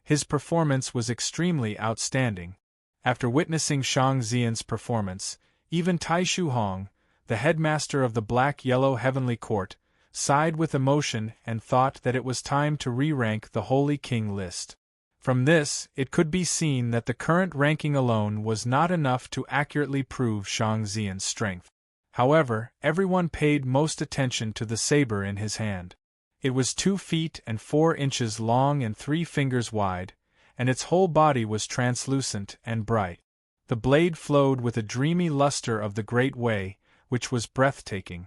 his performance was extremely outstanding. After witnessing Shang Xian's performance, even Tai Shu Hong, the headmaster of the black-yellow heavenly court, sighed with emotion and thought that it was time to re-rank the Holy King list. From this, it could be seen that the current ranking alone was not enough to accurately prove Shang Xian's strength. However, everyone paid most attention to the saber in his hand. It was 2 feet and 4 inches long and 3 fingers wide, and its whole body was translucent and bright. The blade flowed with a dreamy luster of the Great Way, which was breathtaking.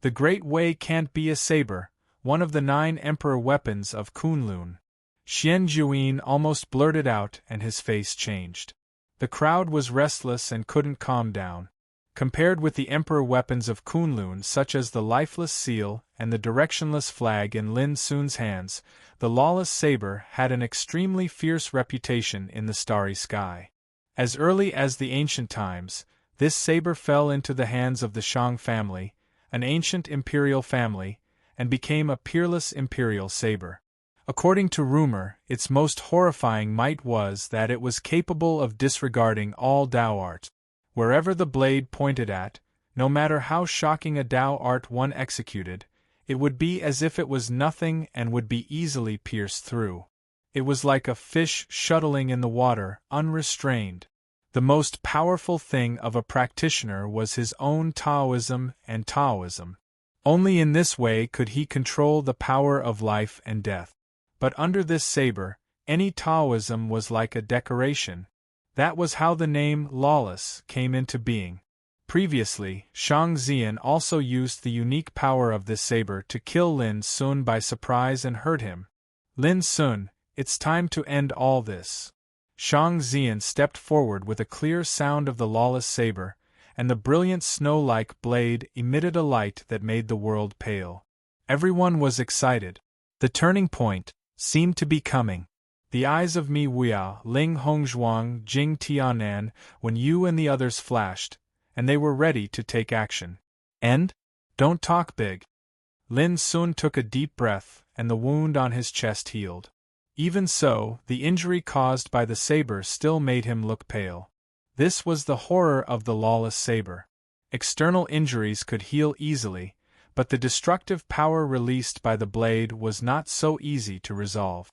The Great Way can't be a saber, one of the 9 emperor weapons of Kunlun. Xian Juyin almost blurted out and his face changed. The crowd was restless and couldn't calm down. Compared with the emperor weapons of Kunlun such as the lifeless seal and the directionless flag in Lin Sun's hands, the lawless saber had an extremely fierce reputation in the starry sky. As early as the ancient times, this saber fell into the hands of the Shang family, an ancient imperial family, and became a peerless imperial saber. According to rumor, its most horrifying might was that it was capable of disregarding all Dao art. Wherever the blade pointed at, no matter how shocking a Dao art one executed, it would be as if it was nothing and would be easily pierced through. It was like a fish shuttling in the water, unrestrained. The most powerful thing of a practitioner was his own Taoism and Taoism. Only in this way could he control the power of life and death. But under this saber, any Taoism was like a decoration. That was how the name lawless came into being. Previously, Shang Xian also used the unique power of this saber to kill Lin Sun by surprise and hurt him. Lin Sun, it's time to end all this. Shang Xian stepped forward with a clear sound of the lawless saber, and the brilliant snow-like blade emitted a light that made the world pale. Everyone was excited. The turning point seemed to be coming. The eyes of Mi Wuya, Ling Hongzhuang, Jing Tianan, when you and the others flashed, and they were ready to take action. And? Don't talk big. Lin Sun took a deep breath, and the wound on his chest healed. Even so, the injury caused by the saber still made him look pale. This was the horror of the lawless saber. External injuries could heal easily, but the destructive power released by the blade was not so easy to resolve.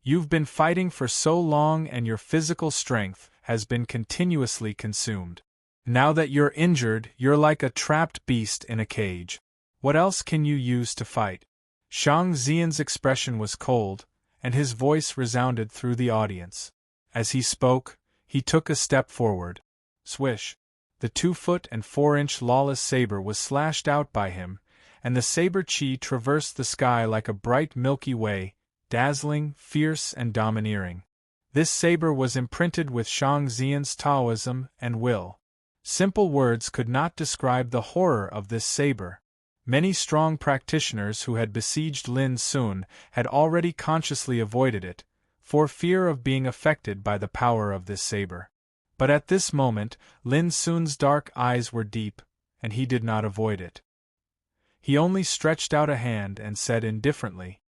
You've been fighting for so long and your physical strength has been continuously consumed. Now that you're injured, you're like a trapped beast in a cage. What else can you use to fight? Shang Xian's expression was cold, and his voice resounded through the audience. As he spoke, he took a step forward. Swish! The 2-foot and 4-inch lawless saber was slashed out by him, and the saber chi traversed the sky like a bright Milky Way, dazzling, fierce and domineering. This saber was imprinted with Shang Xian's Taoism and will. Simple words could not describe the horror of this saber. Many strong practitioners who had besieged Lin Sun had already consciously avoided it, for fear of being affected by the power of this saber. But at this moment, Lin Sun's dark eyes were deep, and he did not avoid it. He only stretched out a hand and said indifferently,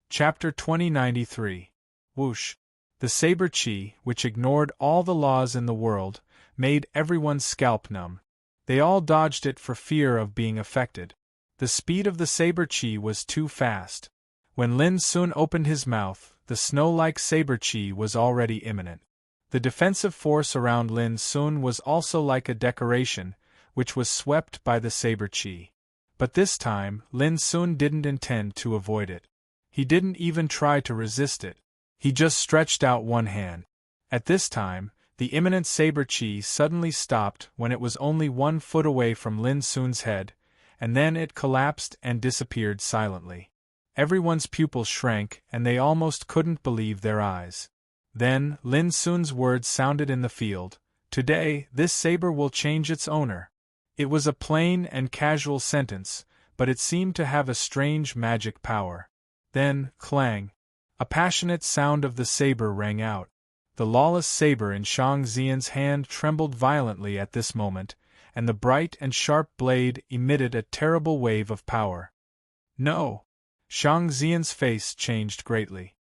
Chapter 2093. Whoosh! The saber chi, which ignored all the laws in the world, made everyone's scalp numb. They all dodged it for fear of being affected. The speed of the saber chi was too fast. When Lin Sun opened his mouth, the snow-like saber chi was already imminent. The defensive force around Lin Sun was also like a decoration, which was swept by the saber chi. But this time, Lin Sun didn't intend to avoid it. He didn't even try to resist it. He just stretched out one hand. At this time, the imminent saber chi suddenly stopped when it was only 1 foot away from Lin Sun's head, and then it collapsed and disappeared silently. Everyone's pupils shrank and they almost couldn't believe their eyes. Then, Lin Sun's words sounded in the field. "Today, this saber will change its owner." It was a plain and casual sentence, but it seemed to have a strange magic power. Then, clang! A passionate sound of the saber rang out. The lawless saber in Shang Xian's hand trembled violently at this moment, and the bright and sharp blade emitted a terrible wave of power. "No!" Shang Xian's face changed greatly.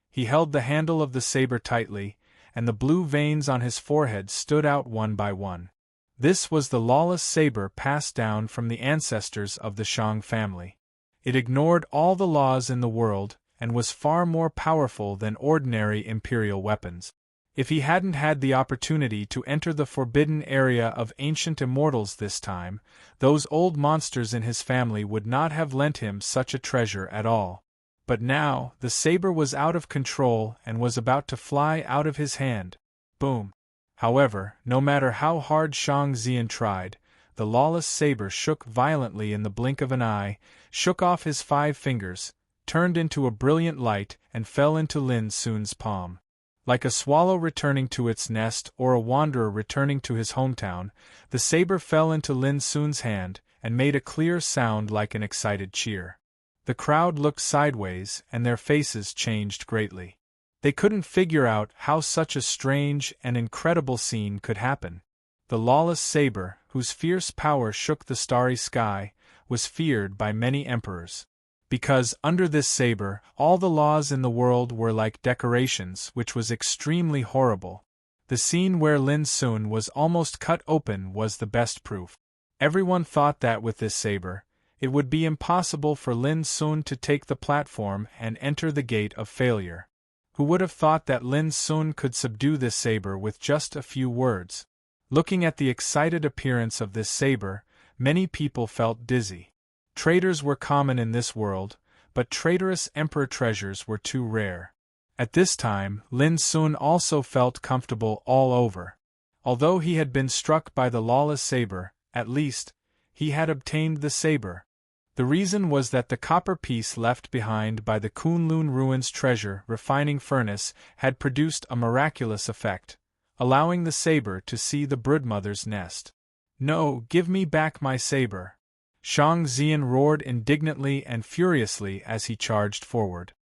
He held the handle of the saber tightly, and the blue veins on his forehead stood out one by one. This was the lawless saber passed down from the ancestors of the Shang family. It ignored all the laws in the world, and was far more powerful than ordinary imperial weapons. If he hadn't had the opportunity to enter the forbidden area of ancient immortals this time, those old monsters in his family would not have lent him such a treasure at all. But now, the saber was out of control and was about to fly out of his hand. Boom! However, no matter how hard Shang Xian tried, the lawless saber shook violently in the blink of an eye, shook off his 5 fingers, turned into a brilliant light, and fell into Lin Sun's palm. Like a swallow returning to its nest or a wanderer returning to his hometown, the saber fell into Lin Sun's hand and made a clear sound like an excited cheer. The crowd looked sideways and their faces changed greatly. They couldn't figure out how such a strange and incredible scene could happen. The lawless saber, whose fierce power shook the starry sky, was feared by many emperors. Because, under this saber, all the laws in the world were like decorations, which was extremely horrible. The scene where Lin Sun was almost cut open was the best proof. Everyone thought that with this saber, it would be impossible for Lin Sun to take the platform and enter the gate of failure. Who would have thought that Lin Sun could subdue this saber with just a few words? Looking at the excited appearance of this saber, many people felt dizzy. Traitors were common in this world, but traitorous emperor treasures were too rare. At this time, Lin Sun also felt comfortable all over. Although he had been struck by the lawless saber, at least, he had obtained the saber. The reason was that the copper piece left behind by the Kunlun Ruins treasure refining furnace had produced a miraculous effect, allowing the saber to see the broodmother's nest. "No, give me back my saber!" Shang Xian roared indignantly and furiously as he charged forward.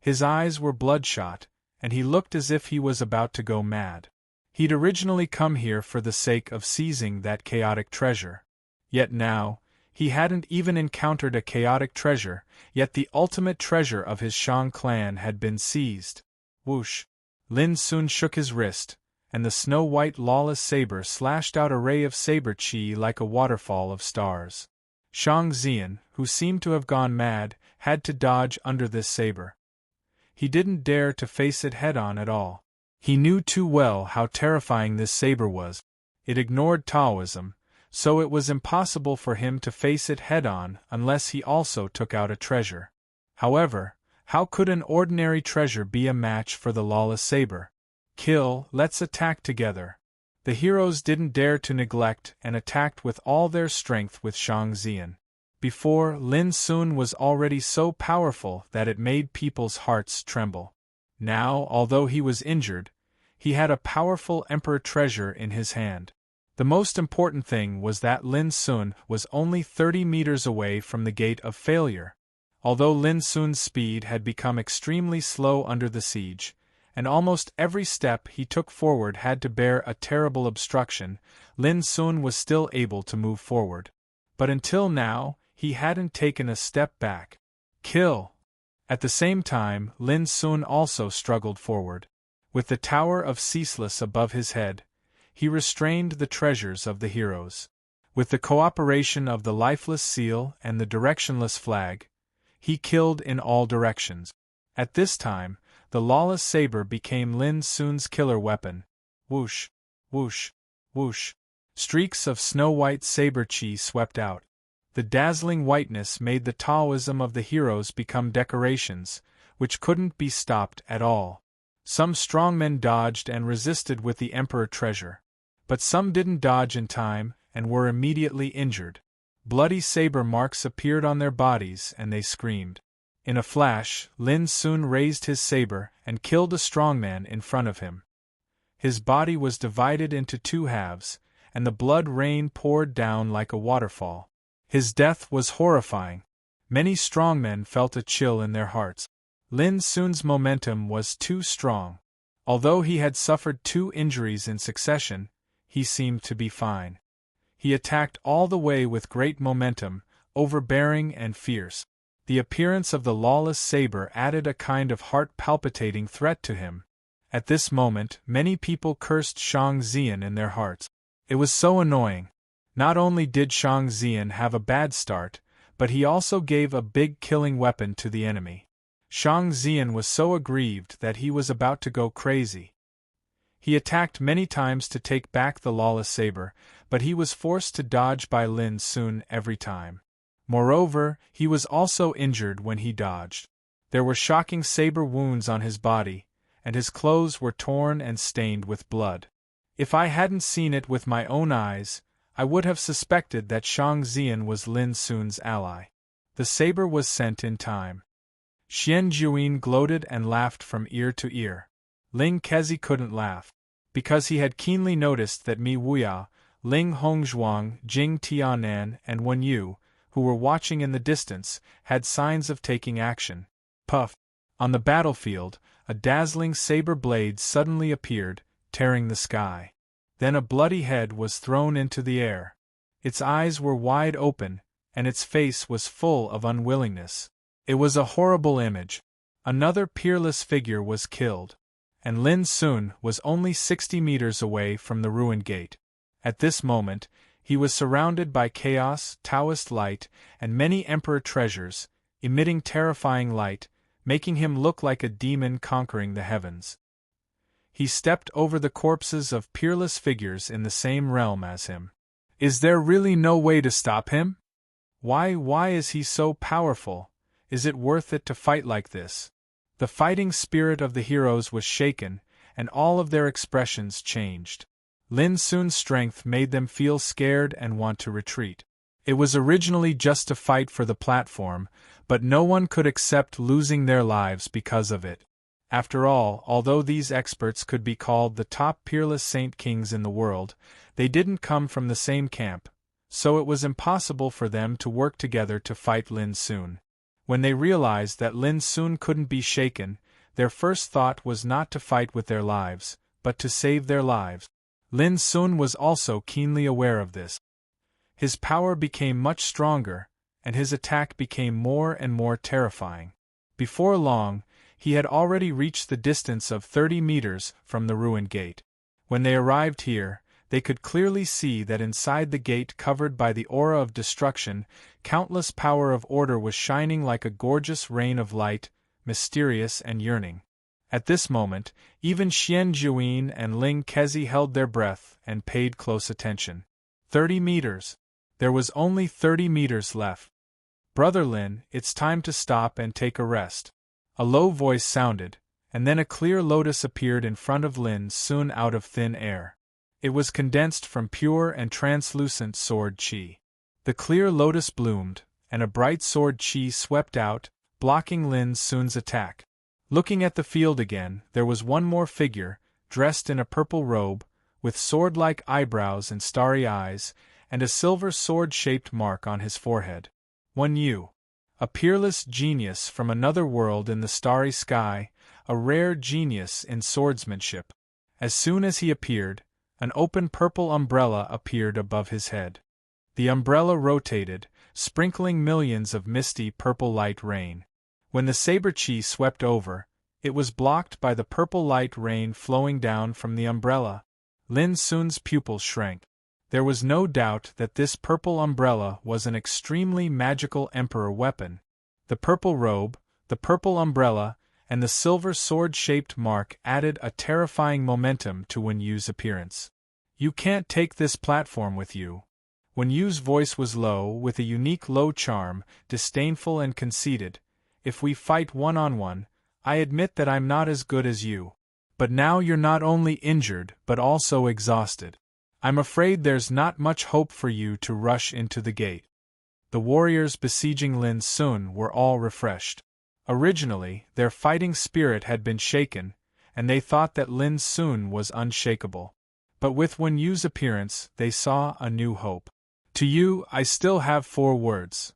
His eyes were bloodshot, and he looked as if he was about to go mad. He'd originally come here for the sake of seizing that chaotic treasure. Yet now, he hadn't even encountered a chaotic treasure, yet the ultimate treasure of his Shang clan had been seized. Whoosh! Lin Sun shook his wrist, and the snow-white lawless saber slashed out a ray of saber chi like a waterfall of stars. Shang Xian, who seemed to have gone mad, had to dodge under this saber. He didn't dare to face it head-on at all. He knew too well how terrifying this saber was. It ignored Taoism, so it was impossible for him to face it head-on unless he also took out a treasure. However, how could an ordinary treasure be a match for the lawless saber? "Kill, let's attack together." The heroes didn't dare to neglect and attacked with all their strength with Shang Xian. Before, Lin Sun was already so powerful that it made people's hearts tremble. Now, although he was injured, he had a powerful emperor treasure in his hand. The most important thing was that Lin Sun was only 30 meters away from the gate of failure. Although Lin Sun's speed had become extremely slow under the siege, and almost every step he took forward had to bear a terrible obstruction, Lin Sun was still able to move forward. But until now, he hadn't taken a step back. "Kill!" At the same time, Lin Sun also struggled forward. With the Tower of Ceaseless above his head, he restrained the treasures of the heroes. With the cooperation of the lifeless seal and the directionless flag, he killed in all directions. At this time, the lawless saber became Lin Sun's killer weapon. Whoosh, whoosh, whoosh. Streaks of snow-white saber chi swept out. The dazzling whiteness made the Taoism of the heroes become decorations, which couldn't be stopped at all. Some strong men dodged and resisted with the Emperor treasure. But some didn't dodge in time, and were immediately injured. Bloody saber marks appeared on their bodies and they screamed. In a flash, Lin Sun raised his saber and killed a strongman in front of him. His body was divided into two halves, and the blood rain poured down like a waterfall. His death was horrifying. Many strongmen felt a chill in their hearts. Lin Sun's momentum was too strong. Although he had suffered 2 injuries in succession, he seemed to be fine. He attacked all the way with great momentum, overbearing and fierce. The appearance of the lawless saber added a kind of heart-palpitating threat to him. At this moment, many people cursed Shang Xian in their hearts. It was so annoying. Not only did Shang Xian have a bad start, but he also gave a big killing weapon to the enemy. Shang Xian was so aggrieved that he was about to go crazy. He attacked many times to take back the lawless saber, but he was forced to dodge by Lin Sun every time. Moreover, he was also injured when he dodged. There were shocking saber wounds on his body, and his clothes were torn and stained with blood. If I hadn't seen it with my own eyes, I would have suspected that Shang Xian was Lin Sun's ally. The saber was sent in time. Xian Juyin gloated and laughed from ear to ear. Ling Kezi couldn't laugh, because he had keenly noticed that Mi Wuya, Ling Hongzhuang, Jing Tianan, and Wen Yu, who were watching in the distance, had signs of taking action. Puff! On the battlefield, a dazzling saber blade suddenly appeared, tearing the sky. Then a bloody head was thrown into the air. Its eyes were wide open, and its face was full of unwillingness. It was a horrible image. Another peerless figure was killed, and Lin Sun was only 60 meters away from the ruined gate. At this moment, he was surrounded by chaos, Taoist light, and many emperor treasures, emitting terrifying light, making him look like a demon conquering the heavens. He stepped over the corpses of peerless figures in the same realm as him. Is there really no way to stop him? Why is he so powerful? Is it worth it to fight like this? The fighting spirit of the heroes was shaken, and all of their expressions changed. Lin Sun's strength made them feel scared and want to retreat. It was originally just to fight for the platform, but no one could accept losing their lives because of it. After all, although these experts could be called the top peerless saint kings in the world, they didn't come from the same camp, so it was impossible for them to work together to fight Lin Sun. When they realized that Lin Sun couldn't be shaken, their first thought was not to fight with their lives, but to save their lives. Lin Sun was also keenly aware of this. His power became much stronger, and his attack became more and more terrifying. Before long, he had already reached the distance of 30 meters from the ruined gate. When they arrived here, they could clearly see that inside the gate covered by the aura of destruction, countless power of order was shining like a gorgeous rain of light, mysterious and yearning. At this moment, even Xian Juyin and Ling Kezi held their breath and paid close attention. 30 meters. There was only 30 meters left. Brother Lin, it's time to stop and take a rest. A low voice sounded, and then a clear lotus appeared in front of Lin Sun out of thin air. It was condensed from pure and translucent sword chi. The clear lotus bloomed, and a bright sword chi swept out, blocking Lin Sun's attack. Looking at the field again, there was one more figure, dressed in a purple robe, with sword-like eyebrows and starry eyes, and a silver sword-shaped mark on his forehead. Wen Yu. A peerless genius from another world in the starry sky, a rare genius in swordsmanship. As soon as he appeared, an open purple umbrella appeared above his head. The umbrella rotated, sprinkling millions of misty purple light rain. When the saber chi swept over, it was blocked by the purple light rain flowing down from the umbrella. Lin Sun's pupils shrank. There was no doubt that this purple umbrella was an extremely magical emperor weapon. The purple robe, the purple umbrella, and the silver sword-shaped mark added a terrifying momentum to Wen Yu's appearance. "You can't take this platform with you." Wen Yu's voice was low, with a unique low charm, disdainful and conceited. "If we fight one-on-one, I admit that I'm not as good as you. But now you're not only injured but also exhausted. I'm afraid there's not much hope for you to rush into the gate." The warriors besieging Lin Sun were all refreshed. Originally, their fighting spirit had been shaken, and they thought that Lin Sun was unshakable. But with Wen Yu's appearance, they saw a new hope. "To you, I still have 4 words."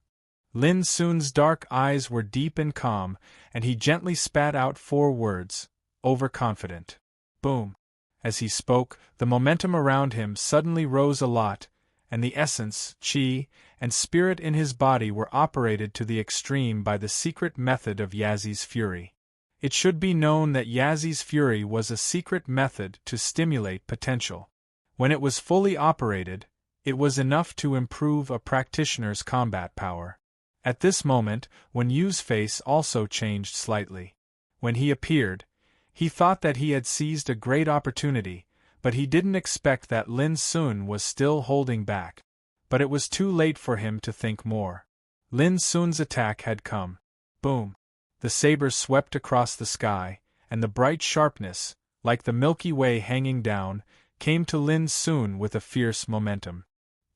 Lin Sun's dark eyes were deep and calm, and he gently spat out 4 words, overconfident. Boom! As he spoke, the momentum around him suddenly rose a lot, and the essence, qi, and spirit in his body were operated to the extreme by the secret method of Yazi's fury. It should be known that Yazi's fury was a secret method to stimulate potential. When it was fully operated, it was enough to improve a practitioner's combat power. At this moment, Wen Yu's face also changed slightly. When he appeared, he thought that he had seized a great opportunity, but he didn't expect that Lin Sun was still holding back. But it was too late for him to think more. Lin Sun's attack had come. Boom! The saber swept across the sky, and the bright sharpness, like the Milky Way hanging down, came to Lin Sun with a fierce momentum.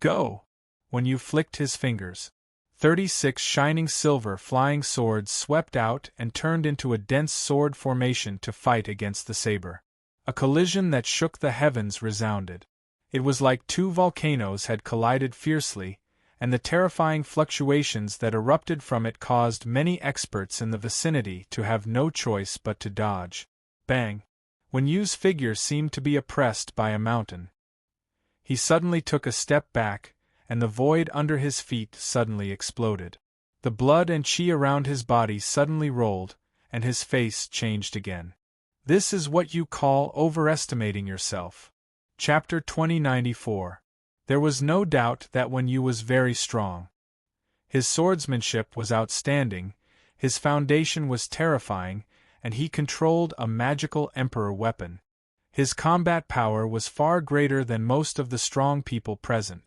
"Go!" Wen Yu flicked his fingers. 36 shining silver flying swords swept out and turned into a dense sword formation to fight against the saber. A collision that shook the heavens resounded. It was like 2 volcanoes had collided fiercely, and the terrifying fluctuations that erupted from it caused many experts in the vicinity to have no choice but to dodge. Bang! Wen Yu's figure seemed to be oppressed by a mountain. He suddenly took a step back, and the void under his feet suddenly exploded. The blood and qi around his body suddenly rolled, and his face changed again. This is what you call overestimating yourself. Chapter 2094. There was no doubt that Wen Yu was very strong. His swordsmanship was outstanding, his foundation was terrifying, and he controlled a magical emperor weapon. His combat power was far greater than most of the strong people present.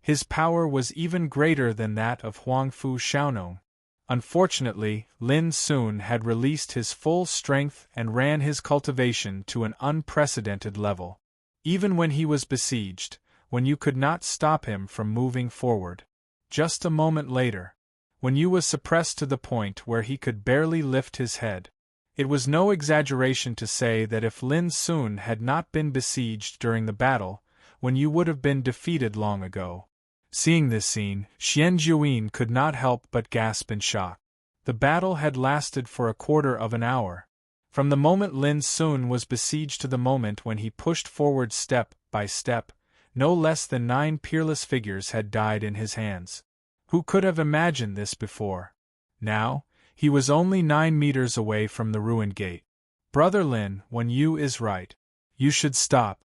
His power was even greater than that of Huangfu Xiaonong. Unfortunately, Lin Sun had released his full strength and ran his cultivation to an unprecedented level. Even when he was besieged, Wen Yu could not stop him from moving forward. Just a moment later, Wen Yu was suppressed to the point where he could barely lift his head. It was no exaggeration to say that if Lin Sun had not been besieged during the battle, Wen Yu would have been defeated long ago. Seeing this scene, Xian Juyin could not help but gasp in shock. The battle had lasted for a quarter of an hour. From the moment Lin Sun was besieged to the moment when he pushed forward step by step, no less than 9 peerless figures had died in his hands. Who could have imagined this before? Now, he was only 9 meters away from the ruined gate. "Brother Lin, Wen Yu is right. You should stop."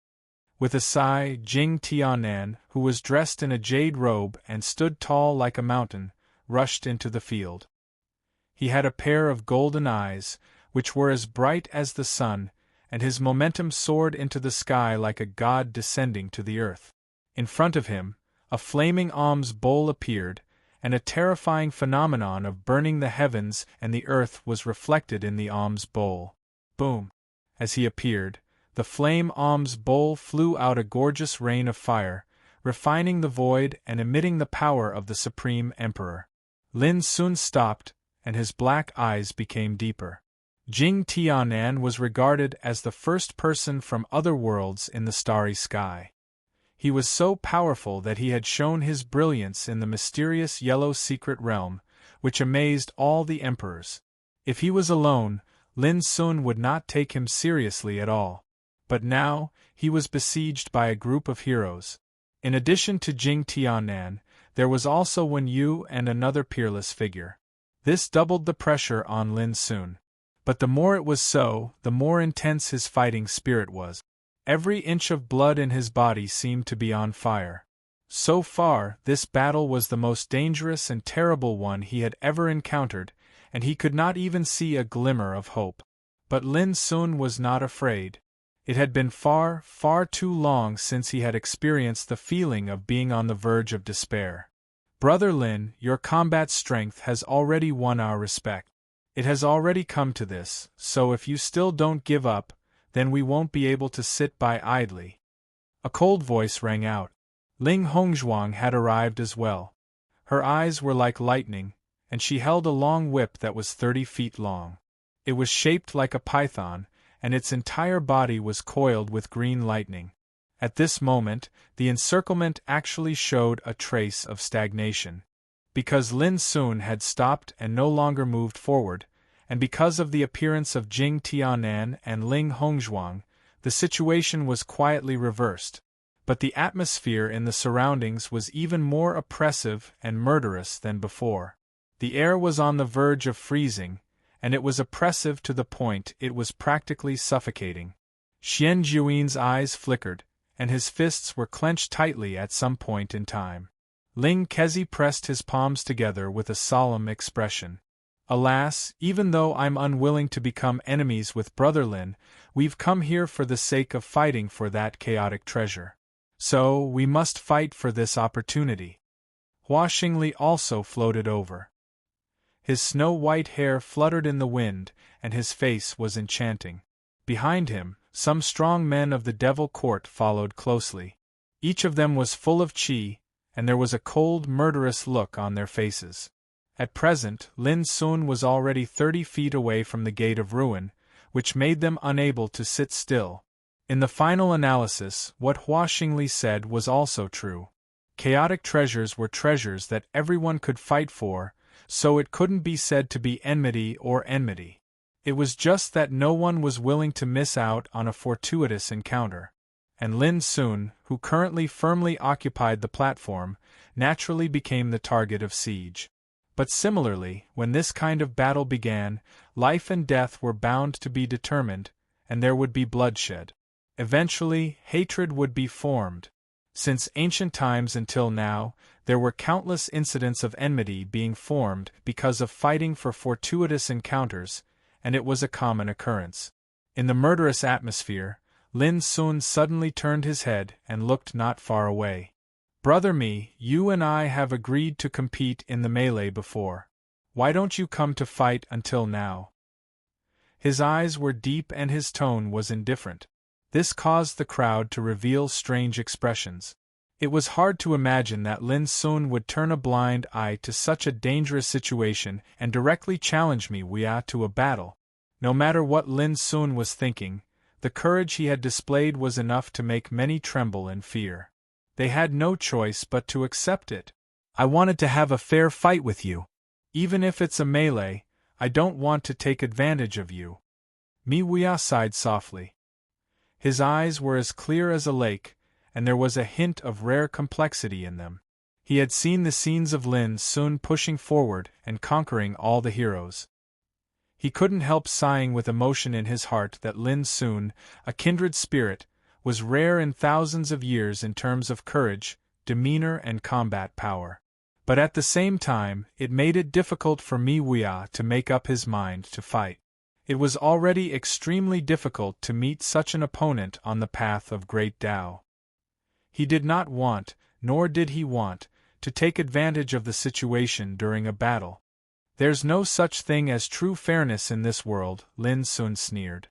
With a sigh, Jing Tianan, who was dressed in a jade robe and stood tall like a mountain, rushed into the field. He had a pair of golden eyes, which were as bright as the sun, and his momentum soared into the sky like a god descending to the earth. In front of him, a flaming alms bowl appeared, and a terrifying phenomenon of burning the heavens and the earth was reflected in the alms bowl. Boom! As he appeared, the flame alms bowl flew out a gorgeous rain of fire, refining the void and emitting the power of the Supreme Emperor. Lin Sun stopped, and his black eyes became deeper. Jing Tianan was regarded as the first person from other worlds in the starry sky. He was so powerful that he had shown his brilliance in the mysterious yellow secret realm, which amazed all the emperors. If he was alone, Lin Sun would not take him seriously at all. But now, he was besieged by a group of heroes. In addition to Jing Tianan, there was also Wen Yu and another peerless figure. This doubled the pressure on Lin Sun. But the more it was so, the more intense his fighting spirit was. Every inch of blood in his body seemed to be on fire. So far, this battle was the most dangerous and terrible one he had ever encountered, and he could not even see a glimmer of hope. But Lin Sun was not afraid. It had been far, far too long since he had experienced the feeling of being on the verge of despair. Brother Lin, your combat strength has already won our respect. It has already come to this, so if you still don't give up, then we won't be able to sit by idly. A cold voice rang out. Ling Hongzhuang had arrived as well. Her eyes were like lightning, and she held a long whip that was 30 feet long. It was shaped like a python, and its entire body was coiled with green lightning. At this moment, the encirclement actually showed a trace of stagnation. Because Lin Sun had stopped and no longer moved forward, and because of the appearance of Jing Tianan and Ling Hongzhuang, the situation was quietly reversed. But the atmosphere in the surroundings was even more oppressive and murderous than before. The air was on the verge of freezing, and it was oppressive to the point it was practically suffocating. Xian Jiuyin's eyes flickered, and his fists were clenched tightly at some point in time. Ling Kezi pressed his palms together with a solemn expression. Alas, even though I'm unwilling to become enemies with Brother Lin, we've come here for the sake of fighting for that chaotic treasure. So, we must fight for this opportunity. Hua Xingli also floated over. His snow-white hair fluttered in the wind, and his face was enchanting. Behind him, some strong men of the Devil Court followed closely. Each of them was full of qi, and there was a cold, murderous look on their faces. At present, Lin Sun was already 30 feet away from the Gate of Ruin, which made them unable to sit still. In the final analysis, what Hua Xingli said was also true. Chaotic treasures were treasures that everyone could fight for, so it couldn't be said to be enmity or enmity. It was just that no one was willing to miss out on a fortuitous encounter. And Lin Sun, who currently firmly occupied the platform, naturally became the target of siege. But similarly, when this kind of battle began, life and death were bound to be determined, and there would be bloodshed. Eventually, hatred would be formed. Since ancient times until now, there were countless incidents of enmity being formed because of fighting for fortuitous encounters, and it was a common occurrence. In the murderous atmosphere, Lin Sun suddenly turned his head and looked not far away. Brother Mi, you and I have agreed to compete in the melee before. Why don't you come to fight until now? His eyes were deep and his tone was indifferent. This caused the crowd to reveal strange expressions. It was hard to imagine that Lin Sun would turn a blind eye to such a dangerous situation and directly challenge Mi Wuya to a battle. No matter what Lin Sun was thinking, the courage he had displayed was enough to make many tremble in fear. They had no choice but to accept it. I wanted to have a fair fight with you. Even if it's a melee, I don't want to take advantage of you. Mi Wuya sighed softly. His eyes were as clear as a lake, and there was a hint of rare complexity in them. He had seen the scenes of Lin Sun pushing forward and conquering all the heroes. He couldn't help sighing with emotion in his heart that Lin Sun, a kindred spirit, was rare in thousands of years in terms of courage, demeanor and combat power. But at the same time, it made it difficult for Mi Wuya to make up his mind to fight. It was already extremely difficult to meet such an opponent on the path of great Tao. He did not want, nor did he want, to take advantage of the situation during a battle. There's no such thing as true fairness in this world, Lin Sun sneered.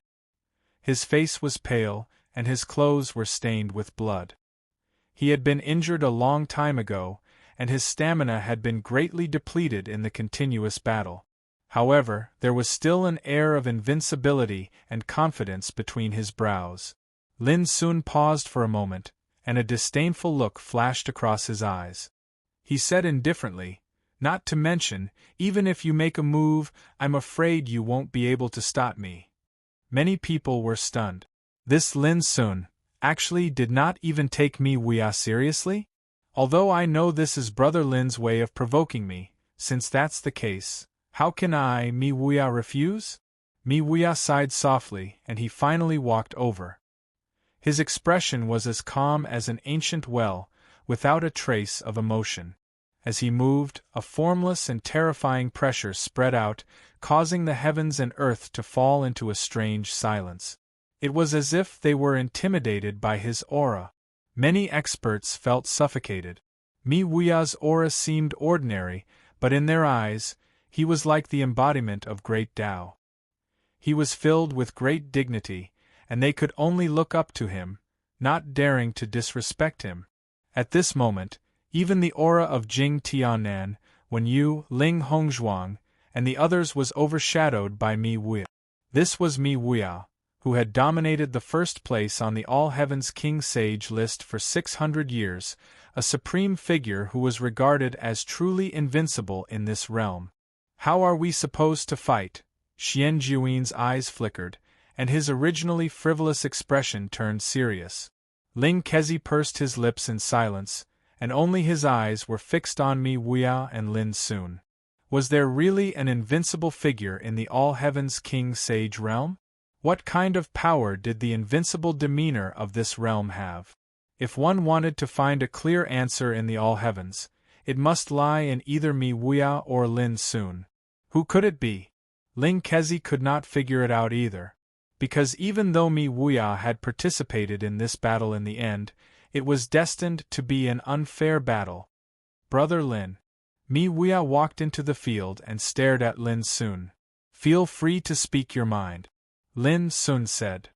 His face was pale, and his clothes were stained with blood. He had been injured a long time ago, and his stamina had been greatly depleted in the continuous battle. However, there was still an air of invincibility and confidence between his brows. Lin Sun paused for a moment, and a disdainful look flashed across his eyes. He said indifferently, "Not to mention, even if you make a move, I'm afraid you won't be able to stop me." Many people were stunned. This Lin Sun actually did not even take Mi Wuya seriously? Although I know this is Brother Lin's way of provoking me, since that's the case, how can I, Mi Wuya, refuse? Mi Wuya sighed softly, and he finally walked over. His expression was as calm as an ancient well, without a trace of emotion. As he moved, a formless and terrifying pressure spread out, causing the heavens and earth to fall into a strange silence. It was as if they were intimidated by his aura. Many experts felt suffocated. Miwuya's aura seemed ordinary, but in their eyes, he was like the embodiment of great Tao. He was filled with great dignity, and they could only look up to him, not daring to disrespect him. At this moment, even the aura of Jing Tianan, Wen Yu, Ling Hongzhuang, and the others was overshadowed by Mi Wuya. This was Mi Wuya, who had dominated the first place on the All Heavens King Sage list for 600 years, a supreme figure who was regarded as truly invincible in this realm. How are we supposed to fight? Xian Jiuyin's eyes flickered, and his originally frivolous expression turned serious. Ling Kezi pursed his lips in silence, and only his eyes were fixed on Mi Wuya and Lin Sun. Was there really an invincible figure in the All Heavens King Sage realm? What kind of power did the invincible demeanor of this realm have? If one wanted to find a clear answer in the All Heavens, it must lie in either Mi Wuya or Lin Sun. Who could it be? Ling Kezi could not figure it out either. Because even though Mi Wuya had participated in this battle in the end, it was destined to be an unfair battle. Brother Lin. Mi Wuya walked into the field and stared at Lin Sun. Feel free to speak your mind. Lin Sun said.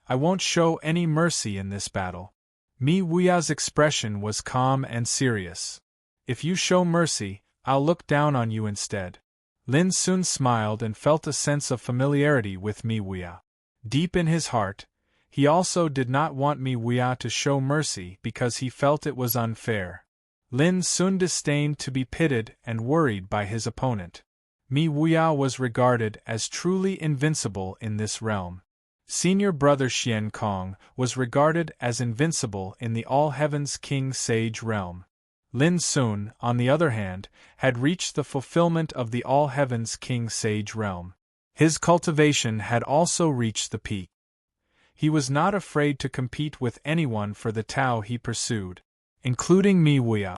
I won't show any mercy in this battle. Mi Wuya's expression was calm and serious. If you show mercy, I'll look down on you instead. Lin Sun smiled and felt a sense of familiarity with Mi Wuya. Deep in his heart, he also did not want Mi Wuya to show mercy because he felt it was unfair. Lin Sun disdained to be pitted and worried by his opponent. Mi Wuya was regarded as truly invincible in this realm. Senior brother Xian Kong was regarded as invincible in the All Heavens King Sage realm. Lin Sun, on the other hand, had reached the fulfillment of the All Heavens King Sage realm. His cultivation had also reached the peak. He was not afraid to compete with anyone for the Tao he pursued, including Mi Wuya,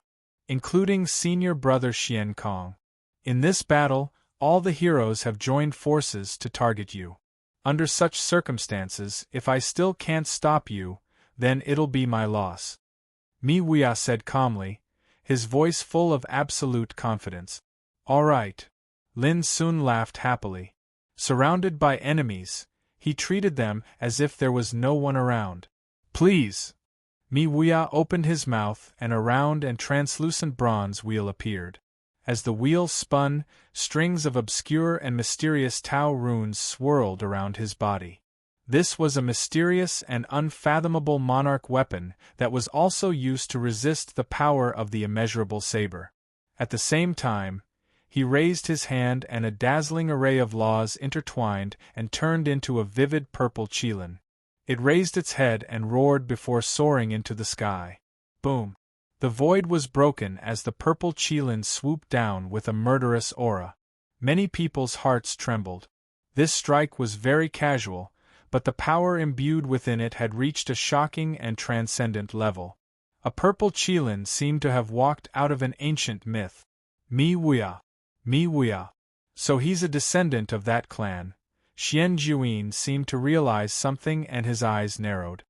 including senior brother Xian Kong. In this battle, all the heroes have joined forces to target you. Under such circumstances, if I still can't stop you, then it'll be my loss. Mi Wuya said calmly, his voice full of absolute confidence. All right. Lin Sun laughed happily. Surrounded by enemies, he treated them as if there was no one around. Please. Mi Wuya opened his mouth and a round and translucent bronze wheel appeared. As the wheel spun, strings of obscure and mysterious Tao runes swirled around his body. This was a mysterious and unfathomable monarch weapon that was also used to resist the power of the immeasurable saber. At the same time, he raised his hand and a dazzling array of laws intertwined and turned into a vivid purple qilin. It raised its head and roared before soaring into the sky. Boom! The void was broken as the purple qilin swooped down with a murderous aura. Many people's hearts trembled. This strike was very casual, but the power imbued within it had reached a shocking and transcendent level. A purple qilin seemed to have walked out of an ancient myth. Mi Wuya. Mi Wuya. So he's a descendant of that clan. Xian Jiuyin seemed to realize something and his eyes narrowed.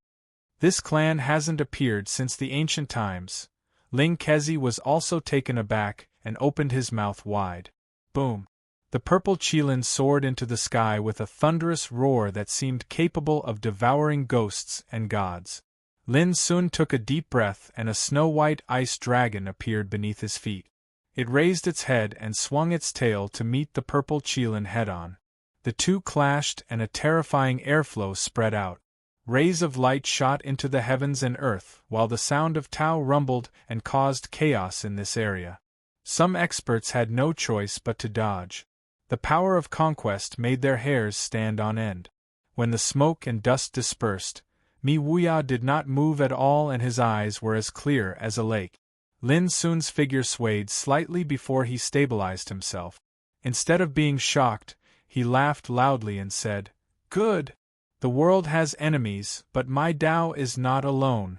This clan hasn't appeared since the ancient times. Ling Kezi was also taken aback and opened his mouth wide. Boom! The purple qilin soared into the sky with a thunderous roar that seemed capable of devouring ghosts and gods. Lin Sun took a deep breath and a snow-white ice dragon appeared beneath his feet. It raised its head and swung its tail to meet the purple qilin head-on. The two clashed and a terrifying airflow spread out. Rays of light shot into the heavens and earth while the sound of Tao rumbled and caused chaos in this area. Some experts had no choice but to dodge. The power of conquest made their hairs stand on end. When the smoke and dust dispersed, Mi Wuya did not move at all and his eyes were as clear as a lake. Lin Sun's figure swayed slightly before he stabilized himself. Instead of being shocked, he laughed loudly and said, "Good! The world has enemies, but my Tao is not alone."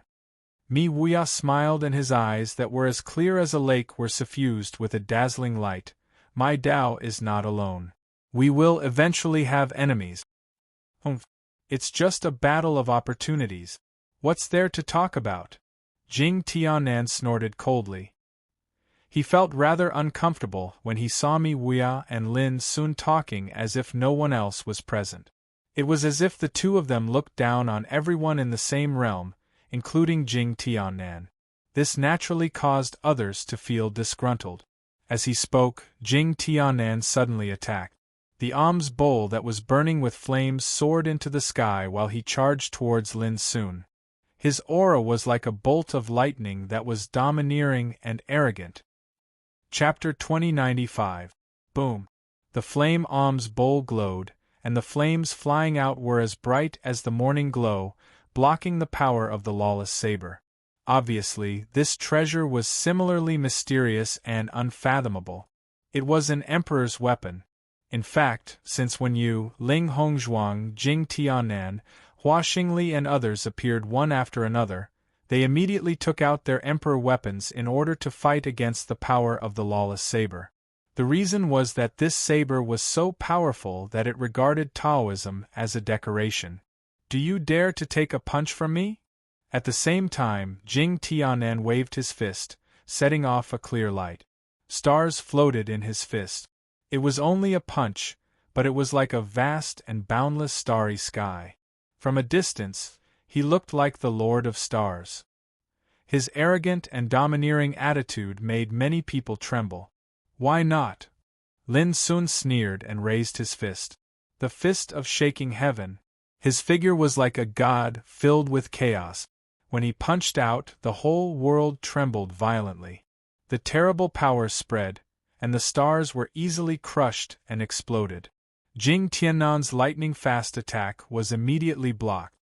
Mi Wuya smiled and his eyes that were as clear as a lake were suffused with a dazzling light. My Tao is not alone. We will eventually have enemies. It's just a battle of opportunities. What's there to talk about? Jing Tianan snorted coldly. He felt rather uncomfortable when he saw Mi Wuya and Lin Sun talking as if no one else was present. It was as if the two of them looked down on everyone in the same realm, including Jing Tianan. This naturally caused others to feel disgruntled. As he spoke, Jing Tianan suddenly attacked. The alms bowl that was burning with flames soared into the sky while he charged towards Lin Sun. His aura was like a bolt of lightning that was domineering and arrogant. Chapter 2095. Boom! The flame alms bowl glowed, and the flames flying out were as bright as the morning glow, blocking the power of the lawless saber. Obviously, this treasure was similarly mysterious and unfathomable. It was an emperor's weapon. In fact, since when Yu, Ling Hongzhuang, Jing Tianan, Hua Xingli and others appeared one after another, they immediately took out their emperor weapons in order to fight against the power of the lawless saber. The reason was that this saber was so powerful that it regarded Taoism as a decoration. Do you dare to take a punch from me? At the same time, Jing Tianan waved his fist, setting off a clear light. Stars floated in his fist. It was only a punch, but it was like a vast and boundless starry sky. From a distance, he looked like the Lord of Stars. His arrogant and domineering attitude made many people tremble. Why not? Lin Sun sneered and raised his fist. The fist of shaking heaven. His figure was like a god filled with chaos. When he punched out, the whole world trembled violently. The terrible power spread, and the stars were easily crushed and exploded. Jing Tianan's lightning-fast attack was immediately blocked.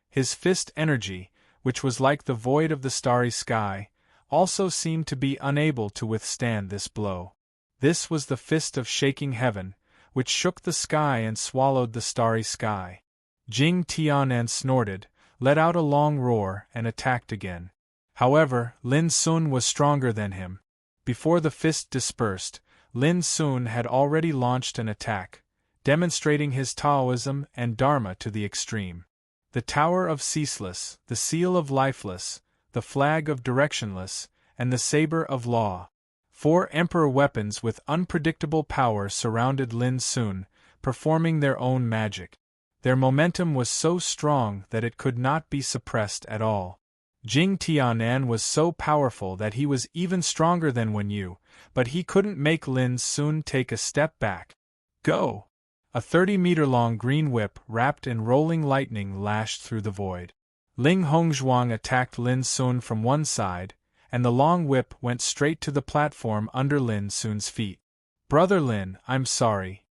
His fist energy, which was like the void of the starry sky, also seemed to be unable to withstand this blow. This was the fist of shaking heaven, which shook the sky and swallowed the starry sky. Jing Tianan snorted, let out a long roar, and attacked again. However, Lin Sun was stronger than him. Before the fist dispersed, Lin Sun had already launched an attack, demonstrating his Taoism and Dharma to the extreme. The Tower of Ceaseless, the Seal of Lifeless, the Flag of Directionless, and the Saber of Law. 4 emperor weapons with unpredictable power surrounded Lin Sun, performing their own magic. Their momentum was so strong that it could not be suppressed at all. Jing Tianan was so powerful that he was even stronger than Wen Yu, but he couldn't make Lin Sun take a step back. Go! A 30-meter-long green whip wrapped in rolling lightning lashed through the void. Ling Hongzhuang attacked Lin Sun from one side, and the long whip went straight to the platform under Lin Sun's feet. Brother Lin, I'm sorry.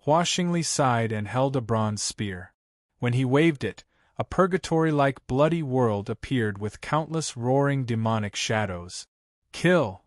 Hua Xingli sighed and held a bronze spear. When he waved it, a purgatory-like bloody world appeared with countless roaring demonic shadows. Kill!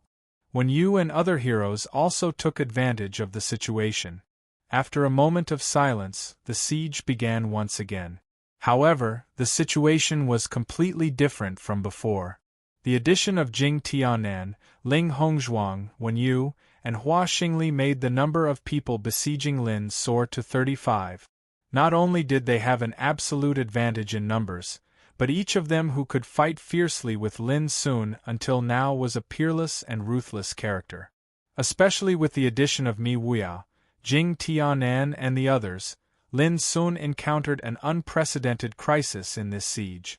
Wen Yu and other heroes also took advantage of the situation. After a moment of silence, the siege began once again. However, the situation was completely different from before. The addition of Jing Tianan, Ling Hongzhuang, Wen Yu, and Hua Xingli made the number of people besieging Lin soar to 35. Not only did they have an absolute advantage in numbers, but each of them who could fight fiercely with Lin Sun until now was a peerless and ruthless character. Especially with the addition of Mi Wuya, Jing Tianan and the others, Lin Sun encountered an unprecedented crisis in this siege.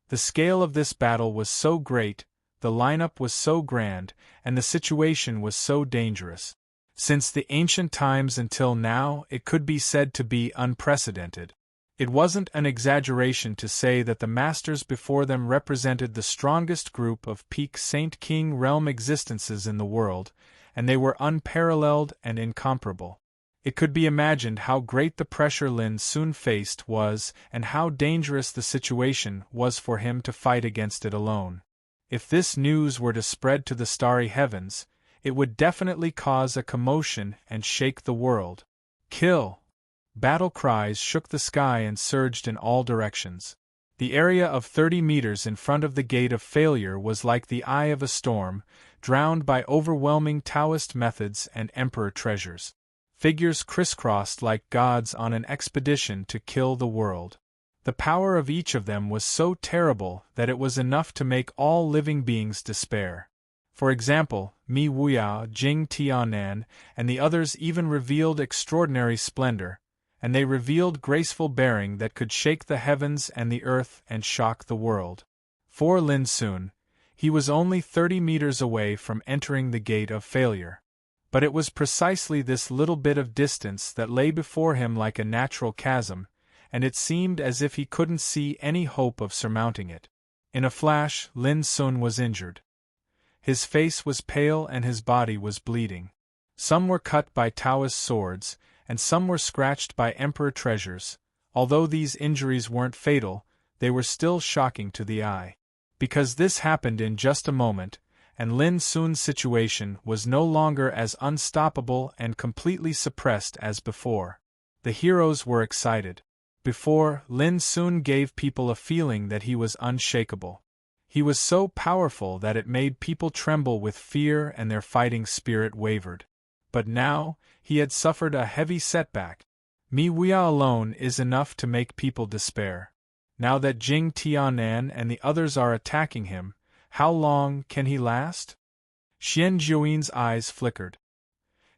The scale of this battle was so great, the lineup was so grand, and the situation was so dangerous. Since the ancient times until now, it could be said to be unprecedented. It wasn't an exaggeration to say that the masters before them represented the strongest group of peak Saint King realm existences in the world, and they were unparalleled and incomparable. It could be imagined how great the pressure Lin Sun faced was and how dangerous the situation was for him to fight against it alone. If this news were to spread to the starry heavens, it would definitely cause a commotion and shake the world. Kill! Battle cries shook the sky and surged in all directions. The area of 30 meters in front of the gate of failure was like the eye of a storm, drowned by overwhelming Taoist methods and emperor treasures. Figures crisscrossed like gods on an expedition to kill the world. The power of each of them was so terrible that it was enough to make all living beings despair. For example, Mi Wuyao, Jing Tianan, and the others even revealed extraordinary splendor, and they revealed graceful bearing that could shake the heavens and the earth and shock the world. For Lin Sun, he was only 30 meters away from entering the gate of failure. But it was precisely this little bit of distance that lay before him like a natural chasm, and it seemed as if he couldn't see any hope of surmounting it. In a flash, Lin Sun was injured. His face was pale and his body was bleeding. Some were cut by Taoist swords, and some were scratched by emperor treasures. Although these injuries weren't fatal, they were still shocking to the eye. Because this happened in just a moment, and Lin Sun's situation was no longer as unstoppable and completely suppressed as before. The heroes were excited. Before, Lin Sun gave people a feeling that he was unshakable. He was so powerful that it made people tremble with fear and their fighting spirit wavered. But now, he had suffered a heavy setback. Mi Wuya alone is enough to make people despair. Now that Jing Tianan and the others are attacking him, how long can he last? Xian Jiuyin's eyes flickered.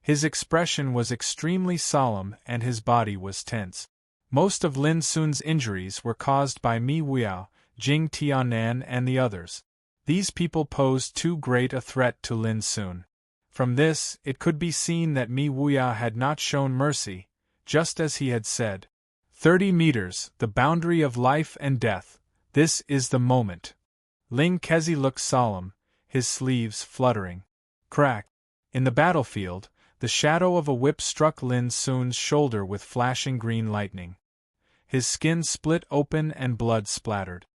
His expression was extremely solemn and his body was tense. Most of Lin Sun's injuries were caused by Mi Wuyao, Jing Tianan and the others. These people posed too great a threat to Lin Sun. From this, it could be seen that Mi Wuya had not shown mercy, just as he had said. 30 meters, the boundary of life and death, this is the moment. Ling Kezi looked solemn, his sleeves fluttering. Crack! In the battlefield, the shadow of a whip struck Lin Sun's shoulder with flashing green lightning. His skin split open and blood splattered.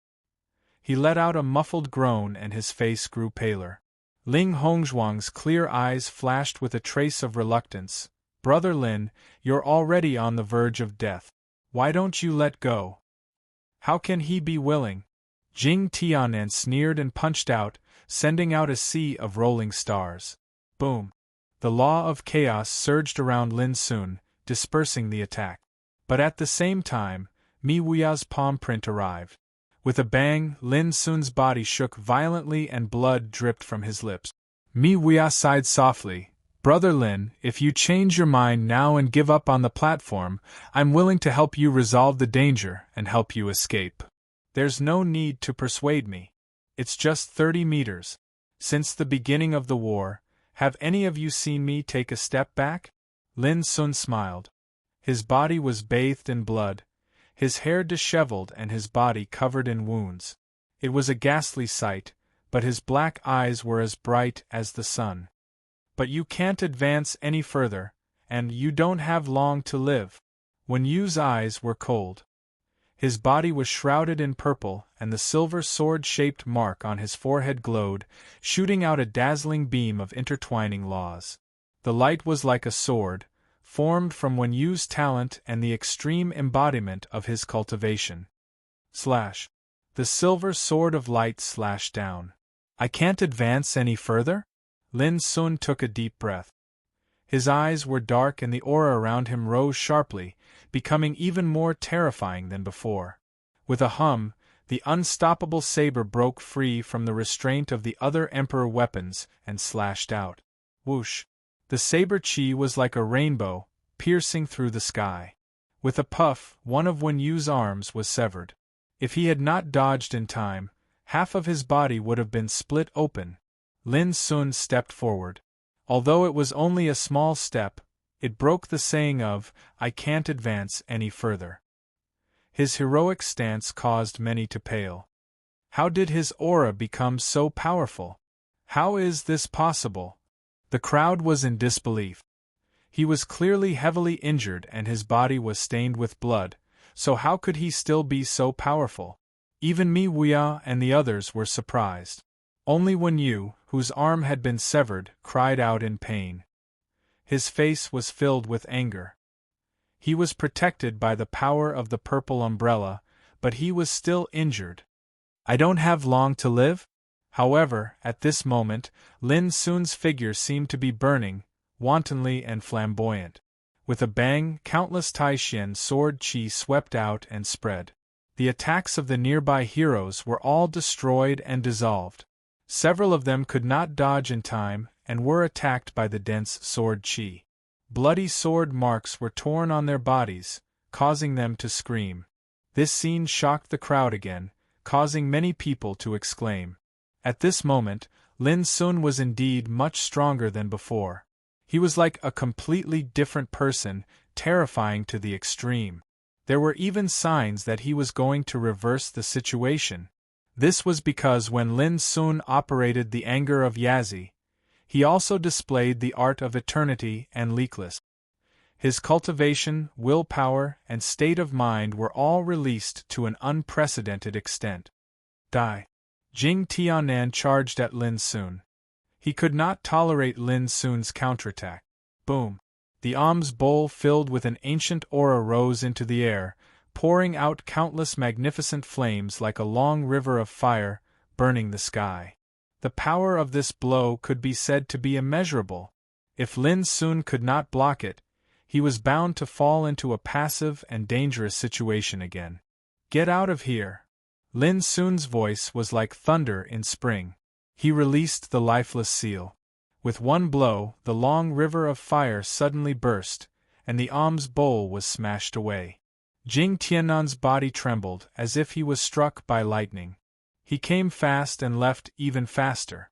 He let out a muffled groan and his face grew paler. Ling Hongzhuang's clear eyes flashed with a trace of reluctance. Brother Lin, you're already on the verge of death. Why don't you let go? How can he be willing? Jing Tianan sneered and punched out, sending out a sea of rolling stars. Boom! The law of chaos surged around Lin Sun, dispersing the attack. But at the same time, Mi Wuya's palm print arrived. With a bang, Lin Sun's body shook violently and blood dripped from his lips. Mi Wuya sighed softly. Brother Lin, if you change your mind now and give up on the platform, I'm willing to help you resolve the danger and help you escape. There's no need to persuade me. It's just 30 meters. Since the beginning of the war, have any of you seen me take a step back? Lin Sun smiled. His body was bathed in blood, his hair disheveled and his body covered in wounds. It was a ghastly sight, but his black eyes were as bright as the sun. But you can't advance any further, and you don't have long to live. Wen Yu's eyes were cold. His body was shrouded in purple, and the silver sword-shaped mark on his forehead glowed, shooting out a dazzling beam of intertwining laws. The light was like a sword, formed from Wen Yu's talent and the extreme embodiment of his cultivation. Slash. The silver sword of light slashed down. I can't advance any further? Lin Sun took a deep breath. His eyes were dark and the aura around him rose sharply, becoming even more terrifying than before. With a hum, the unstoppable saber broke free from the restraint of the other emperor weapons and slashed out. Whoosh! The saber chi was like a rainbow, piercing through the sky. With a puff, one of Wen Yu's arms was severed. If he had not dodged in time, half of his body would have been split open. Lin Sun stepped forward. Although it was only a small step, it broke the saying of, I can't advance any further. His heroic stance caused many to pale. How did his aura become so powerful? How is this possible? The crowd was in disbelief. He was clearly heavily injured and his body was stained with blood, so how could he still be so powerful? Even Mi Wuya and the others were surprised. Only Wen Yu, whose arm had been severed, cried out in pain. His face was filled with anger. He was protected by the power of the purple umbrella, but he was still injured. I don't have long to live? However, at this moment, Lin Sun's figure seemed to be burning, wantonly and flamboyant. With a bang, countless Taishan sword chi swept out and spread. The attacks of the nearby heroes were all destroyed and dissolved. Several of them could not dodge in time, and were attacked by the dense sword chi. Bloody sword marks were torn on their bodies, causing them to scream. This scene shocked the crowd again, causing many people to exclaim. At this moment, Lin Sun was indeed much stronger than before. He was like a completely different person, terrifying to the extreme. There were even signs that he was going to reverse the situation. This was because when Lin Sun operated the anger of Yazi, he also displayed the art of eternity and leakless. His cultivation, willpower, and state of mind were all released to an unprecedented extent. Die. Jing Tianan charged at Lin Sun. He could not tolerate Lin Sun's counterattack. Boom! The alms bowl filled with an ancient aura rose into the air, pouring out countless magnificent flames like a long river of fire, burning the sky. The power of this blow could be said to be immeasurable. If Lin Sun could not block it, he was bound to fall into a passive and dangerous situation again. Get out of here! Lin Sun's voice was like thunder in spring. He released the lifeless seal. With one blow, the long river of fire suddenly burst, and the alms bowl was smashed away. Jing Tianan's body trembled as if he was struck by lightning. He came fast and left even faster.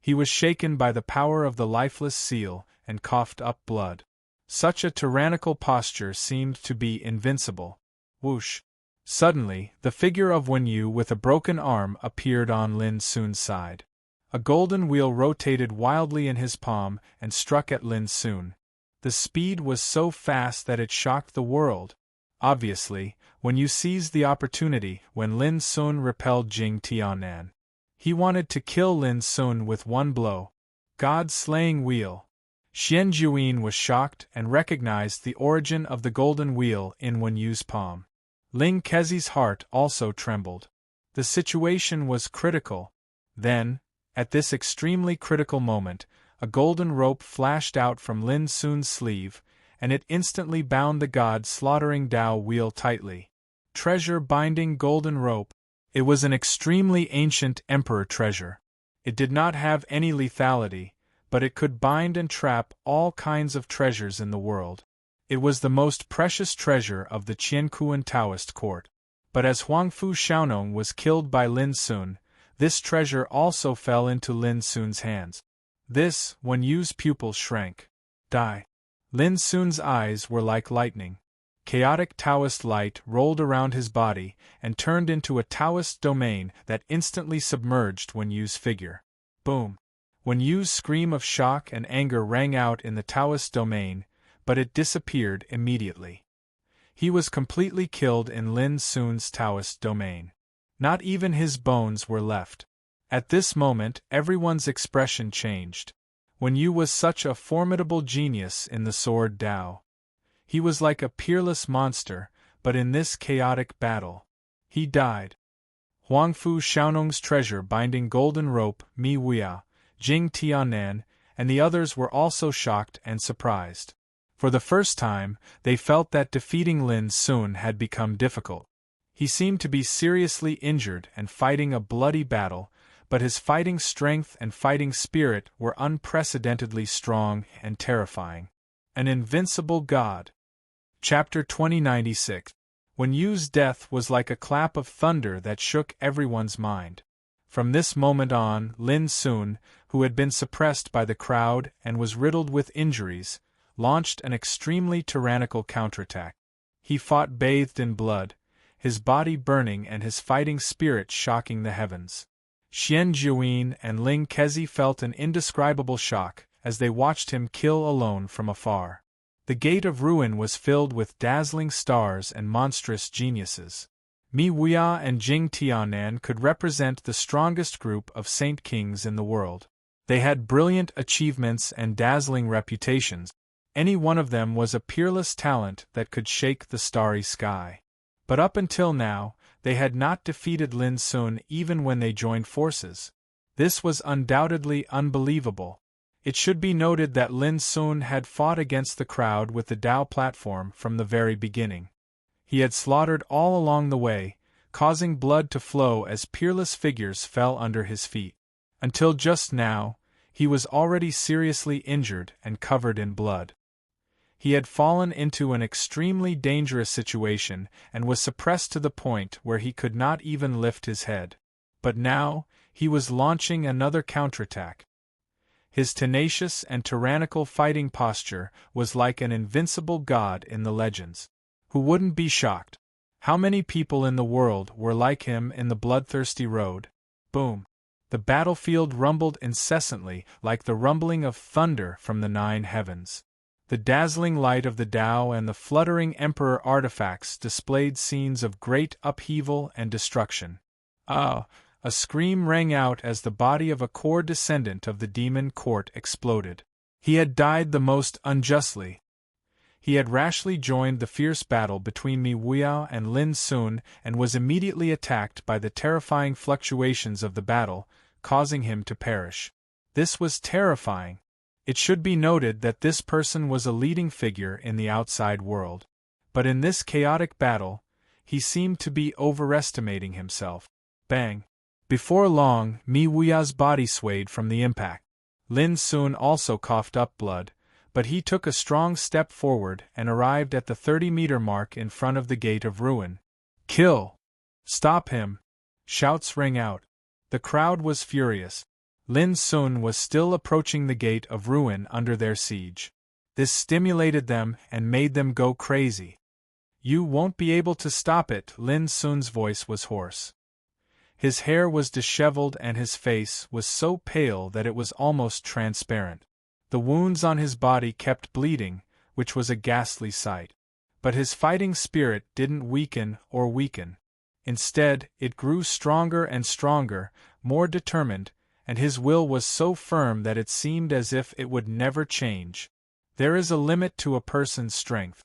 He was shaken by the power of the lifeless seal and coughed up blood. Such a tyrannical posture seemed to be invincible. Whoosh! Suddenly, the figure of Wenyu with a broken arm appeared on Lin Sun's side. A golden wheel rotated wildly in his palm and struck at Lin Sun. The speed was so fast that it shocked the world. Obviously, Wenyu seized the opportunity when Lin Sun repelled Jing Tianan. He wanted to kill Lin Sun with one blow. God-slaying wheel. Xian Juyin was shocked and recognized the origin of the golden wheel in Wenyu's palm. Ling Kezi's heart also trembled. The situation was critical. Then, at this extremely critical moment, a golden rope flashed out from Lin Sun's sleeve, and it instantly bound the god-slaughtering Dao wheel tightly. Treasure-binding golden rope. It was an extremely ancient emperor treasure. It did not have any lethality, but it could bind and trap all kinds of treasures in the world. It was the most precious treasure of the Qiankuan Taoist court. But as Huangfu Xiaonong was killed by Lin Sun, this treasure also fell into Lin Sun's hands. This, Wenyu's pupil shrank. Die. Lin Sun's eyes were like lightning. Chaotic Taoist light rolled around his body and turned into a Taoist domain that instantly submerged Wenyu's figure. Boom! Wenyu's scream of shock and anger rang out in the Taoist domain, but it disappeared immediately. He was completely killed in Lin Sun's Taoist domain. Not even his bones were left. At this moment, everyone's expression changed. Wenyu was such a formidable genius in the sword Dao. He was like a peerless monster, but in this chaotic battle, he died. Huangfu Xiaonong's treasure-binding golden rope, Mi Wuya, Jing Tianan, and the others were also shocked and surprised. For the first time, they felt that defeating Lin Sun had become difficult. He seemed to be seriously injured and fighting a bloody battle, but his fighting strength and fighting spirit were unprecedentedly strong and terrifying. An invincible god. Chapter 2096. Wenyu's death was like a clap of thunder that shook everyone's mind. From this moment on, Lin Sun, who had been suppressed by the crowd and was riddled with injuries, launched an extremely tyrannical counterattack. He fought bathed in blood, his body burning and his fighting spirit shocking the heavens. Xian Juyin and Ling Kezi felt an indescribable shock as they watched him kill alone from afar. The Gate of Ruin was filled with dazzling stars and monstrous geniuses. Mi Wuya and Jing Tianan could represent the strongest group of saint kings in the world. They had brilliant achievements and dazzling reputations. Any one of them was a peerless talent that could shake the starry sky. But up until now, they had not defeated Lin Sun even when they joined forces. This was undoubtedly unbelievable. It should be noted that Lin Sun had fought against the crowd with the Tao platform from the very beginning. He had slaughtered all along the way, causing blood to flow as peerless figures fell under his feet. Until just now, he was already seriously injured and covered in blood. He had fallen into an extremely dangerous situation and was suppressed to the point where he could not even lift his head. But now, he was launching another counterattack. His tenacious and tyrannical fighting posture was like an invincible god in the legends. Who wouldn't be shocked? How many people in the world were like him in the bloodthirsty road? Boom! The battlefield rumbled incessantly like the rumbling of thunder from the 9 heavens. The dazzling light of the Tao and the fluttering Emperor artifacts displayed scenes of great upheaval and destruction. Ah! A scream rang out as the body of a core descendant of the demon court exploded. He had died the most unjustly. He had rashly joined the fierce battle between Mi Wuya and Lin Sun and was immediately attacked by the terrifying fluctuations of the battle, causing him to perish. This was terrifying. It should be noted that this person was a leading figure in the outside world. But in this chaotic battle, he seemed to be overestimating himself. Bang! Before long, Mi Wuya's body swayed from the impact. Lin Sun also coughed up blood, but he took a strong step forward and arrived at the 30-meter mark in front of the Gate of Ruin. Kill! Stop him! Shouts rang out. The crowd was furious. Lin Sun was still approaching the Gate of Ruin under their siege. This stimulated them and made them go crazy. You won't be able to stop it, Lin Sun's voice was hoarse. His hair was disheveled and his face was so pale that it was almost transparent. The wounds on his body kept bleeding, which was a ghastly sight. But his fighting spirit didn't weaken or weaken. Instead, it grew stronger and stronger, more determined, and his will was so firm that it seemed as if it would never change. There is a limit to a person's strength.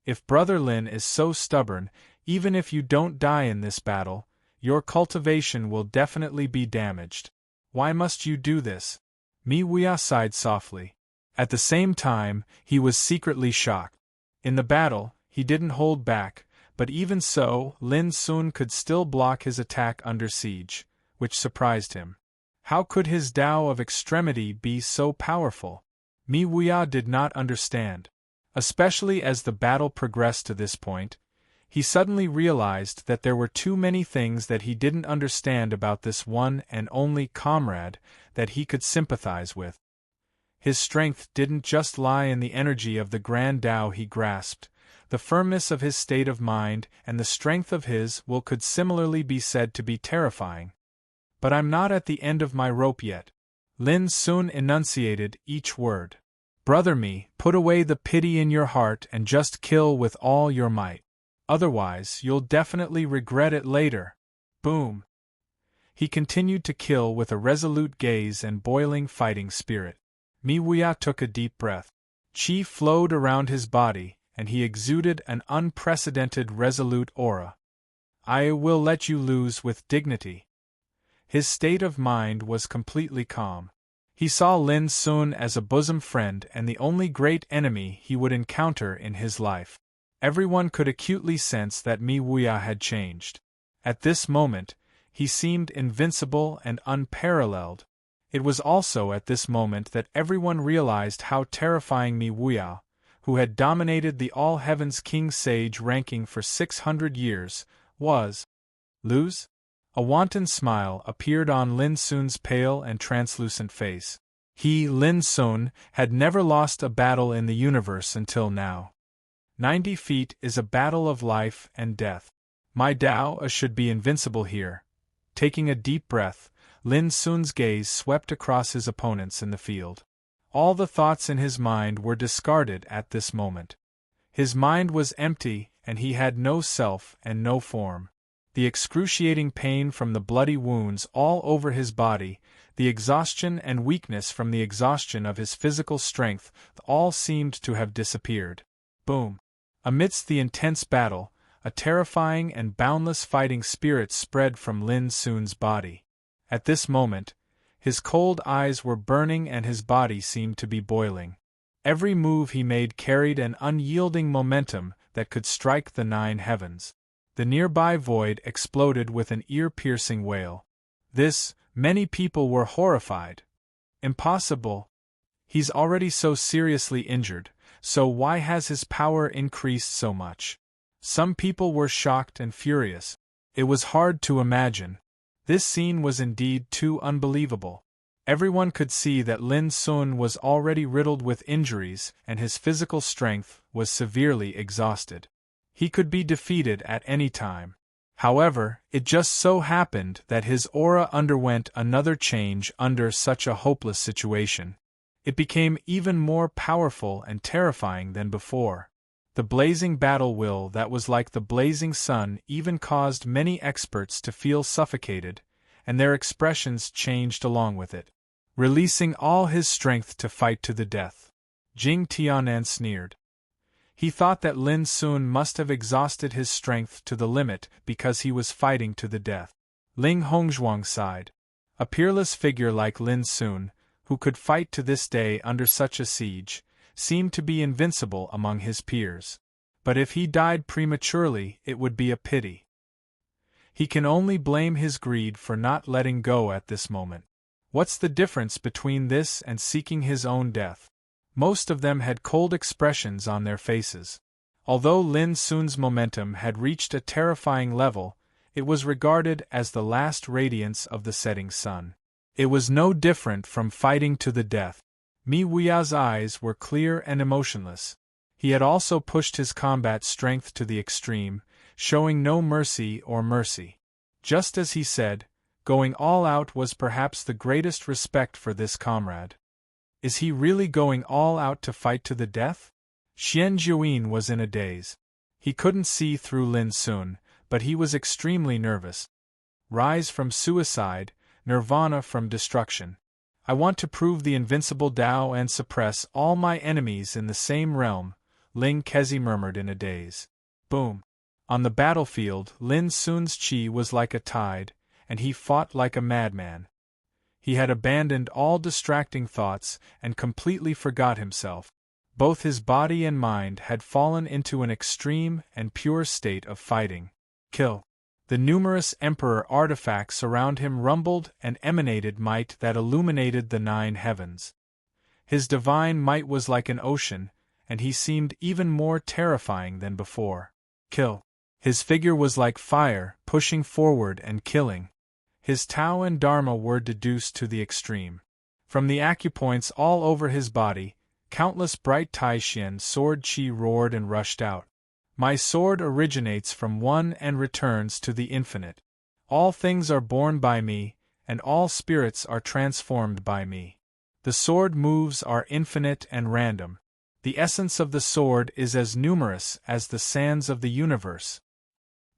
If Brother Lin is so stubborn, even if you don't die in this battle, your cultivation will definitely be damaged. Why must you do this? Mi Wuya sighed softly. At the same time, he was secretly shocked. In the battle, he didn't hold back, but even so, Lin Sun could still block his attack under siege, which surprised him. How could his Tao of extremity be so powerful? Mi Wuya did not understand. Especially as the battle progressed to this point, he suddenly realized that there were too many things that he didn't understand about this one and only comrade that he could sympathize with. His strength didn't just lie in the energy of the grand Tao he grasped. The firmness of his state of mind and the strength of his will could similarly be said to be terrifying. But I'm not at the end of my rope yet. Lin Sun enunciated each word. Brother Mi, put away the pity in your heart and just kill with all your might. Otherwise, you'll definitely regret it later. Boom. He continued to kill with a resolute gaze and boiling fighting spirit. Mi Wuya took a deep breath. Qi flowed around his body, and he exuded an unprecedented resolute aura. I will let you lose with dignity. His state of mind was completely calm. He saw Lin Sun as a bosom friend and the only great enemy he would encounter in his life. Everyone could acutely sense that Mi Wuya had changed. At this moment, he seemed invincible and unparalleled. It was also at this moment that everyone realized how terrifying Mi Wuya, who had dominated the All Heavens King Sage ranking for 600 years, was. Lose? A wanton smile appeared on Lin Sun's pale and translucent face. He, Lin Sun, had never lost a battle in the universe until now. 90 feet is a battle of life and death. My Tao should be invincible here. Taking a deep breath, Lin Sun's gaze swept across his opponents in the field. All the thoughts in his mind were discarded at this moment. His mind was empty, and he had no self and no form. The excruciating pain from the bloody wounds all over his body, the exhaustion and weakness from the exhaustion of his physical strength, all seemed to have disappeared. Boom! Amidst the intense battle, A terrifying and boundless fighting spirit spread from Lin Sun's body. At this moment, his cold eyes were burning and his body seemed to be boiling. Every move he made carried an unyielding momentum that could strike the 9 heavens. The nearby void exploded with an ear-piercing wail. Many people were horrified. Impossible. He's already so seriously injured, so why has his power increased so much? Some people were shocked and furious. It was hard to imagine. This scene was indeed too unbelievable. Everyone could see that Lin Sun was already riddled with injuries and his physical strength was severely exhausted. He could be defeated at any time. However, it just so happened that his aura underwent another change under such a hopeless situation. It became even more powerful and terrifying than before. The blazing battle will that was like the blazing sun even caused many experts to feel suffocated, and their expressions changed along with it. Releasing all his strength to fight to the death. Jing Tianan sneered. He thought that Lin Sun must have exhausted his strength to the limit because he was fighting to the death. Ling Hongzhuang sighed. A peerless figure like Lin Sun, who could fight to this day under such a siege, seemed to be invincible among his peers. But if he died prematurely, it would be a pity. He can only blame his greed for not letting go at this moment. What's the difference between this and seeking his own death? Most of them had cold expressions on their faces. Although Lin Sun's momentum had reached a terrifying level, it was regarded as the last radiance of the setting sun. It was no different from fighting to the death. Mi Wuya's eyes were clear and emotionless. He had also pushed his combat strength to the extreme, showing no mercy. Just as he said, going all out was perhaps the greatest respect for this comrade. Is he really going all out to fight to the death? Xian Jiuyin was in a daze. He couldn't see through Lin Sun, but he was extremely nervous. Rise from suicide, nirvana from destruction. I want to prove the invincible Tao and suppress all my enemies in the same realm, Ling Kezi murmured in a daze. Boom. On the battlefield, Lin Sun's qi was like a tide, and he fought like a madman. He had abandoned all distracting thoughts and completely forgot himself. Both his body and mind had fallen into an extreme and pure state of fighting. Kill. The numerous emperor artifacts around him rumbled and emanated might that illuminated the 9 heavens. His divine might was like an ocean, and he seemed even more terrifying than before. Kill. His figure was like fire, pushing forward and killing. His Tao and Dharma were deduced to the extreme. From the acupoints all over his body, countless bright Taishian sword qi roared and rushed out. My sword originates from one and returns to the infinite. All things are born by me, and all spirits are transformed by me. The sword moves are infinite and random. The essence of the sword is as numerous as the sands of the universe.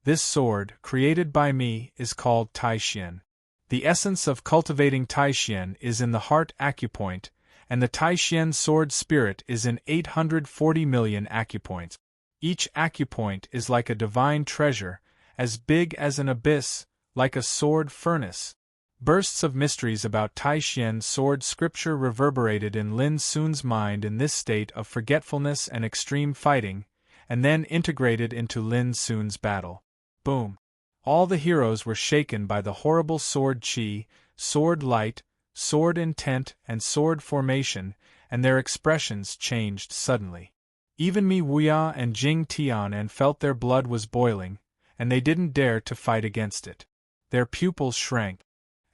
This sword, created by me, is called Taishian. The essence of cultivating Taishian is in the heart acupoint, and the Taishian sword spirit is in 840 million acupoints. Each acupoint is like a divine treasure, as big as an abyss, like a sword furnace. Bursts of mysteries about Taishian sword scripture reverberated in Lin Sun's mind in this state of forgetfulness and extreme fighting, and then integrated into Lin Sun's battle. Boom! All the heroes were shaken by the horrible sword qi, sword light, sword intent, and sword formation, and their expressions changed suddenly. Even Mi Wuya and Jing Tianan felt their blood was boiling, and they didn't dare to fight against it. Their pupils shrank.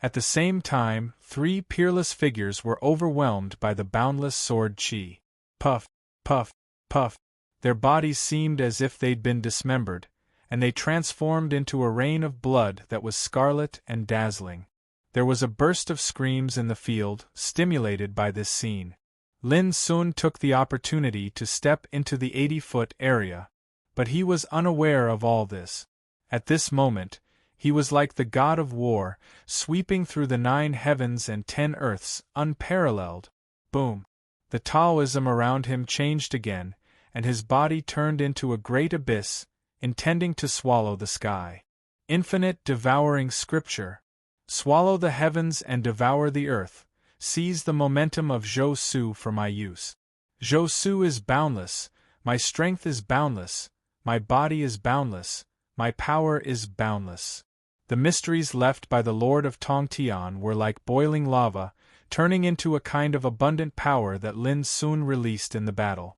At the same time, 3 peerless figures were overwhelmed by the boundless sword qi. Puff, puff, puff. Their bodies seemed as if they'd been dismembered, and they transformed into a rain of blood that was scarlet and dazzling. There was a burst of screams in the field, stimulated by this scene. Lin Sun took the opportunity to step into the 80-foot area, but he was unaware of all this. At this moment, he was like the god of war, sweeping through the 9 heavens and 10 earths, unparalleled. Boom! The Taoism around him changed again, and his body turned into a great abyss, intending to swallow the sky. Infinite devouring scripture. Swallow the heavens and devour the earth. Seize the momentum of Zhou Su for my use. Zhou Su is boundless, my strength is boundless, my body is boundless, my power is boundless. The mysteries left by the Lord of Tongtian were like boiling lava, turning into a kind of abundant power that Lin Sun released in the battle.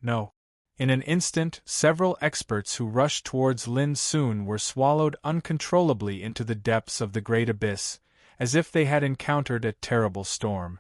No. In an instant, several experts who rushed towards Lin Sun were swallowed uncontrollably into the depths of the great abyss, as if they had encountered a terrible storm.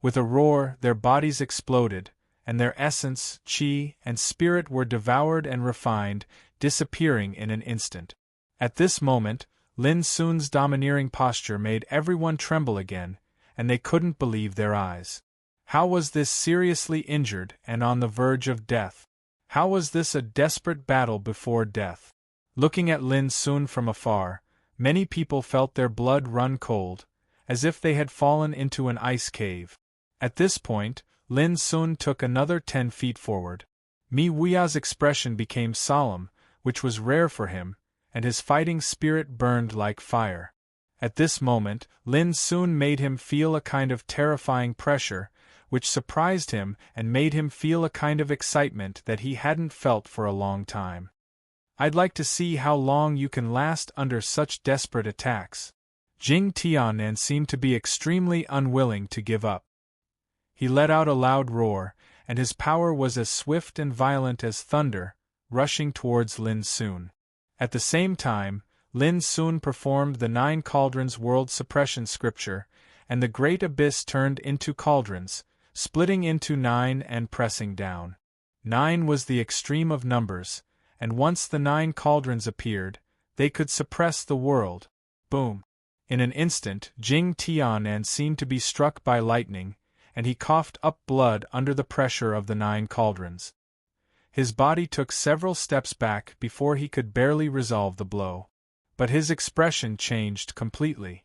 With a roar, their bodies exploded, and their essence, qi, and spirit were devoured and refined, disappearing in an instant. At this moment, Lin Sun's domineering posture made everyone tremble again, and they couldn't believe their eyes. How was this seriously injured and on the verge of death? How was this a desperate battle before death? Looking at Lin Sun from afar, many people felt their blood run cold, as if they had fallen into an ice cave. At this point, Lin Sun took another 10 feet forward. Mi Wuya's expression became solemn, which was rare for him, and his fighting spirit burned like fire. At this moment, Lin Sun made him feel a kind of terrifying pressure, which surprised him and made him feel a kind of excitement that he hadn't felt for a long time. I'd like to see how long you can last under such desperate attacks. Jing Tianan seemed to be extremely unwilling to give up. He let out a loud roar, and his power was as swift and violent as thunder, rushing towards Lin Sun. At the same time, Lin Sun performed the 9 cauldrons world suppression scripture, and the great abyss turned into cauldrons, splitting into 9 and pressing down. 9 was the extreme of numbers, and once the 9 cauldrons appeared, they could suppress the world. Boom! In an instant, Jing Tianan seemed to be struck by lightning, and he coughed up blood under the pressure of the 9 cauldrons. His body took several steps back before he could barely resolve the blow. But his expression changed completely.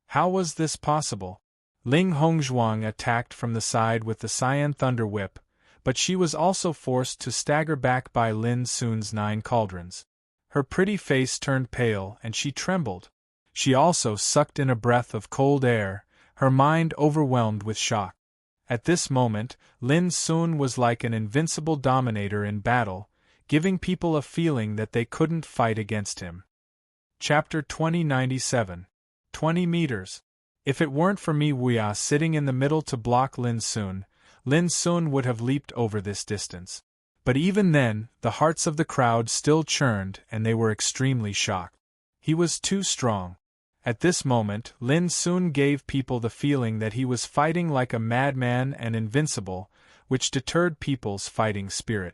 How was this possible? Ling Hongzhuang attacked from the side with the Cyan Thunder Whip, but she was also forced to stagger back by Lin Sun's 9 cauldrons. Her pretty face turned pale and she trembled. She also sucked in a breath of cold air, her mind overwhelmed with shock. At this moment, Lin Sun was like an invincible dominator in battle, giving people a feeling that they couldn't fight against him. Chapter 2097. 20 meters. If it weren't for Mi Wuya sitting in the middle to block Lin Sun would have leaped over this distance. But even then, the hearts of the crowd still churned and they were extremely shocked. He was too strong. At this moment, Lin Sun gave people the feeling that he was fighting like a madman and invincible, which deterred people's fighting spirit.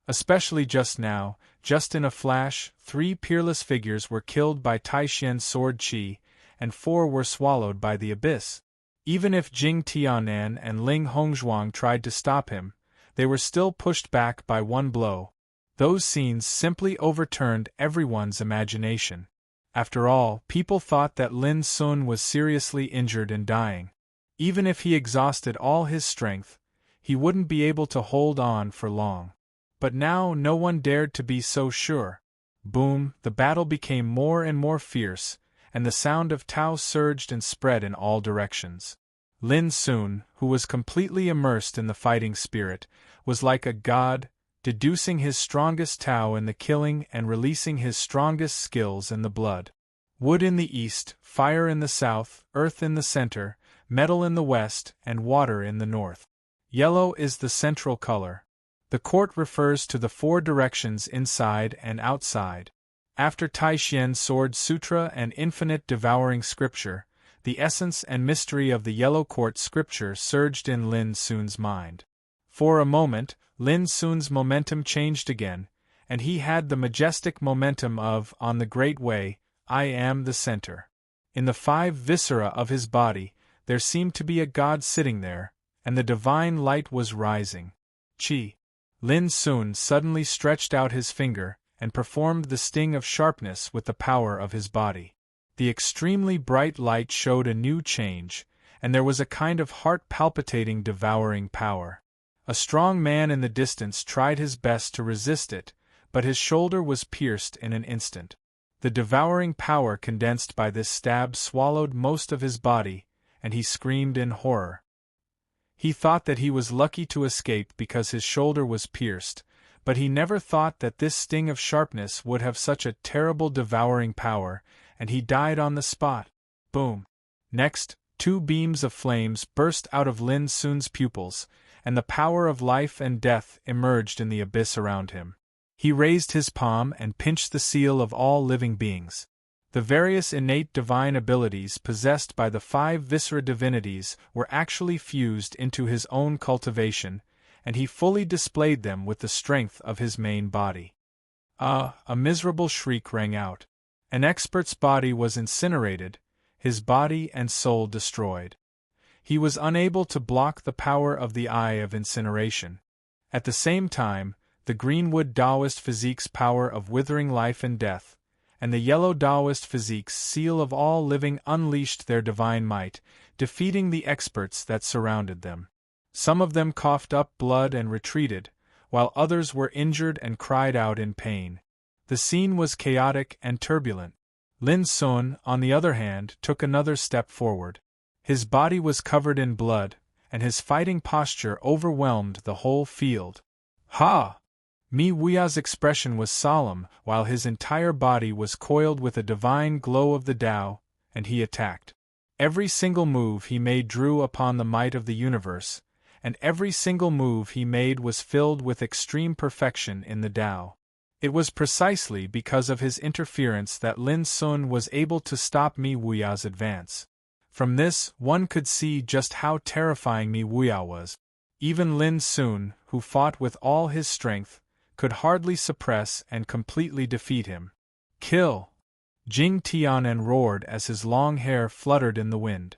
Especially just now, just in a flash, 3 peerless figures were killed by Taishien's sword qi, and 4 were swallowed by the abyss. Even if Jing Tianan and Ling Hongzhuang tried to stop him, they were still pushed back by 1 blow. Those scenes simply overturned everyone's imagination. After all, people thought that Lin Sun was seriously injured and dying. Even if he exhausted all his strength, he wouldn't be able to hold on for long. But now no one dared to be so sure. Boom, the battle became more and more fierce, and the sound of Tao surged and spread in all directions. Lin Sun, who was completely immersed in the fighting spirit, was like a god, deducing his strongest Tao in the killing and releasing his strongest skills in the blood. Wood in the east, fire in the south, earth in the center, metal in the west, and water in the north. Yellow is the central color. The court refers to the 4 directions inside and outside. After Taishien's Sword Sutra and Infinite Devouring Scripture, the essence and mystery of the Yellow Court Scripture surged in Lin Sun's mind. For a moment, Lin Sun's momentum changed again, and he had the majestic momentum of, on the Great Way, I am the center. In the 5 viscera of his body, there seemed to be a god sitting there, and the divine light was rising. Qi. Lin Sun suddenly stretched out his finger, and performed the sting of sharpness with the power of his body. The extremely bright light showed a new change, and there was a kind of heart-palpitating devouring power. A strong man in the distance tried his best to resist it, but his shoulder was pierced in an instant. The devouring power condensed by this stab swallowed most of his body, and he screamed in horror. He thought that he was lucky to escape because his shoulder was pierced, but he never thought that this sting of sharpness would have such a terrible devouring power, and he died on the spot. Boom! Next, 2 beams of flames burst out of Lin Sun's pupils, and the power of life and death emerged in the abyss around him. He raised his palm and pinched the seal of all living beings. The various innate divine abilities possessed by the 5 viscera divinities were actually fused into his own cultivation, and he fully displayed them with the strength of his main body. A miserable shriek rang out. An expert's body was incinerated, his body and soul destroyed. He was unable to block the power of the eye of incineration. At the same time, the Greenwood Taoist physique's power of withering life and death, and the Yellow Taoist physique's seal of all living unleashed their divine might, defeating the experts that surrounded them. Some of them coughed up blood and retreated, while others were injured and cried out in pain. The scene was chaotic and turbulent. Lin Sun, on the other hand, took another step forward. His body was covered in blood, and his fighting posture overwhelmed the whole field. Ha! Mi Wuya's expression was solemn, while his entire body was coiled with a divine glow of the Tao, and he attacked. Every single move he made drew upon the might of the universe, and every single move he made was filled with extreme perfection in the Tao. It was precisely because of his interference that Lin Sun was able to stop Mi Wuya's advance. From this, one could see just how terrifying Mi Wuya was. Even Lin Sun, who fought with all his strength, could hardly suppress and completely defeat him. Kill! Jing Tianan roared as his long hair fluttered in the wind.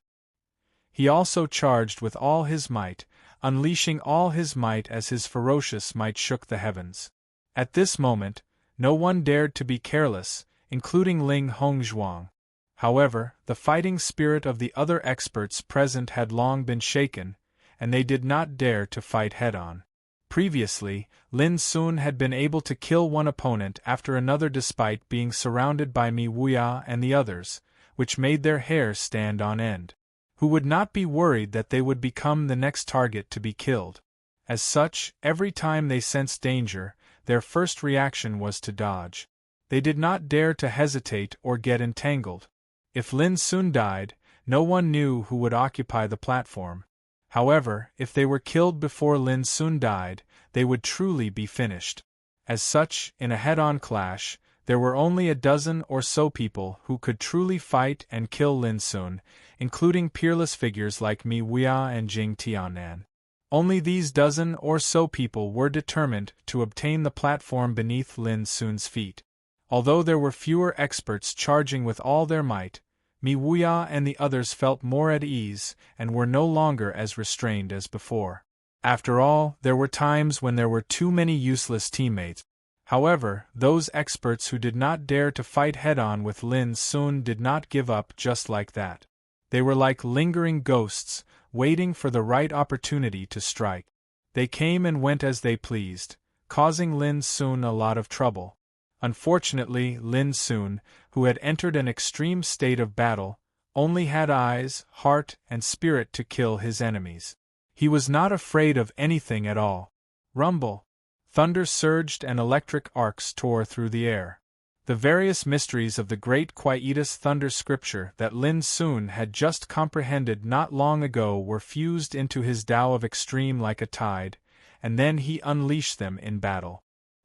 He also charged with all his might, unleashing all his might as his ferocious might shook the heavens. At this moment, no one dared to be careless, including Ling Hongzhuang. However, the fighting spirit of the other experts present had long been shaken, and they did not dare to fight head-on. Previously, Lin Sun had been able to kill one opponent after another despite being surrounded by Mi Wuya and the others, which made their hair stand on end. Who would not be worried that they would become the next target to be killed? As such, every time they sensed danger, their first reaction was to dodge. They did not dare to hesitate or get entangled. If Lin Sun died, no one knew who would occupy the platform. However, if they were killed before Lin Sun died, they would truly be finished. As such, in a head-on clash, there were only a dozen or so people who could truly fight and kill Lin Sun, including peerless figures like Mi Wuya and Jing Tianan. Only these dozen or so people were determined to obtain the platform beneath Lin Sun's feet. Although there were fewer experts charging with all their might, Mi Wuya and the others felt more at ease and were no longer as restrained as before. After all, there were times when there were too many useless teammates. However, those experts who did not dare to fight head-on with Lin Sun did not give up just like that. They were like lingering ghosts, waiting for the right opportunity to strike. They came and went as they pleased, causing Lin Sun a lot of trouble. Unfortunately, Lin Sun, who had entered an extreme state of battle, only had eyes, heart, and spirit to kill his enemies. He was not afraid of anything at all. Rumble! Thunder surged and electric arcs tore through the air. The various mysteries of the great Quietus thunder scripture that Lin Sun had just comprehended not long ago were fused into his Tao of extreme like a tide, and then he unleashed them in battle.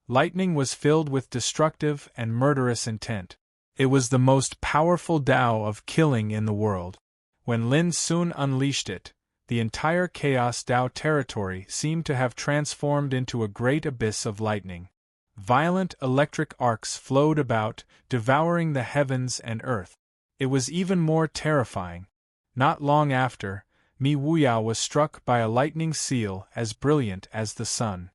Lightning was filled with destructive and murderous intent. It was the most powerful Tao of killing in the world. When Lin Sun unleashed it, the entire Chaos Tao territory seemed to have transformed into a great abyss of lightning. Violent electric arcs flowed about, devouring the heavens and earth. It was even more terrifying. Not long after, Mi Wuya was struck by a lightning seal as brilliant as the sun.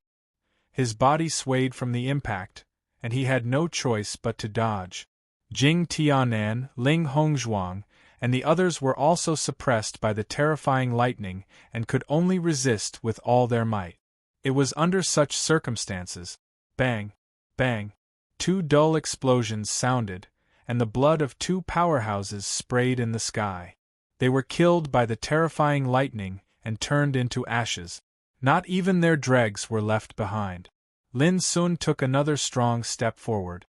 His body swayed from the impact, and he had no choice but to dodge. Jing Tianan, Ling Hongzhuang, and the others were also suppressed by the terrifying lightning and could only resist with all their might. It was under such circumstances. Bang! Bang! Two dull explosions sounded, and the blood of two powerhouses sprayed in the sky. They were killed by the terrifying lightning and turned into ashes. Not even their dregs were left behind. Lin Sun took another strong step forward.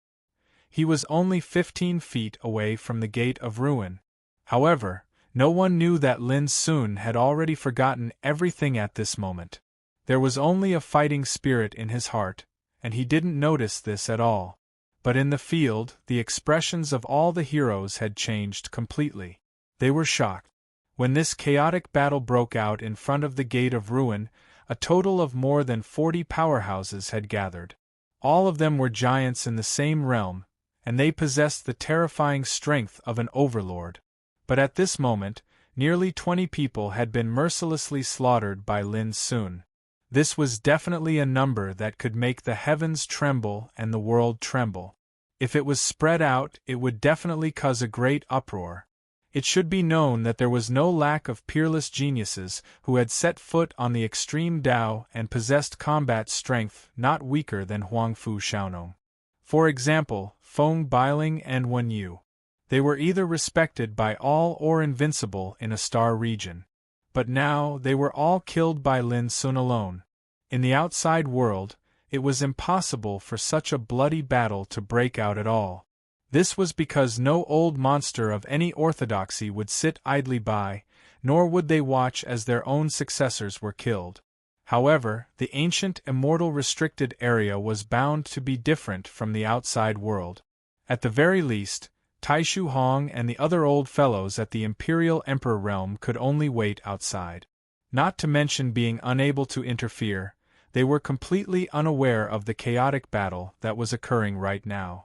He was only 15 feet away from the Gate of Ruin. However, no one knew that Lin Sun had already forgotten everything at this moment. There was only a fighting spirit in his heart, and he didn't notice this at all. But in the field, the expressions of all the heroes had changed completely. They were shocked. When this chaotic battle broke out in front of the Gate of Ruin, a total of more than 40 powerhouses had gathered. All of them were giants in the same realm, and they possessed the terrifying strength of an overlord. But at this moment, nearly 20 people had been mercilessly slaughtered by Lin Sun. This was definitely a number that could make the heavens tremble and the world tremble. If it was spread out, it would definitely cause a great uproar. It should be known that there was no lack of peerless geniuses who had set foot on the extreme Dao and possessed combat strength not weaker than Huangfu Xiaonong. For example, Feng Bailing and Wen Yu. They were either respected by all or invincible in a star region. But now they were all killed by Lin Sun alone. In the outside world, it was impossible for such a bloody battle to break out at all. This was because no old monster of any orthodoxy would sit idly by, nor would they watch as their own successors were killed. However, the ancient immortal restricted area was bound to be different from the outside world. At the very least, Taishu Hong and the other old fellows at the Imperial Emperor realm could only wait outside. Not to mention being unable to interfere, they were completely unaware of the chaotic battle that was occurring right now.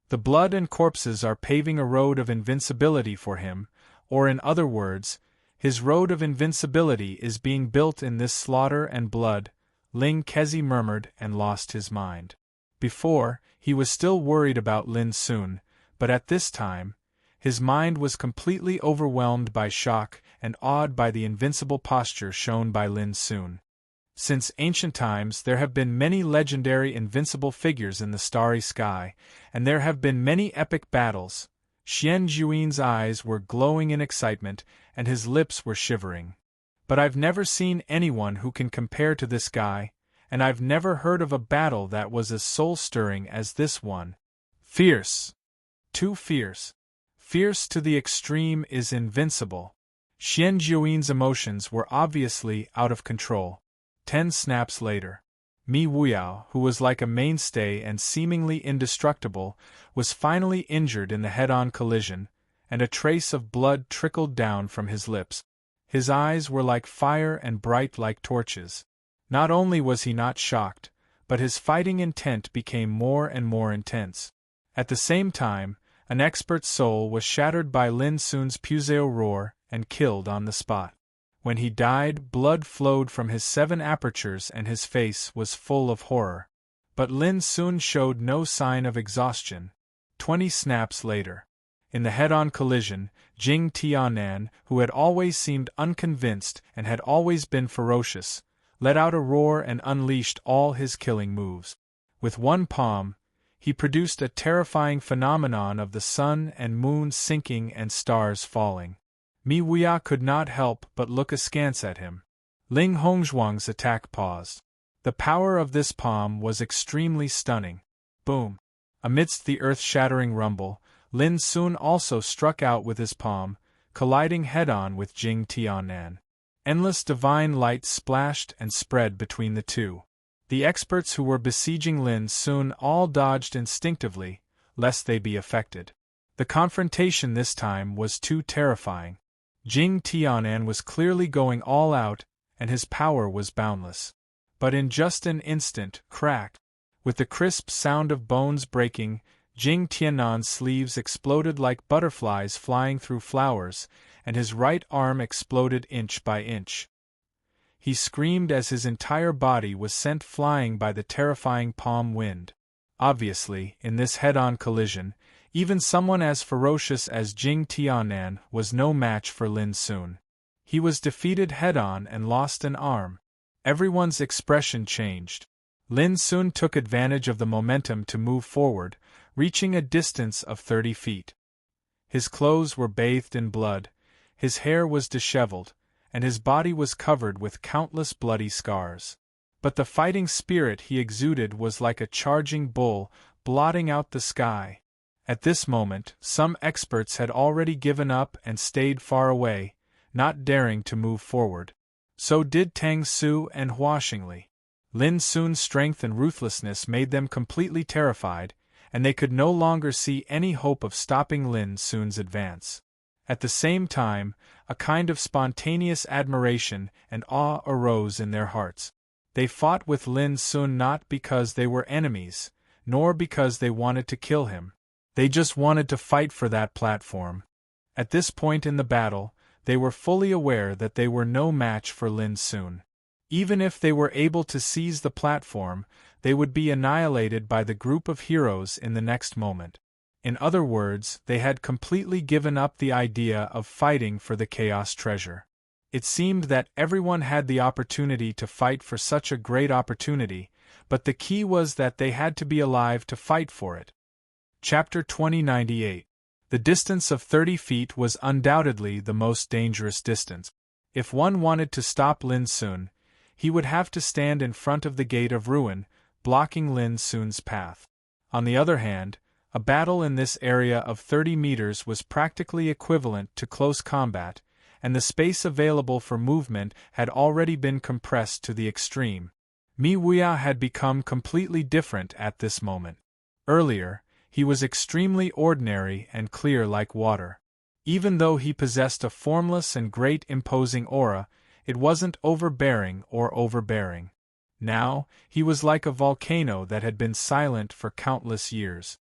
The blood and corpses are paving a road of invincibility for him, or in other words, his road of invincibility is being built in this slaughter and blood, Ling Kezi murmured and lost his mind. Before, he was still worried about Lin Sun, but at this time, his mind was completely overwhelmed by shock and awed by the invincible posture shown by Lin Sun. Since ancient times there have been many legendary invincible figures in the starry sky, and there have been many epic battles. Xian Juin's eyes were glowing in excitement, and his lips were shivering. But I've never seen anyone who can compare to this guy, and I've never heard of a battle that was as soul-stirring as this one. Fierce. Too fierce. Fierce to the extreme is invincible. Xian Juin's emotions were obviously out of control. 10 snaps later, Mi Wuyao, who was like a mainstay and seemingly indestructible, was finally injured in the head-on collision, and a trace of blood trickled down from his lips. His eyes were like fire and bright like torches. Not only was he not shocked, but his fighting intent became more and more intense. At the same time, an expert's soul was shattered by Lin Sun's Puzeo roar and killed on the spot. When he died, blood flowed from his 7 apertures and his face was full of horror. But Lin Sun showed no sign of exhaustion. 20 snaps later. In the head-on collision, Jing Tianan, who had always seemed unconvinced and had always been ferocious, let out a roar and unleashed all his killing moves. With one palm, he produced a terrifying phenomenon of the sun and moon sinking and stars falling. Mi Wuya could not help but look askance at him. Ling Hongzhuang's attack paused. The power of this palm was extremely stunning. Boom! Amidst the earth-shattering rumble, Lin Sun also struck out with his palm, colliding head-on with Jing Tianan. Endless divine light splashed and spread between the two. The experts who were besieging Lin Sun all dodged instinctively, lest they be affected. The confrontation this time was too terrifying. Jing Tianan was clearly going all out, and his power was boundless. But in just an instant, crack! With the crisp sound of bones breaking, Jing Tianan's sleeves exploded like butterflies flying through flowers, and his right arm exploded inch by inch. He screamed as his entire body was sent flying by the terrifying palm wind. Obviously, in this head-on collision, even someone as ferocious as Jing Tianan was no match for Lin Sun. He was defeated head-on and lost an arm. Everyone's expression changed. Lin Sun took advantage of the momentum to move forward, reaching a distance of 30 feet. His clothes were bathed in blood, his hair was disheveled, and his body was covered with countless bloody scars. But the fighting spirit he exuded was like a charging bull, blotting out the sky. At this moment, some experts had already given up and stayed far away, not daring to move forward. So did Tang Su and Hua Xingli. Lin Sun's strength and ruthlessness made them completely terrified, and they could no longer see any hope of stopping Lin Sun's advance. At the same time, a kind of spontaneous admiration and awe arose in their hearts. They fought with Lin Sun not because they were enemies, nor because they wanted to kill him. They just wanted to fight for that platform. At this point in the battle, they were fully aware that they were no match for Lin Sun. Even if they were able to seize the platform, they would be annihilated by the group of heroes in the next moment. In other words, they had completely given up the idea of fighting for the Chaos Treasure. It seemed that everyone had the opportunity to fight for such a great opportunity, but the key was that they had to be alive to fight for it. Chapter 2098. The distance of 30 feet was undoubtedly the most dangerous distance. If one wanted to stop Lin Sun, he would have to stand in front of the Gate of Ruin, blocking Lin Sun's path. On the other hand, a battle in this area of 30 meters was practically equivalent to close combat, and the space available for movement had already been compressed to the extreme. Mi Wuya had become completely different at this moment. Earlier, he was extremely ordinary and clear like water. Even though he possessed a formless and great imposing aura, it wasn't overbearing. Now, he was like a volcano that had been silent for countless years.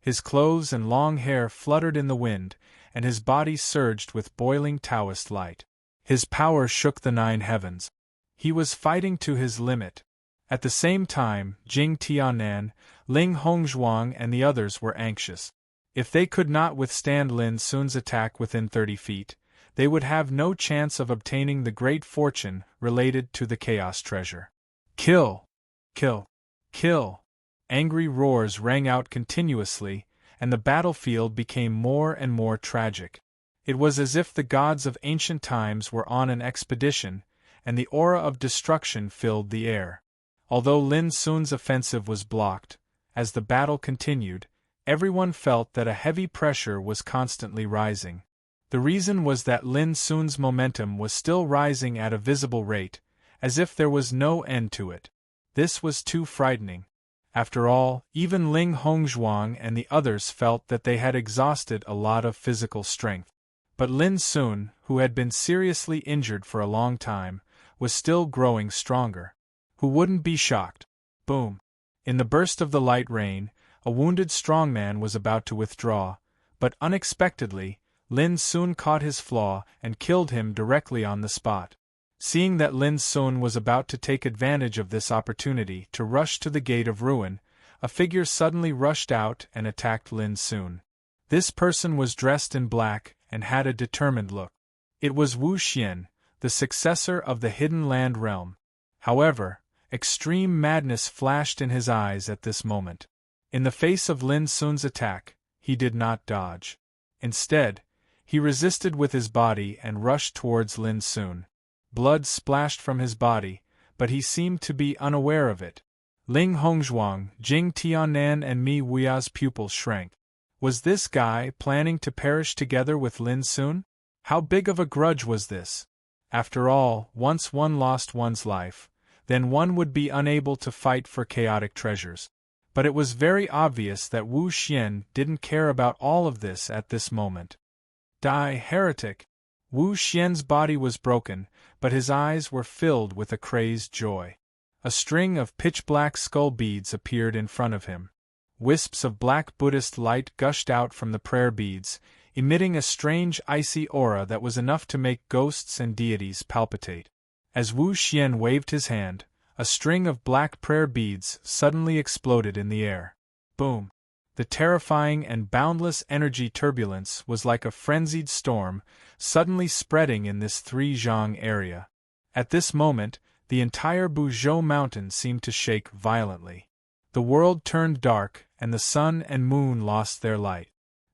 His clothes and long hair fluttered in the wind, and his body surged with boiling Taoist light. His power shook the 9 heavens. He was fighting to his limit. At the same time, Jing Tianan, Ling Hongzhuang and the others were anxious. If they could not withstand Lin Sun's attack within 30 feet, they would have no chance of obtaining the great fortune related to the Chaos Treasure. Kill! Kill! Kill! Angry roars rang out continuously, and the battlefield became more and more tragic. It was as if the gods of ancient times were on an expedition, and the aura of destruction filled the air. Although Lin Sun's offensive was blocked, as the battle continued, everyone felt that a heavy pressure was constantly rising. The reason was that Lin Sun's momentum was still rising at a visible rate, as if there was no end to it. This was too frightening. After all, even Ling Hongzhuang and the others felt that they had exhausted a lot of physical strength. But Lin Sun, who had been seriously injured for a long time, was still growing stronger. Who wouldn't be shocked? Boom! In the burst of the light rain, a wounded strongman was about to withdraw, but unexpectedly, Lin Sun caught his flaw and killed him directly on the spot. Seeing that Lin Sun was about to take advantage of this opportunity to rush to the Gate of Ruin, a figure suddenly rushed out and attacked Lin Sun. This person was dressed in black and had a determined look. It was Wu Xian, the successor of the Hidden Land Realm. However, extreme madness flashed in his eyes at this moment. In the face of Lin Sun's attack, he did not dodge. Instead, he resisted with his body and rushed towards Lin Sun. Blood splashed from his body, but he seemed to be unaware of it. Ling Hongzhuang, Jing Tianan and Mi Wuya's pupils shrank. Was this guy planning to perish together with Lin Sun? How big of a grudge was this? After all, once one lost one's life, then one would be unable to fight for chaotic treasures. But it was very obvious that Wu Xian didn't care about all of this at this moment. Die, heretic! Wu Xian's body was broken, but his eyes were filled with a crazed joy. A string of pitch-black skull beads appeared in front of him. Wisps of black Buddhist light gushed out from the prayer beads, emitting a strange icy aura that was enough to make ghosts and deities palpitate. As Wu Xian waved his hand, a string of black prayer beads suddenly exploded in the air. Boom! The terrifying and boundless energy turbulence was like a frenzied storm, suddenly spreading in this 3 zhang area. At this moment, the entire Buzhou mountain seemed to shake violently. The world turned dark, and the sun and moon lost their light.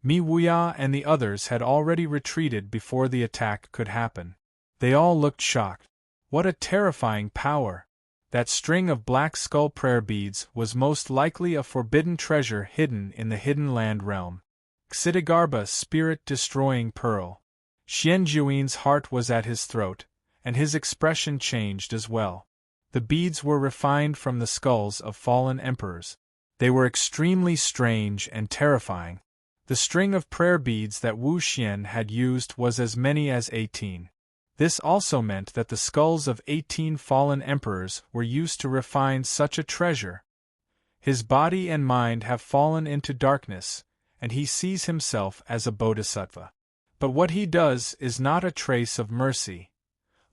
Mi Wuya and the others had already retreated before the attack could happen. They all looked shocked. What a terrifying power! That string of black skull prayer beads was most likely a forbidden treasure hidden in the hidden land realm. Xidigarba's spirit-destroying pearl. Xianjuin's heart was at his throat, and his expression changed as well. The beads were refined from the skulls of fallen emperors. They were extremely strange and terrifying. The string of prayer beads that Wu Xian had used was as many as 18. This also meant that the skulls of 18 fallen emperors were used to refine such a treasure. His body and mind have fallen into darkness, and he sees himself as a bodhisattva. But what he does is not a trace of mercy.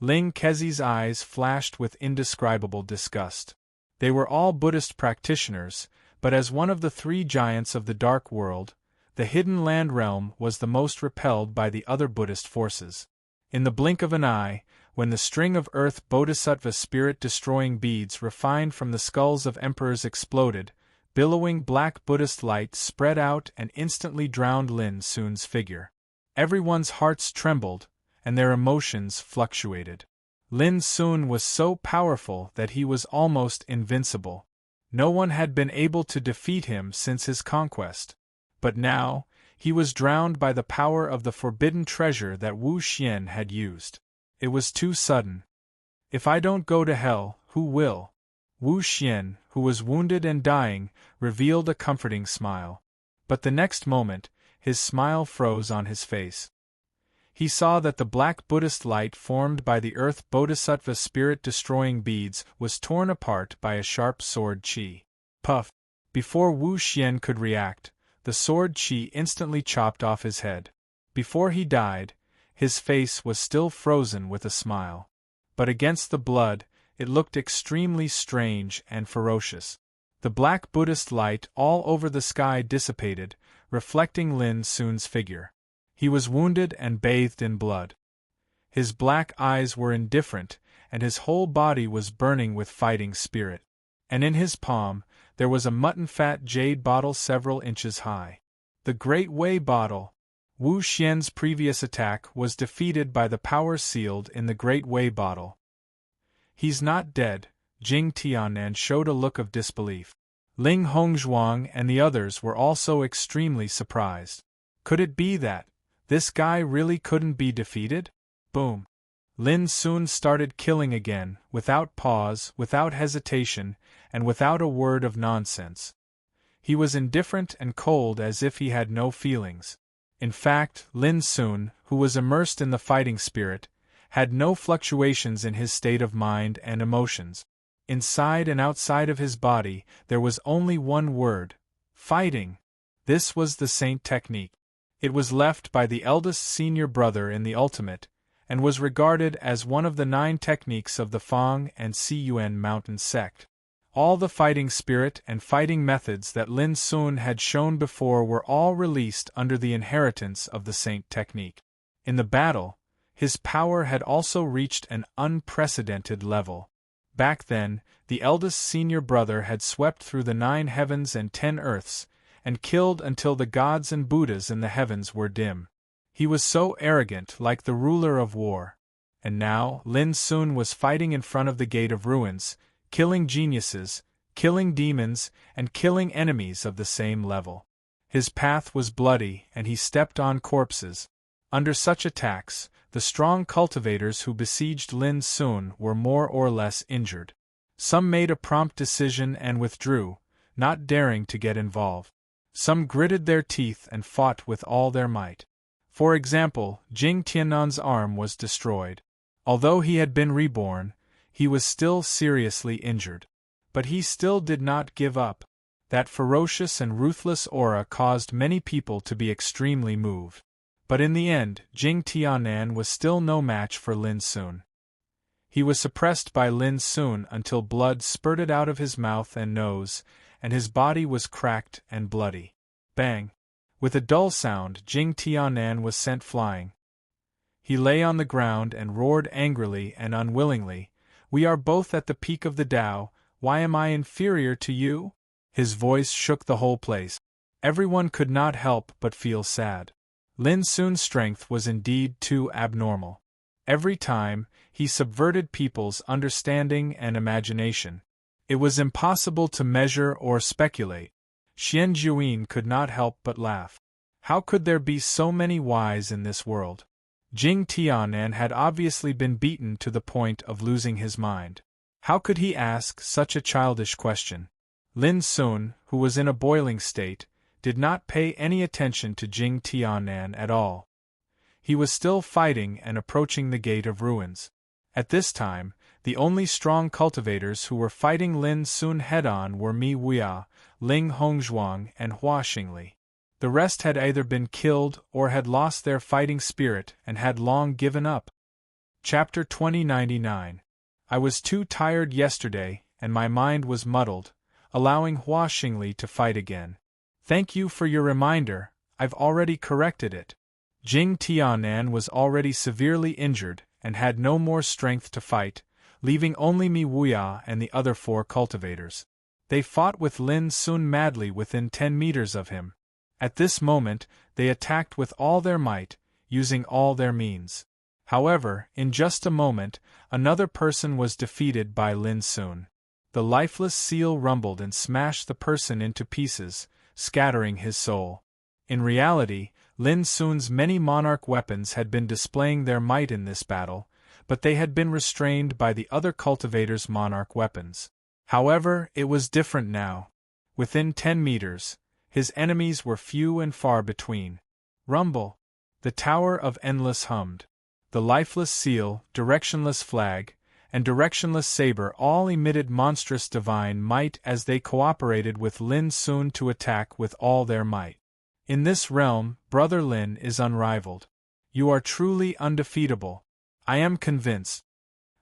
Ling Kezi's eyes flashed with indescribable disgust. They were all Buddhist practitioners, but as one of the 3 giants of the dark world, the hidden land realm was the most repelled by the other Buddhist forces. In the blink of an eye, when the string of earth bodhisattva spirit-destroying beads refined from the skulls of emperors exploded, billowing black Buddhist light spread out and instantly drowned Lin Sun's figure. Everyone's hearts trembled, and their emotions fluctuated. Lin Sun was so powerful that he was almost invincible. No one had been able to defeat him since his conquest. But now, he was drowned by the power of the forbidden treasure that Wu Xian had used. It was too sudden. If I don't go to hell, who will? Wu Xian, who was wounded and dying, revealed a comforting smile. But the next moment, his smile froze on his face. He saw that the black Buddhist light formed by the earth bodhisattva spirit-destroying beads was torn apart by a sharp sword qi. Puff! Before Wu Xian could react, the sword qi instantly chopped off his head. Before he died, his face was still frozen with a smile. But against the blood, it looked extremely strange and ferocious. The black Buddhist light all over the sky dissipated, reflecting Lin Sun's figure. He was wounded and bathed in blood. His black eyes were indifferent, and his whole body was burning with fighting spirit. And in his palm, there was a mutton-fat jade bottle several inches high. The Great Wei bottle. Wu Xian's previous attack was defeated by the power sealed in the Great Wei bottle. He's not dead, Jing Tianan showed a look of disbelief. Ling Hongzhuang and the others were also extremely surprised. Could it be that this guy really couldn't be defeated? Boom! Lin Sun started killing again, without pause, without hesitation, and without a word of nonsense. He was indifferent and cold as if he had no feelings. In fact, Lin Sun, who was immersed in the fighting spirit, had no fluctuations in his state of mind and emotions. Inside and outside of his body, there was only one word: fighting. This was the saint technique. It was left by the eldest senior brother in the ultimate, and was regarded as one of the 9 techniques of the Fang and Siyuan mountain sect. All the fighting spirit and fighting methods that Lin Sun had shown before were all released under the inheritance of the saint technique. In the battle, his power had also reached an unprecedented level. Back then, the eldest senior brother had swept through the 9 heavens and 10 earths, and killed until the gods and Buddhas in the heavens were dim. He was so arrogant, like the ruler of war. And now, Lin Sun was fighting in front of the Gate of Ruins, killing geniuses, killing demons, and killing enemies of the same level. His path was bloody, and he stepped on corpses. Under such attacks, the strong cultivators who besieged Lin Sun were more or less injured. Some made a prompt decision and withdrew, not daring to get involved. Some gritted their teeth and fought with all their might. For example, Jing Tiannan's arm was destroyed. Although he had been reborn, he was still seriously injured. But he still did not give up. That ferocious and ruthless aura caused many people to be extremely moved. But in the end, Jing Tianan was still no match for Lin Sun. He was suppressed by Lin Sun until blood spurted out of his mouth and nose, and his body was cracked and bloody. Bang! With a dull sound, Jing Tianan was sent flying. He lay on the ground and roared angrily and unwillingly, We are both at the peak of the Tao, why am I inferior to you? His voice shook the whole place. Everyone could not help but feel sad. Lin Sun's strength was indeed too abnormal. Every time, he subverted people's understanding and imagination. It was impossible to measure or speculate. Xian Juyin could not help but laugh. How could there be so many whys in this world? Jing Tianan had obviously been beaten to the point of losing his mind. How could he ask such a childish question? Lin Sun, who was in a boiling state, did not pay any attention to Jing Tianan at all. He was still fighting and approaching the Gate of Ruins. At this time, the only strong cultivators who were fighting Lin Sun head-on were Mi Wuya, Ling Hongzhuang, and Hua Xingli. The rest had either been killed or had lost their fighting spirit and had long given up. Chapter 2099. I was too tired yesterday, and my mind was muddled, allowing Hua Xingli to fight again. Thank you for your reminder, I've already corrected it. Jing Tianan was already severely injured and had no more strength to fight, leaving only Mi Wuya and the other 4 cultivators. They fought with Lin Sun madly within 10 meters of him. At this moment, they attacked with all their might, using all their means. However, in just a moment, another person was defeated by Lin Sun. The lifeless seal rumbled and smashed the person into pieces, scattering his soul. In reality, Lin Sun's many monarch weapons had been displaying their might in this battle, but they had been restrained by the other cultivators' monarch weapons. However, it was different now. Within 10 meters, his enemies were few and far between. Rumble! The Tower of Endless hummed. The lifeless seal, directionless flag, and directionless saber all emitted monstrous divine might as they cooperated with Lin Sun to attack with all their might. In this realm, Brother Lin is unrivaled. You are truly undefeatable. I am convinced.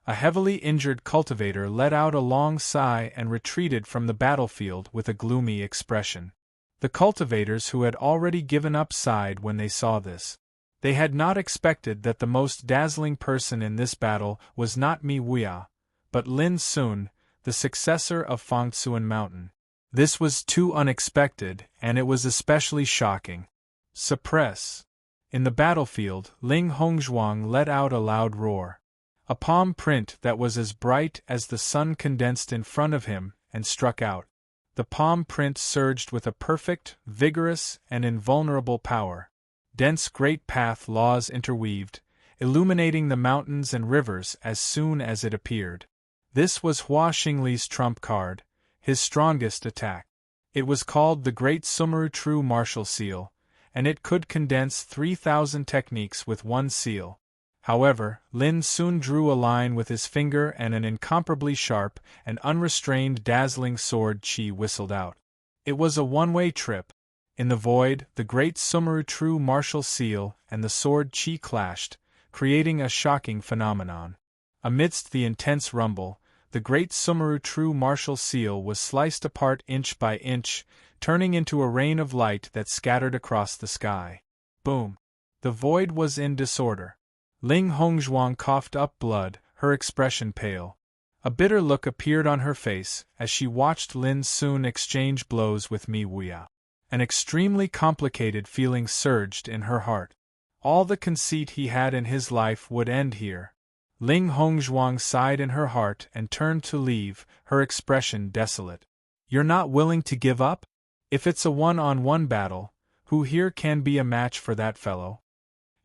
A heavily injured cultivator let out a long sigh and retreated from the battlefield with a gloomy expression. The cultivators who had already given up sighed when they saw this. They had not expected that the most dazzling person in this battle was not Mi Wuya, but Lin Sun, the successor of Fangtsuan Mountain. This was too unexpected, and it was especially shocking. Suppress! In the battlefield, Ling Hongzhuang let out a loud roar. A palm print that was as bright as the sun condensed in front of him and struck out. The palm print surged with a perfect, vigorous, and invulnerable power. Dense great path laws interweaved, illuminating the mountains and rivers as soon as it appeared. This was Hua Xingli's trump card, his strongest attack. It was called the Great Sumeru True Martial Seal, and it could condense 3,000 techniques with one seal. However, Lin Sun drew a line with his finger and an incomparably sharp and unrestrained dazzling sword chi whistled out. It was a one-way trip. In the void, the Great Sumeru True Martial Seal and the sword chi clashed, creating a shocking phenomenon. Amidst the intense rumble, the Great Sumeru True Martial Seal was sliced apart inch by inch, turning into a rain of light that scattered across the sky. Boom! The void was in disorder. Ling Hongzhuang coughed up blood, her expression pale. A bitter look appeared on her face as she watched Lin Sun exchange blows with Mi Wuya. An extremely complicated feeling surged in her heart. All the conceit he had in his life would end here. Ling Hongzhuang sighed in her heart and turned to leave, her expression desolate. You're not willing to give up? If it's a one-on-one battle, who here can be a match for that fellow?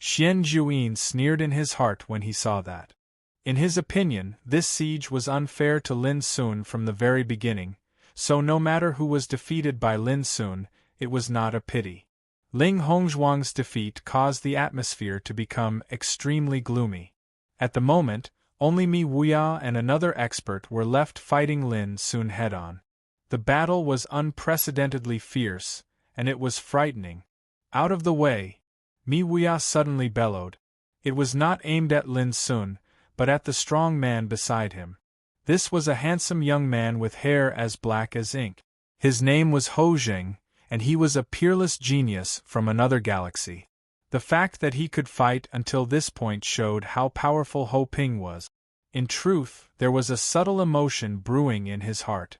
Xian Juyin sneered in his heart when he saw that. In his opinion, this siege was unfair to Lin Sun from the very beginning, so no matter who was defeated by Lin Sun, it was not a pity. Ling Hongzhuang's defeat caused the atmosphere to become extremely gloomy. At the moment, only Mi Wuya and another expert were left fighting Lin Sun head-on. The battle was unprecedentedly fierce, and it was frightening. Out of the way! Mi Wuya suddenly bellowed. It was not aimed at Lin Sun, but at the strong man beside him. This was a handsome young man with hair as black as ink. His name was Ho Zheng, and he was a peerless genius from another galaxy. The fact that he could fight until this point showed how powerful Ho Ping was. In truth, there was a subtle emotion brewing in his heart.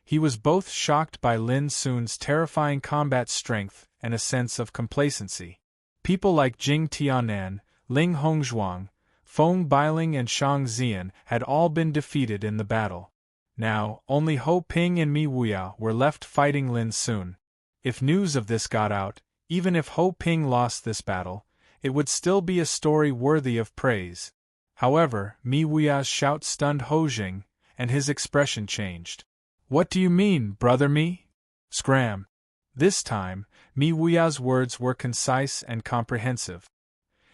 He was both shocked by Lin Sun's terrifying combat strength and a sense of complacency. People like Jing Tianan, Ling Hongzhuang, Feng Bailing and Shang Xian had all been defeated in the battle. Now, only Ho Ping and Mi Wuya were left fighting Lin Sun. If news of this got out, even if Ho Ping lost this battle, it would still be a story worthy of praise. However, Mi Wuya's shout stunned Ho Jing, and his expression changed. "What do you mean, brother Mi?" "Scram." This time, Mi Wuya's words were concise and comprehensive.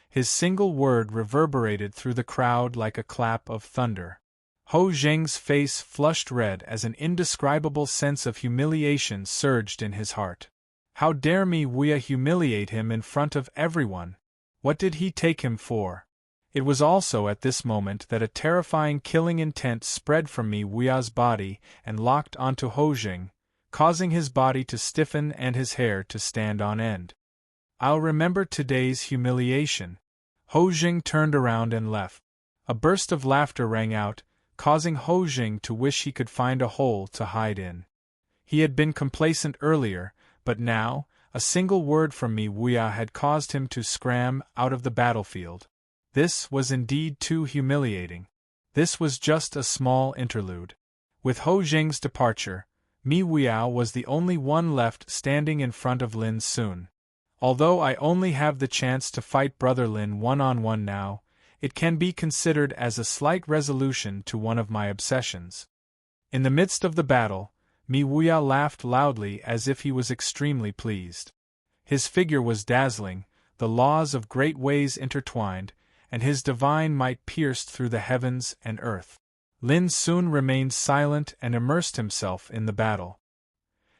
His single word reverberated through the crowd like a clap of thunder. Ho Jing's face flushed red as an indescribable sense of humiliation surged in his heart. How dare Mi Wuya humiliate him in front of everyone? What did he take him for? It was also at this moment that a terrifying killing intent spread from Mi Wuya's body and locked onto Ho Jing, causing his body to stiffen and his hair to stand on end. "I'll remember today's humiliation." Ho Jing turned around and left. A burst of laughter rang out, causing Ho Jing to wish he could find a hole to hide in. He had been complacent earlier, but now, a single word from Mi Wuya had caused him to scram out of the battlefield. This was indeed too humiliating. This was just a small interlude. With Ho Jing's departure, Mi Wuya was the only one left standing in front of Lin Sun. "Although I only have the chance to fight Brother Lin one-on-one now, it can be considered as a slight resolution to one of my obsessions." In the midst of the battle, Mi Wuya laughed loudly as if he was extremely pleased. His figure was dazzling, the laws of great ways intertwined, and his divine might pierced through the heavens and earth. Lin Sun remained silent and immersed himself in the battle.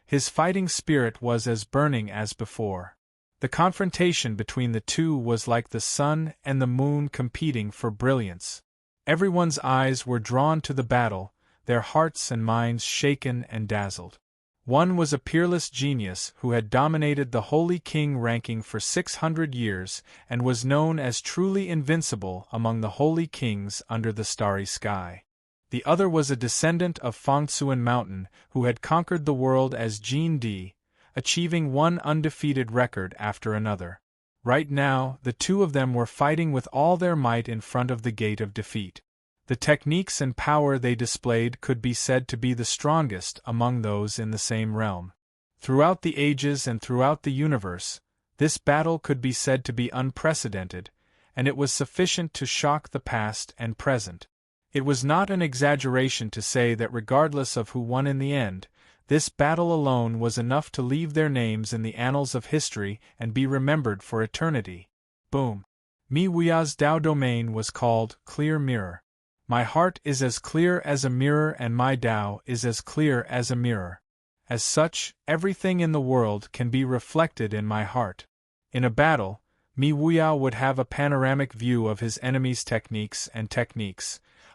His fighting spirit was as burning as before. The confrontation between the two was like the sun and the moon competing for brilliance. Everyone's eyes were drawn to the battle, their hearts and minds shaken and dazzled. One was a peerless genius who had dominated the Holy King ranking for 600 years and was known as truly invincible among the Holy Kings under the starry sky. The other was a descendant of Fangtsuan Mountain who had conquered the world as Jin Di, achieving one undefeated record after another. Right now, the two of them were fighting with all their might in front of the gate of defeat. The techniques and power they displayed could be said to be the strongest among those in the same realm. Throughout the ages and throughout the universe, this battle could be said to be unprecedented, and it was sufficient to shock the past and present. It was not an exaggeration to say that regardless of who won in the end, this battle alone was enough to leave their names in the annals of history and be remembered for eternity. Boom. Mi Wuya's Dao domain was called Clear Mirror. My heart is as clear as a mirror and my Dao is as clear as a mirror. As such, everything in the world can be reflected in my heart. In a battle, Mi Wuya would have a panoramic view of his enemy's techniques,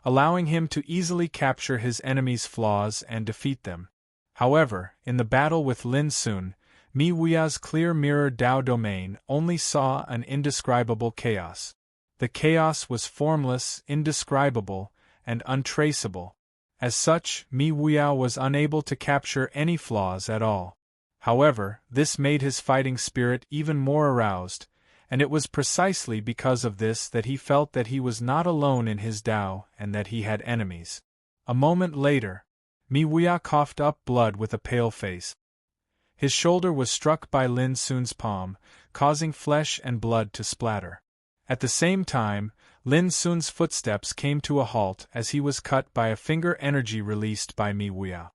allowing him to easily capture his enemy's flaws and defeat them. However, in the battle with Lin Sun, Mi Wuya's clear mirror Dao domain only saw an indescribable chaos. The chaos was formless, indescribable, and untraceable. As such, Mi Wuya was unable to capture any flaws at all. However, this made his fighting spirit even more aroused, and it was precisely because of this that he felt that he was not alone in his Dao and that he had enemies. A moment later, Mi Wuya coughed up blood with a pale face. His shoulder was struck by Lin Sun's palm, causing flesh and blood to splatter. At the same time, Lin Sun's footsteps came to a halt as he was cut by a finger energy released by Mi Wuya.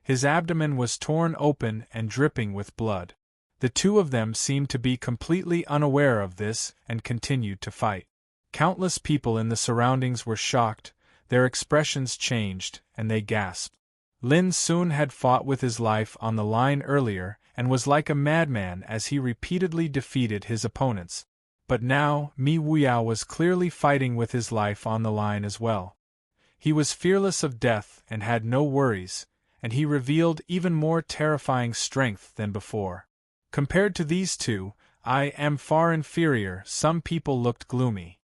His abdomen was torn open and dripping with blood. The two of them seemed to be completely unaware of this and continued to fight. Countless people in the surroundings were shocked, their expressions changed, and they gasped. Lin Sun had fought with his life on the line earlier and was like a madman as he repeatedly defeated his opponents. But now, Mi Wuya was clearly fighting with his life on the line as well. He was fearless of death and had no worries, and he revealed even more terrifying strength than before. Compared to these two, I am far inferior. Some people looked gloomy.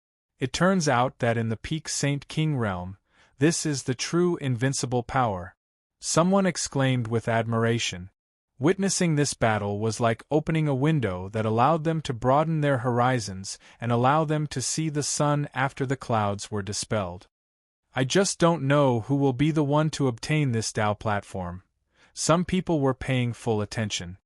It turns out that in the peak Saint King realm, this is the true invincible power. Someone exclaimed with admiration. Witnessing this battle was like opening a window that allowed them to broaden their horizons and allow them to see the sun after the clouds were dispelled. I just don't know who will be the one to obtain this Tao platform. Some people were paying full attention.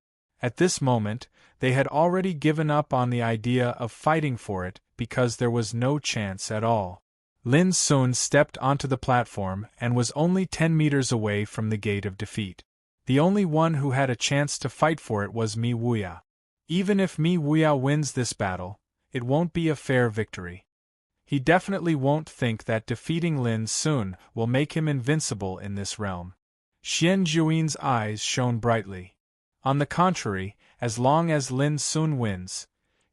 At this moment, they had already given up on the idea of fighting for it because there was no chance at all. Lin Sun stepped onto the platform and was only 10 meters away from the gate of defeat. The only one who had a chance to fight for it was Mi Wuya. Even if Mi Wuya wins this battle, it won't be a fair victory. He definitely won't think that defeating Lin Sun will make him invincible in this realm. Xian Juin's eyes shone brightly. On the contrary, as long as Lin Sun wins,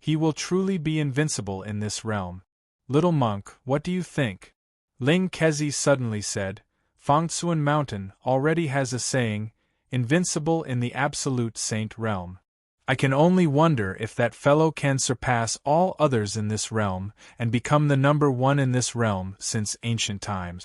he will truly be invincible in this realm. Little monk, what do you think? Ling Kezi suddenly said. Fangsuan Mountain already has a saying, invincible in the absolute saint realm. I can only wonder if that fellow can surpass all others in this realm and become the number one in this realm since ancient times.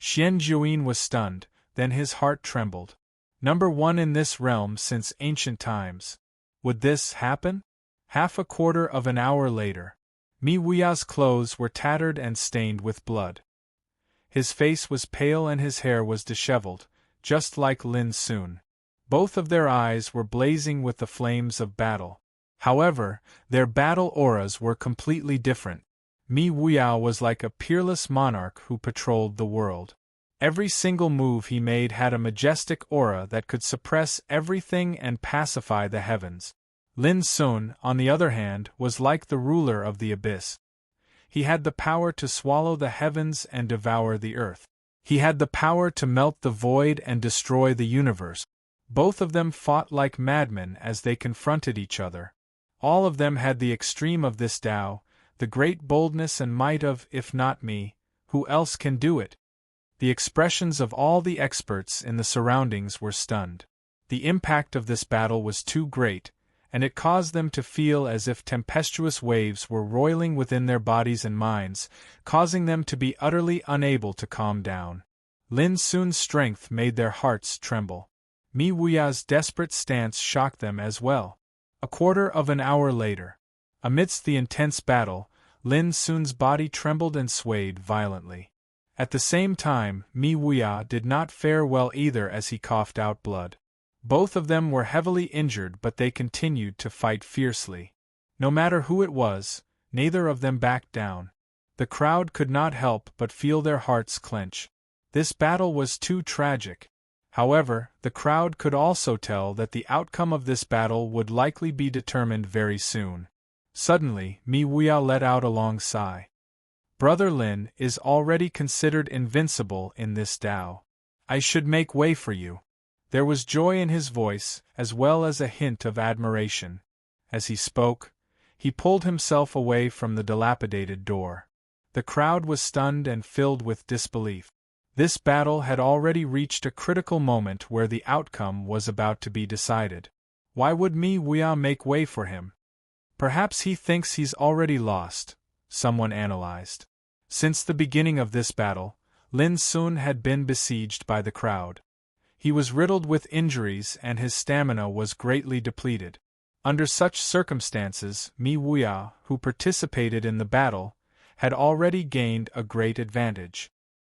Xian Juin was stunned, then his heart trembled. Number one in this realm since ancient times. Would this happen? Half a quarter of an hour later. Mi Wuya's clothes were tattered and stained with blood. His face was pale and his hair was disheveled, just like Lin Sun. Both of their eyes were blazing with the flames of battle. However, their battle auras were completely different. Mi Wuya was like a peerless monarch who patrolled the world. Every single move he made had a majestic aura that could suppress everything and pacify the heavens. Lin Sun, on the other hand, was like the ruler of the abyss. He had the power to swallow the heavens and devour the earth. He had the power to melt the void and destroy the universe. Both of them fought like madmen as they confronted each other. All of them had the extreme of this Tao, the great boldness and might of, if not me, who else can do it? The expressions of all the experts in the surroundings were stunned. The impact of this battle was too great, and it caused them to feel as if tempestuous waves were roiling within their bodies and minds, causing them to be utterly unable to calm down. Lin Sun's strength made their hearts tremble. Mi Wuya's desperate stance shocked them as well. A quarter of an hour later. Amidst the intense battle, Lin Sun's body trembled and swayed violently. At the same time, Mi Wuya did not fare well either as he coughed out blood. Both of them were heavily injured, but they continued to fight fiercely. No matter who it was, neither of them backed down. The crowd could not help but feel their hearts clench. This battle was too tragic. However, the crowd could also tell that the outcome of this battle would likely be determined very soon. Suddenly, Mi Wuya let out a long sigh. Brother Lin is already considered invincible in this Tao. I should make way for you. There was joy in his voice, as well as a hint of admiration. As he spoke, he pulled himself away from the dilapidated door. The crowd was stunned and filled with disbelief. This battle had already reached a critical moment where the outcome was about to be decided. Why would Mi Wuya make way for him? Perhaps he thinks he's already lost, someone analyzed. Since the beginning of this battle, Lin Sun had been besieged by the crowd. He was riddled with injuries and his stamina was greatly depleted. Under such circumstances, Mi Wuya, who participated in the battle, had already gained a great advantage.